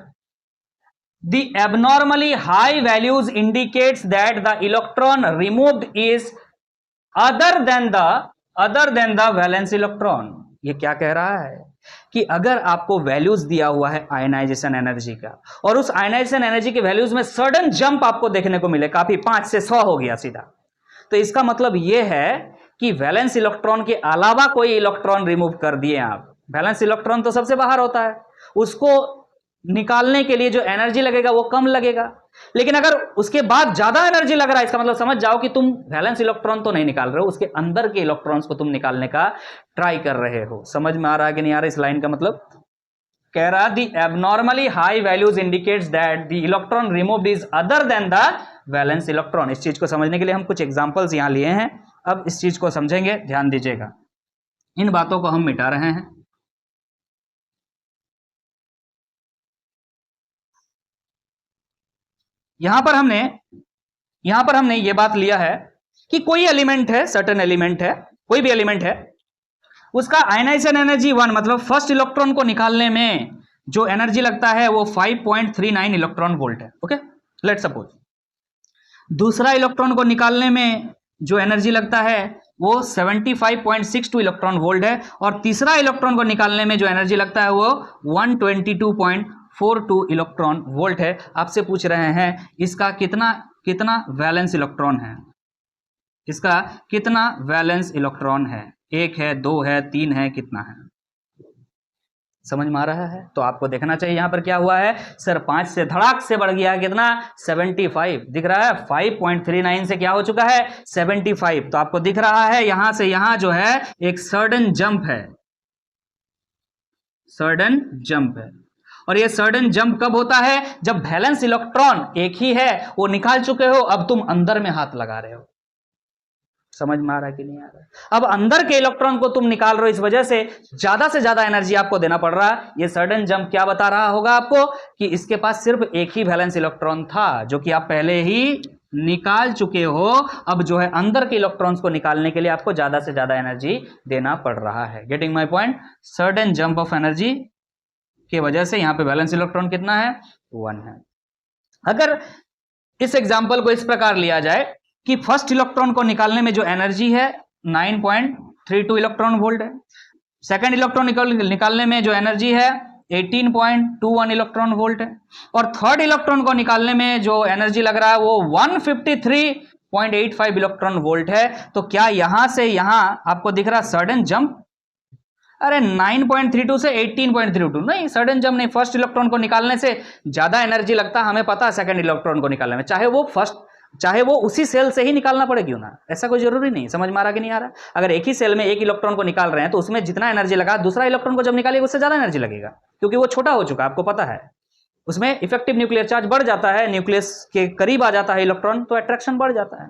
The abnormally high values indicates that the electron removed is other than the valence electron। ये क्या कह रहा है कि अगर आपको वैल्यूज दिया हुआ है आयनाइजेशन एनर्जी का, और उस आयनाइजेशन एनर्जी के वैल्यूज में सडन जंप आपको देखने को मिले, काफी 5 से 100 हो गया सीधा, तो इसका मतलब यह है कि वैलेंस इलेक्ट्रॉन के अलावा कोई इलेक्ट्रॉन रिमूव कर दिए आप। वैलेंस इलेक्ट्रॉन तो सबसे बाहर होता है, उसको निकालने के लिए जो एनर्जी लगेगा वो कम लगेगा, लेकिन अगर उसके बाद ज्यादा एनर्जी लग रहा है, इसका मतलब समझ जाओ कि तुम वैलेंस इलेक्ट्रॉन तो नहीं निकाल रहे हो, उसके अंदर के इलेक्ट्रॉन्स को तुम निकालने का ट्राई कर रहे हो। समझ में आ रहा है कि नहीं आ रहा? इस लाइन का मतलब कह रहा the abnormally high values indicates that the electron removed is other than the valence electron. इस चीज को समझने के लिए हम कुछ एग्जांपल्स यहां लिए हैं, अब इस चीज को समझेंगे, ध्यान दीजिएगा। इन बातों को हम मिटा रहे हैं। यहां पर हमने ये बात लिया है कि कोई एलिमेंट है, सर्टेन एलिमेंट है, कोई भी एलिमेंट है, उसका आयनाइजेशन एनर्जी 1, मतलब फर्स्ट इलेक्ट्रॉन को निकालने में जो एनर्जी लगता है वो 5.39 इलेक्ट्रॉन वोल्ट है। ओके, लेट सपोज दूसरा इलेक्ट्रॉन को निकालने में जो एनर्जी लगता है वो 75.62 इलेक्ट्रॉन वोल्ट है, और तीसरा इलेक्ट्रॉन को निकालने में जो एनर्जी लगता है वो 122.42 इलेक्ट्रॉन वोल्ट है। आपसे पूछ रहे हैं इसका कितना वैलेंस इलेक्ट्रॉन है, इसका कितना वैलेंस इलेक्ट्रॉन है, 1 है, 2 है, 3 है, कितना है? समझ में आ रहा है? तो आपको देखना चाहिए यहां पर क्या हुआ है सर, 5 से धड़ाक से बढ़ गया, कितना? 75 दिख रहा है, 5.39 से क्या हो चुका है? 75। तो आपको दिख रहा है यहां से यहां जो है एक सडन जंप है, सडन जंप है। और ये सडन जंप कब होता है? जब वैलेंस इलेक्ट्रॉन एक ही है, वो निकाल चुके हो, अब तुम अंदर में हाथ लगा रहे हो। समझ में आ रहा है कि नहीं आ रहा है? अब अंदर के इलेक्ट्रॉन को तुम निकाल रहे हो, इस वजह से ज्यादा एनर्जी आपको देना पड़ रहा है। ये सडन जंप क्या बता रहा होगा आपको कि इसके पास सिर्फ एक ही वैलेंस इलेक्ट्रॉन था जो कि आप पहले ही निकाल चुके हो। अब जो है अंदर के इलेक्ट्रॉन्स को निकालने के लिए आपको ज्यादा से ज्यादा एनर्जी देना पड़ रहा है। Getting my point? Sudden jump of energy की वजह से यहां पे वैलेंस इलेक्ट्रॉन कितना है? 1 है। अगर इस एग्जांपल को इस प्रकार लिया जाए कि फर्स्ट इलेक्ट्रॉन को निकालने में जो एनर्जी है 9.32 इलेक्ट्रॉन वोल्ट है, सेकंड इलेक्ट्रॉन निकालने में जो एनर्जी है 18.21 इलेक्ट्रॉन वोल्ट है, और थर्ड इलेक्ट्रॉन को निकालने में जो एनर्जी लग रहा है वो 153.85 इलेक्ट्रॉन वोल्ट है। तो क्या यहां से यहां आपको दिख रहा सडन जंप? अरे 9.32 से 18.32 नहीं, सडन जंप नहीं। फर्स्ट इलेक्ट्रॉन को निकालने से ज्यादा एनर्जी लगता है, हमें पता है, सेकंड इलेक्ट्रॉन को निकालने में, चाहे वो उसी सेल से ही निकालना पड़े क्यों ना, ऐसा कोई जरूरी नहीं। समझ में आ रहा कि नहीं आ रहा? अगर एक ही सेल में एक इलेक्ट्रॉन को निकाल रहे हैं तो उसमें जितना एनर्जी लगा, दूसरा इलेक्ट्रॉन को जब निकालेगा उससे ज्यादा एनर्जी लगेगा, क्योंकि वो छोटा हो चुका है, आपको पता है। उसमें इफेक्टिव न्यूक्लियर चार्ज बढ़ जाता है, न्यूक्लियस के करीब आ जाता है इलेक्ट्रॉन, तो अट्रैक्शन बढ़ जाता है।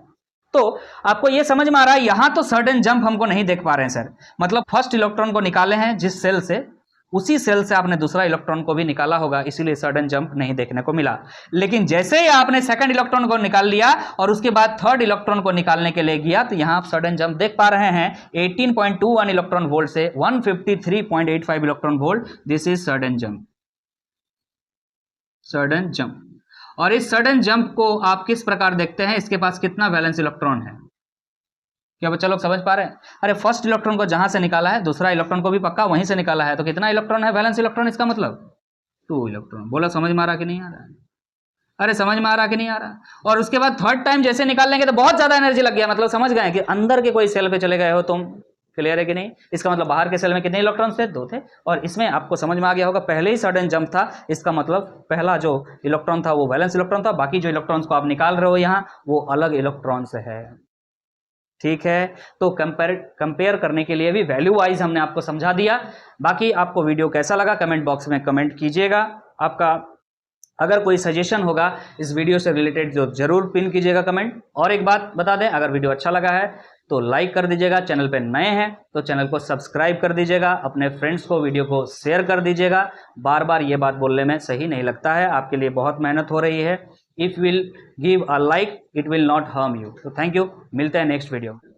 तो आपको यह समझ में आ रहा है, यहां तो सडन जंप हमको नहीं देख पा रहे हैं सर, मतलब फर्स्ट इलेक्ट्रॉन को निकाले हैं जिस सेल से, उसी सेल से आपने दूसरा इलेक्ट्रॉन को भी निकाला होगा, इसीलिए सडन जंप नहीं देखने को मिला। लेकिन जैसे ही आपने सेकंड इलेक्ट्रॉन को निकाल लिया और उसके बाद थर्ड इलेक्ट्रॉन को निकालने के लिए गया, तो यहां आप सडन जंप देख पा रहे हैं 18.21 इलेक्ट्रॉन वोल्ट से 153.85 electron volt. This is sudden jump, sudden jump. और इस सडन जंप को आप किस प्रकार देखते हैं? इसके पास कितना वैलेंस इलेक्ट्रॉन है? क्या बच्चा लोग समझ पा रहे हैं? अरे फर्स्ट इलेक्ट्रॉन को जहां से निकाला है, दूसरा इलेक्ट्रॉन को भी पक्का वहीं से निकाला है, तो कितना इलेक्ट्रॉन है वैलेंस इलेक्ट्रॉन? इसका मतलब 2 इलेक्ट्रॉन। बोला समझ में आ रहा कि नहीं आ रहा? अरे समझ में आ रहा कि नहीं आ रहा? और उसके बाद थर्ड टाइम जैसे निकाल लेंगे तो बहुत ज्यादा एनर्जी लग गया, मतलब समझ गए कि अंदर के कोई सेल पे चले गए हो तुम। क्लियर है कि नहीं? इसका मतलब बाहर के सेल में कितने इलेक्ट्रॉन्स थे? 2 थे। और इसमें आपको समझ में आ गया होगा, पहले ही सडन जंप था, इसका मतलब पहला जो इलेक्ट्रॉन था वो वैलेंस इलेक्ट्रॉन था, बाकी जो इलेक्ट्रॉन्स को आप निकाल रहे हो यहाँ वो अलग इलेक्ट्रॉन से है। ठीक है, तो कंपेयर करने के लिए भी वैल्यू वाइज हमने आपको समझा दिया। बाकी आपको वीडियो कैसा लगा कमेंट बॉक्स में कमेंट कीजिएगा। आपका अगर कोई सजेशन होगा इस वीडियो से रिलेटेड जो जरूर पिन कीजिएगा कमेंट। और एक बात बता दें, अगर वीडियो अच्छा लगा है तो लाइक कर दीजिएगा, चैनल पे नए हैं तो चैनल को सब्सक्राइब कर दीजिएगा, अपने फ्रेंड्स को वीडियो को शेयर कर दीजिएगा। बार बार ये बात बोलने में सही नहीं लगता है, आपके लिए बहुत मेहनत हो रही है, if will give a like it will not harm you. तो थैंक यू, मिलते हैं नेक्स्ट वीडियो में।